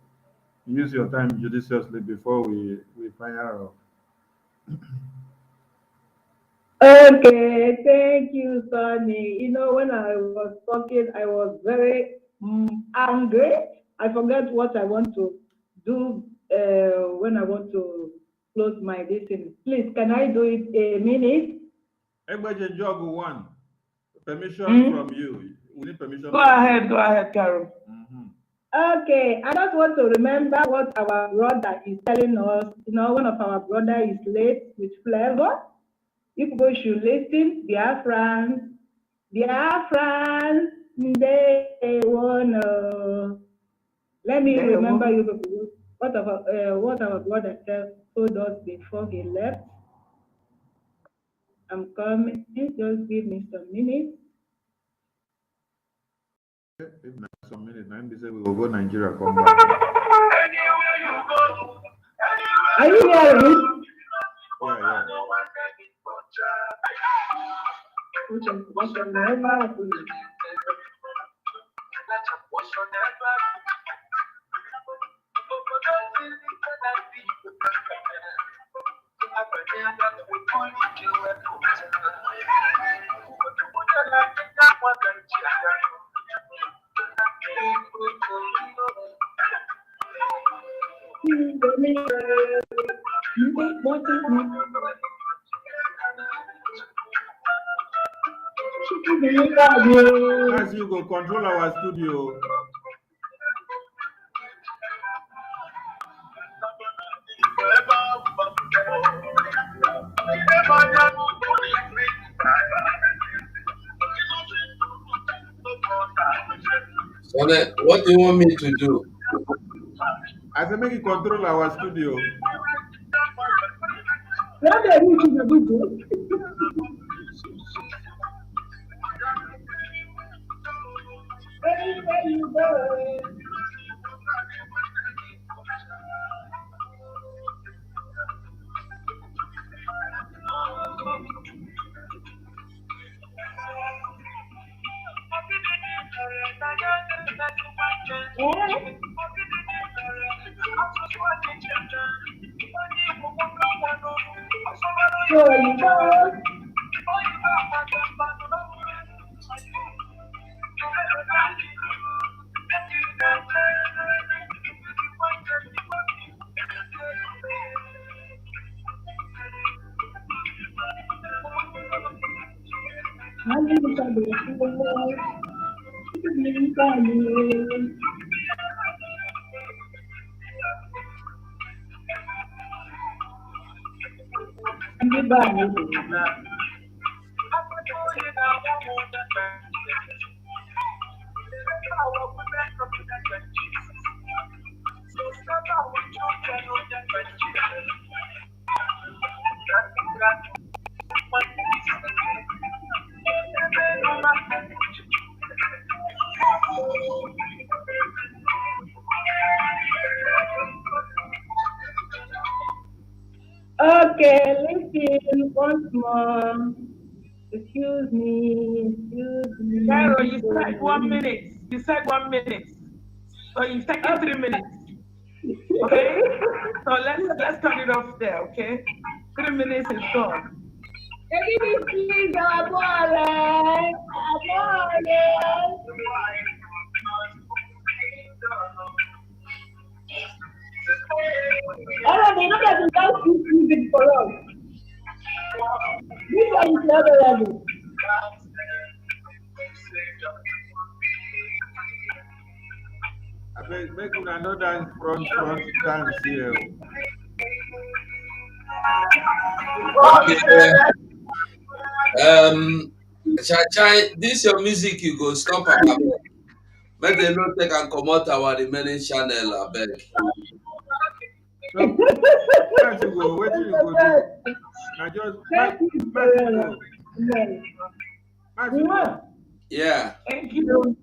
use your time judiciously before we fire off. Okay, thank you, Sonny. You know, when I was talking, I was very angry. I forgot what I want to do when I want to close my listening. Please, can I do it a minute? Egbeje Njogu, one. Permission from you. We need permission. Go ahead, Carol. Okay, I just want to remember what our brother is telling us. You know, one of our brother is late with flavor. You people should listen, Biafrans, they wanna. Let me remember you people. What our brother told us before he left. I'm coming. Just give me some minutes. Some minutes. Now they say we will go Nigeria. Come back. Are you hearing? Yeah. As you go control our studio. So then, what do you want me to do? I said make you control our studio. Where you going? Okay, listen once more. Excuse me. Carol, you said 1 minute. You said 1 minute. So you've taken 3 minutes. Okay? So let's cut it off there, okay? 3 minutes is gone. Please, they don't have to dance this music for us. This one is level level. I beg, make una no dance front dance here. Okay. Chai, this your music you go stop am abeg. Make dem no take am comot our remaining channel abeg. So, Max, you go, where do you go do? Now just, Thank you, Max, you go. yes. Max, you go. Yeah. Thank you.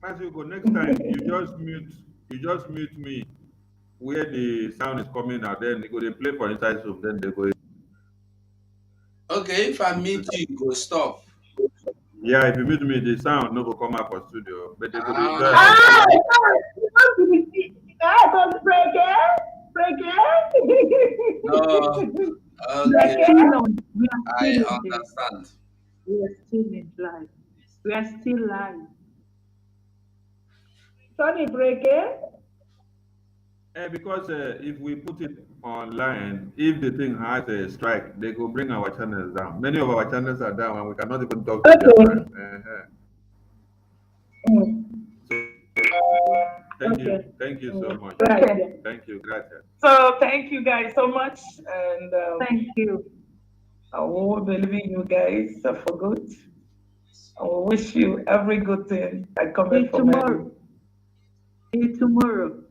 Max, you go. Next time, you just mute me where the sound is coming out. Then they go, they play for inside Zoom. Then they go. Okay, if I meet you, you go stop. Yeah, if you mute me, the sound no go come out for studio. But they go, they join. Ah, Ah, don't break it. Break it. no. We are Okay, still on. We are I still in there. understand. We are still in live. We are still live. Sorry, break it. Because if we put it online, if the thing has a strike, they go bring our channels down. Many of our channels are down, and we cannot even talk to their Okay. friends. Mm. So, Okay. thank you so much. Right. Thank you, gracias. So thank you guys so much, and Thank you. I will believe in you guys for good. I will wish you every good thing that See cometh you from tomorrow. heaven. See you tomorrow.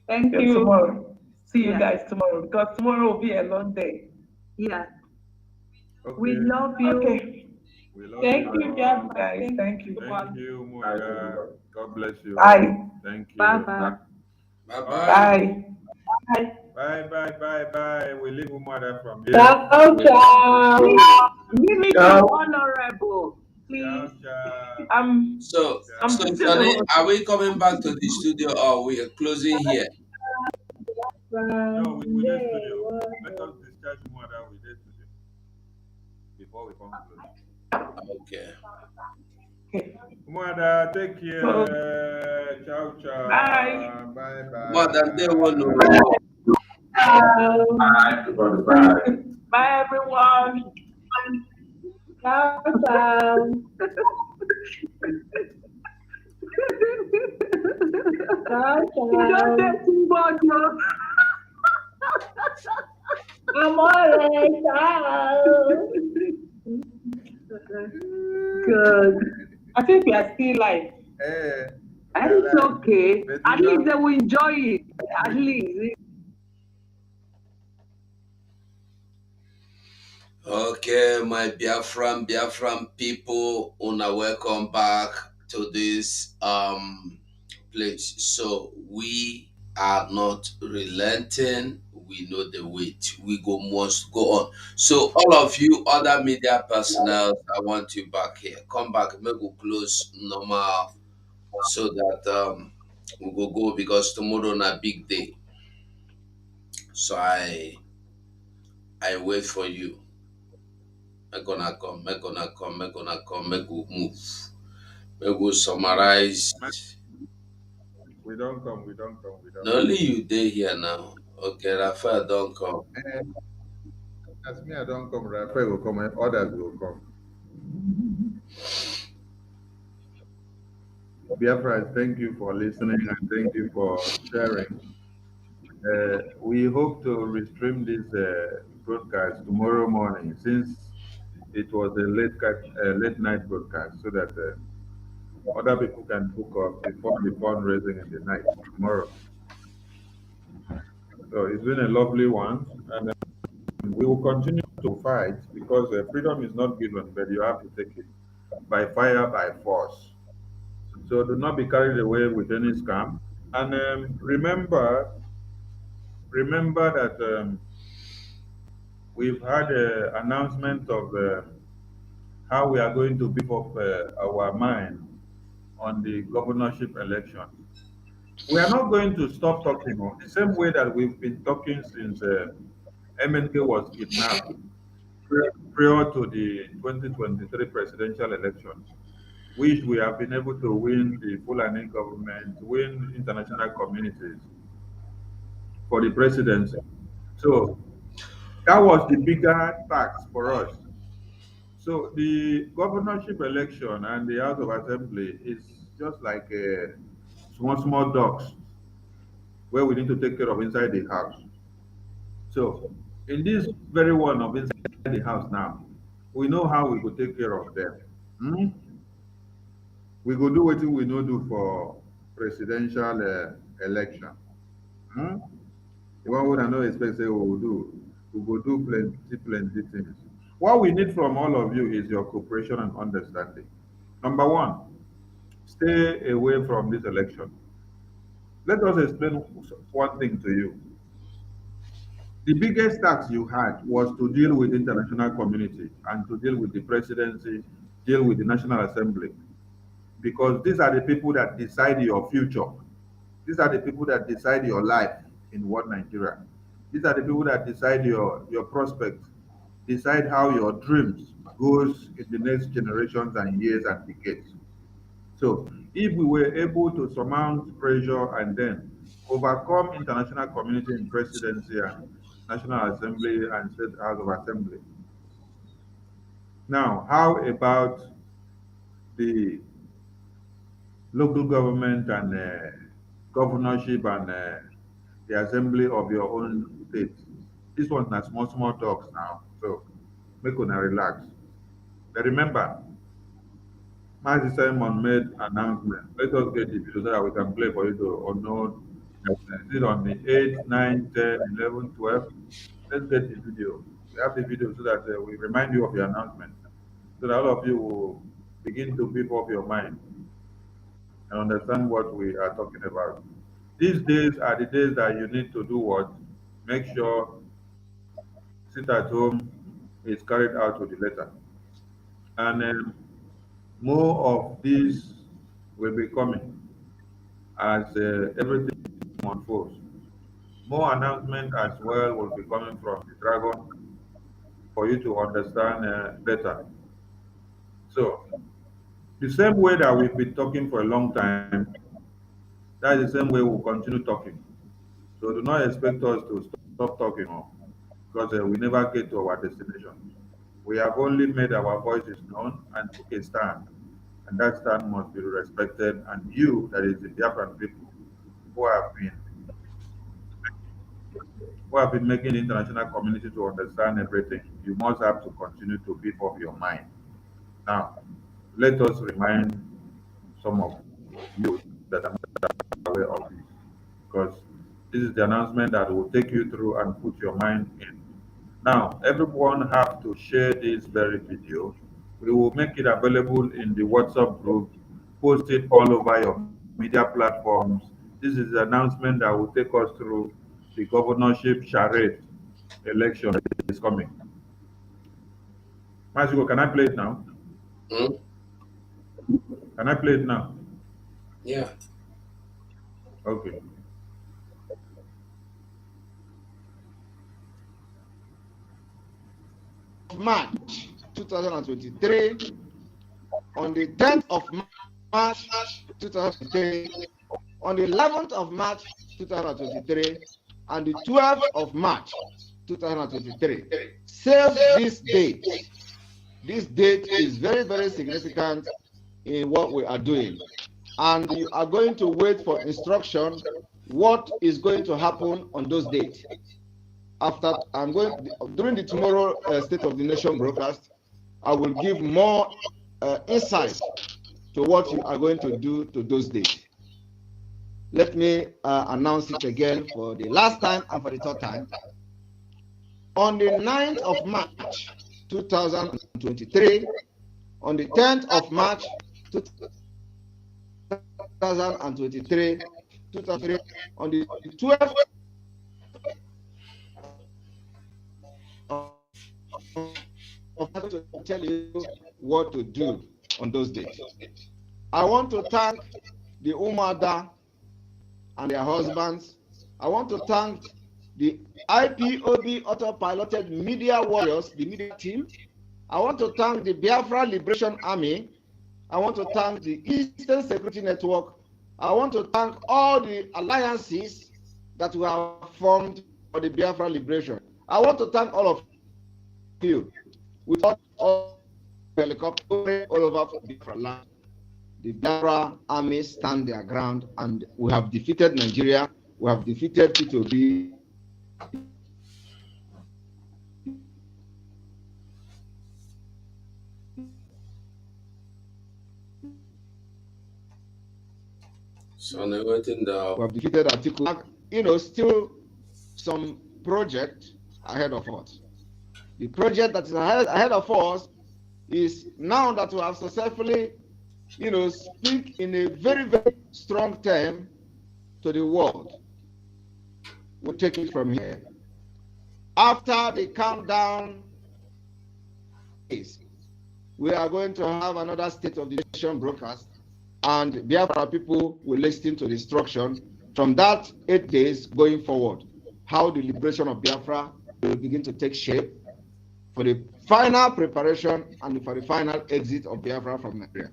Thank you. Tomorrow. See you Yeah. guys tomorrow because tomorrow will be a long day. Yeah. Okay. We love you. Okay. We love Thank you you, all. Biafra, guys. Thank you. Thank you, Umuada. God bless you. Bye. Thank you. Bye bye. Bye Bye. Bye. We leave Umuada from here. Ciao, ciao. Give me the honorable, please. I'm So, still Johnny, the are we coming back to the studio or we are closing here? No, we did studio. Let us discharge Umuada. We did studio before we conclude. Okay. Umuada, take care. Ciao. Bye. Bye. More than they want to. Bye, everyone. Ciao, ciao. Ciao, You don't ciao. say too much, no. Amore, ciao. Good. I think we are still live. And it's okay. At least they will enjoy it. At least. Okay, my Biafran people, una welcome back to this place. So we are not relenting. We know the wait. We must go on. So all of you other media personnel, I want you back here. Come back, make we close normal so that we go because tomorrow na big day. So I wait for you. Make gonna come, make we move. Make we summarize. We don't come. Not only you day here now. Okay, Raphael don't come. As me, I don't come. Rafael will come. And others will come. Biafra, thank you for listening and thank you for sharing. We hope to restream this broadcast tomorrow morning since it was a late night broadcast so that other people can book up before the fundraising in the night tomorrow. So it's been a lovely one, and we will continue to fight because freedom is not given, but you have to take it by fire, by force. So do not be carried away with any scam. And remember that we've had an announcement of how we are going to beef up our mind on the governorship election. We are not going to stop talking the same way that we've been talking since MNK was kidnapped prior to the 2023 presidential election, which we have been able to win the Fulani government, win international communities for the presidency. So that was the bigger task for us. So the governorship election and the House of Assembly is just like a small dogs where we need to take care of inside the house. So in this very one of inside the house now, we know how we could take care of them. Hmm? We go do what we know do for presidential election. Hmm? The one would not expect say we will do. We will do plenty things. What we need from all of you is your cooperation and understanding. Number one, stay away from this election. Let us explain one thing to you. The biggest task you had was to deal with the international community and to deal with the presidency, deal with the National Assembly, because these are the people that decide your future. These are the people that decide your life in what Nigeria. These are the people that decide your prospects, decide how your dreams goes in the next generations and years and decades. So if we were able to surmount pressure and then overcome international community in presidency and National Assembly and State House of Assembly. Now, how about the local government and governorship and the assembly of your own state? This one's not small talks now, so make una relax. But remember, Mazi Simon made announcement. Let us get the video so that we can play for you to know. Is it on the 8, 9, 10, 11, 12? Let's get the video. We have the video so that we remind you of the announcement. So that all of you will begin to beef up your mind and understand what we are talking about. These days are the days that you need to do what? Make sure sit at home is carried out to the letter. And more of these will be coming as everything unfolds. More announcement as well will be coming from the dragon for you to understand better. So, the same way that we've been talking for a long time, that's the same way we'll continue talking. So, do not expect us to stop talking because we never get to our destination. We have only made our voices known and took a stand, and that stand must be respected. And you, that is the Biafran people, who have been making the international community to understand everything, you must have to continue to beef up your mind. Now, let us remind some of you that are not aware of this, because this is the announcement that will take you through and put your mind in. Now, everyone have to share this very video. We will make it available in the WhatsApp group, post it all over your media platforms. This is the announcement that will take us through the governorship charade election that is coming. Masiko, can I play it now? Hmm? Can I play it now? Yeah. Okay. March 2023, on the 10th of March 2023, on the 11th of March 2023, and the 12th of March 2023. Save this date. This date is very, very significant in what we are doing. And you are going to wait for instruction what is going to happen on those dates. After I'm going during the tomorrow State of the Nation broadcast, I will give more insight to what you are going to do to those dates. Let me announce it again for the last time and for the third time. On the 9th of March 2023, on the 10th of March 2023, on the 12th to tell you what to do on those days. I want to thank the Umuada and their husbands. I want to thank the IPOB auto-piloted media warriors, the media team. I want to thank the Biafra Liberation Army. I want to thank the Eastern Security Network. I want to thank all the alliances that we have formed for the Biafra Liberation. I want to thank all of you. We all helicopters all over Biafra land. The Biafra army stand their ground, and we have defeated Nigeria. We have defeated P2B. So now waiting the We have defeated Atiku. You know, still some project ahead of us. The project that is ahead of us is now that we have successfully, you know, speak in a very, very strong term to the world. We'll take it from here. After the countdown we are going to have another State of the Nation broadcast, and Biafra people will listen to the instruction from that 8 days going forward, how the liberation of Biafra will begin to take shape for the final preparation and for the final exit of Biafra from Nigeria.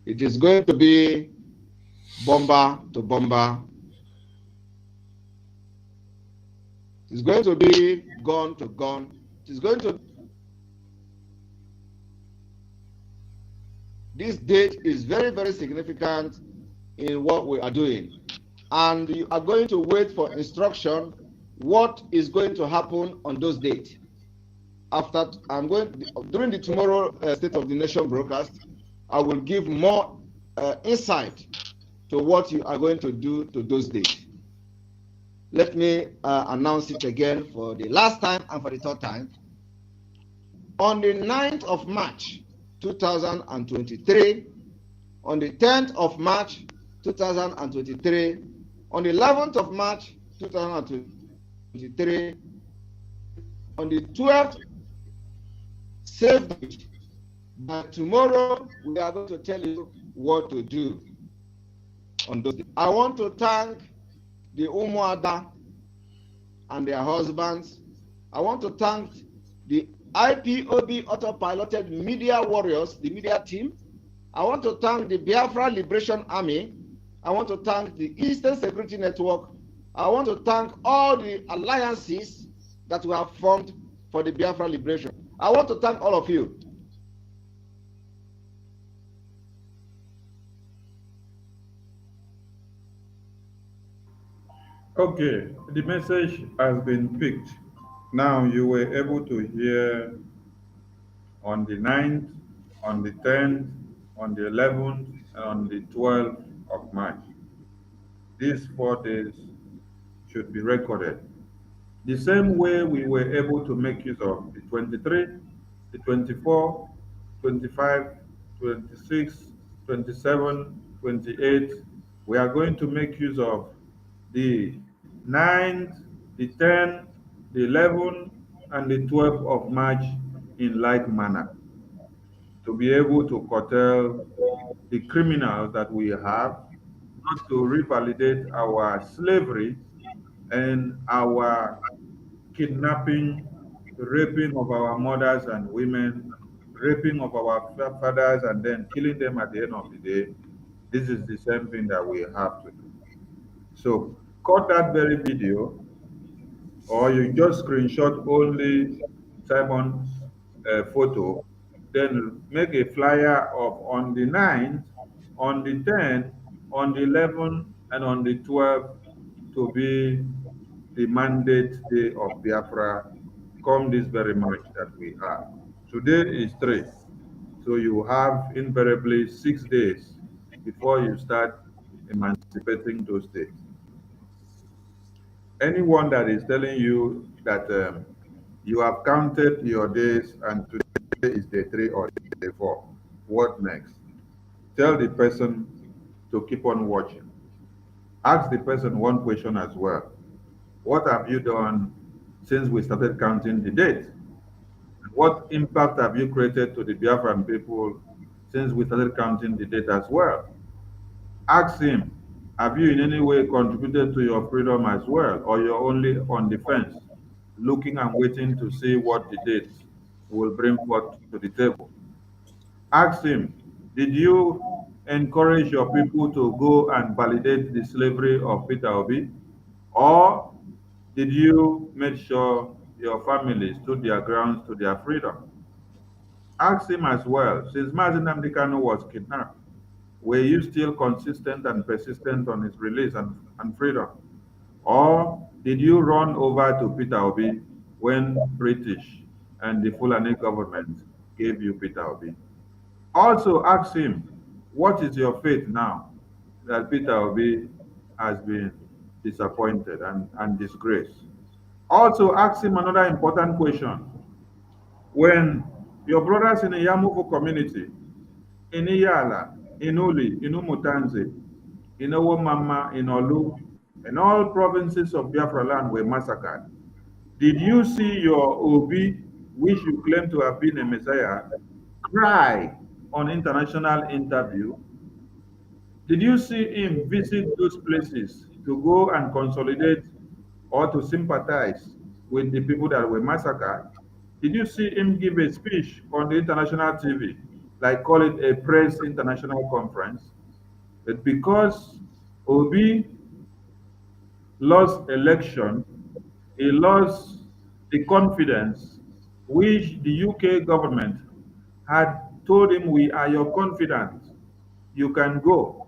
It is going to be bomber to bomber. It's going to be gun to gun. It's going to. This date is very, very significant in what we are doing. And you are going to wait for instruction what is going to happen on those dates. After during the tomorrow State of the Nation broadcast, I will give more insight to what you are going to do to those dates. Let me announce it again for the last time and for the third time. On the 9th of March, 2023, on the 10th of March, 2023, on the 11th of March, 2023, on the 12th, save date. But tomorrow, we are going to tell you what to do on those days. I want to thank the Umuada and their husbands. I want to thank the IPOB autopiloted media warriors, the media team. I want to thank the Biafra Liberation Army. I want to thank the Eastern Security Network. I want to thank all the alliances that we have formed for the Biafra liberation. I want to thank all of you. Okay, the message has been picked. Now you were able to hear on the 9th, on the 10th, on the 11th, and on the 12th of March. These 4 days should be recorded. The same way we were able to make use of the 23, the 24, 25, 26, 27, 28, we are going to make use of the 9th, the 10th, the 11th, and the 12th of March in like manner to be able to curtail the criminals that we have, not to revalidate our slavery and our kidnapping, raping of our mothers and women, raping of our fathers, and then killing them at the end of the day. This is the same thing that we have to do. So cut that very video, or you just screenshot only Simon's photo, then make a flyer of on the 9th, on the 10th, on the 11th, and on the 12th to be the mandate day of Biafra come this very March that we have. Today is 3. So you have invariably 6 days before you start emancipating those days. Anyone that is telling you that you have counted your days and today is day 3 or day 4, what next? Tell the person to keep on watching. Ask the person one question as well. What have you done since we started counting the dates? What impact have you created to the Biafran people since we started counting the date as well? Ask him, have you in any way contributed to your freedom as well, or you're only on the fence, looking and waiting to see what the dates will bring forth to the table? Ask him, did you encourage your people to go and validate the slavery of Peter Obi? Or did you make sure your family stood their grounds to their freedom? Ask him as well, since NNAMDI Kanu was kidnapped, were you still consistent and persistent on his release and freedom? Or did you run over to Peter Obi when British and the Fulani government gave you Peter Obi? Also ask him, what is your fate now? that Peter Obi has been disappointed and disgraced. Also, ask him another important question. When your brothers in the Yamufu community, in Iyala, in Uli, in Umutanze, in Owomama, in Olu, and all provinces of Biafra land were massacred, did you see your Obi, which you claim to have been a messiah, cry on international interview? Did you see him visit those places to go and consolidate or to sympathize with the people that were massacred? Did you see him give a speech on the international TV, like call it a press international conference? But because Obi lost election, he lost the confidence which the UK government had told him, we are your confidant, you can go.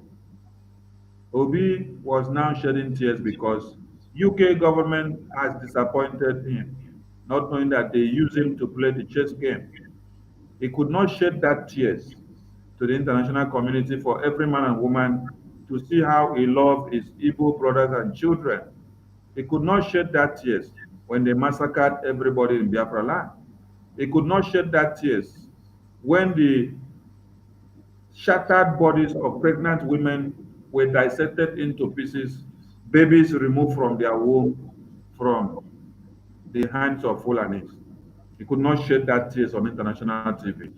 Obi was now shedding tears because UK government has disappointed him, not knowing that they use him to play the chess game. He could not shed that tears to the international community for every man and woman to see how he loved his Igbo brothers and children. He could not shed that tears when they massacred everybody in Biafra land. He could not shed that tears when the shattered bodies of pregnant women were dissected into pieces, babies removed from their womb from the hands of Fulanis. He could not shed that tears on international TV,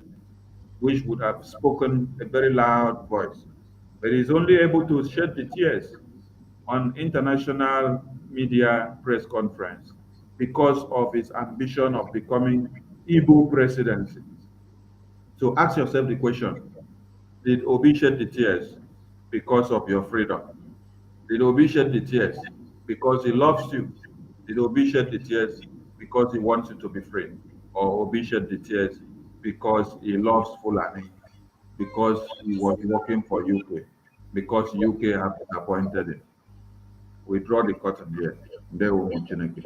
which would have spoken a very loud voice. But he's only able to shed the tears on international media press conference because of his ambition of becoming Igbo presidency. So ask yourself the question, did Obi shed the tears because of your freedom? Did Obi shed the tears because he loves you? Did Obi shed the tears because he wants you to be free? Or Obi shed the tears because he loves Fulani, because he was working for UK, because UK have disappointed him? We draw the curtain here. Ndewo Chineke.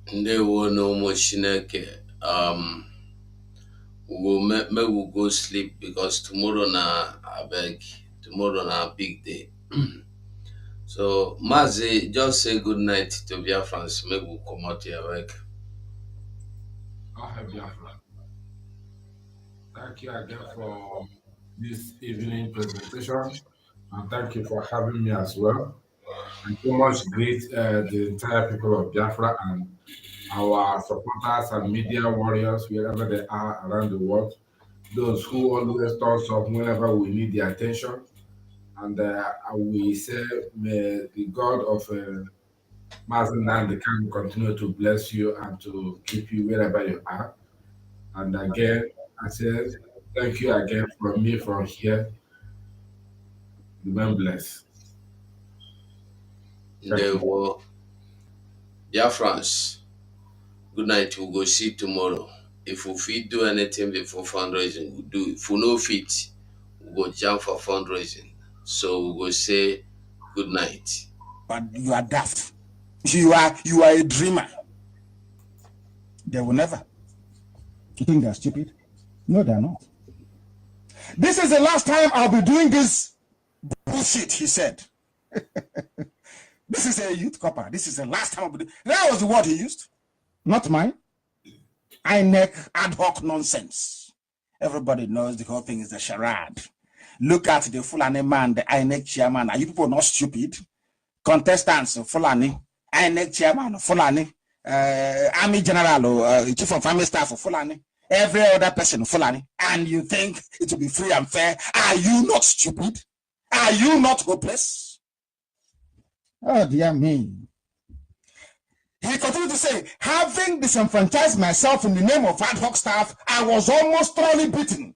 Ndewo no more Chineke. We will go sleep because tomorrow tomorrow na big day. So Mazi, just say good night to Biafrans. Maybe we'll come out here, right? Biafra. Thank you again for this evening presentation, and thank you for having me as well. I so much greet the entire people of Biafra and our supporters and media warriors wherever they are around the world. Those who always turn up whenever we need their attention. And we say, may the God of Mazen and Kanu continue to bless you and to keep you wherever you are. And again, I say, thank you again from me from here. Remain blessed. Ndewo. Biafrans, good night. We'll go see tomorrow. If we fit do anything before fundraising, we'll do it. If we no fit, we'll go jump for fundraising. So we'll go say good night. But you are daft. You are a dreamer. They will never. You think they're stupid? No, they're not. This is the last time I'll be doing this bullshit, he said. This is a youth copper. This is the last time I'll be doing. That was the word he used. Not mine. INEC ad hoc nonsense. Everybody knows the whole thing is a charade. Look at the Fulani man, the INEC chairman. Are you people not stupid? Contestants of Fulani, INEC chairman of Fulani, army general or chief of army staff of Fulani, every other person of Fulani, and you think it will be free and fair? Are you not stupid? Are you not hopeless? Oh dear me. He continued to say, having disenfranchised myself in the name of ad hoc staff, I was almost thoroughly beaten.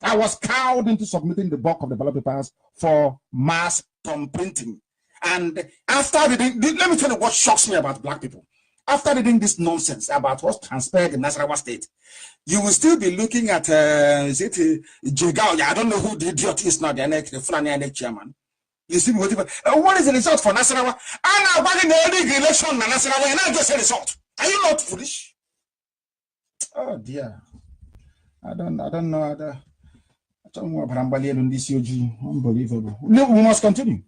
I was cowed into submitting the bulk of the ballot papers for mass printing. And after reading, let me tell you what shocks me about black people. After reading this nonsense about what's transpired in Nasarawa State, you will still be looking at, is it Jegao? I don't know who the idiot is now, the Fulani INEC chairman. You see, what is the result for Nasarawa? And now, back in the election in Nasarawa, and I just a result. Are you not foolish? Oh dear. I don't know. Unbelievable. We must continue.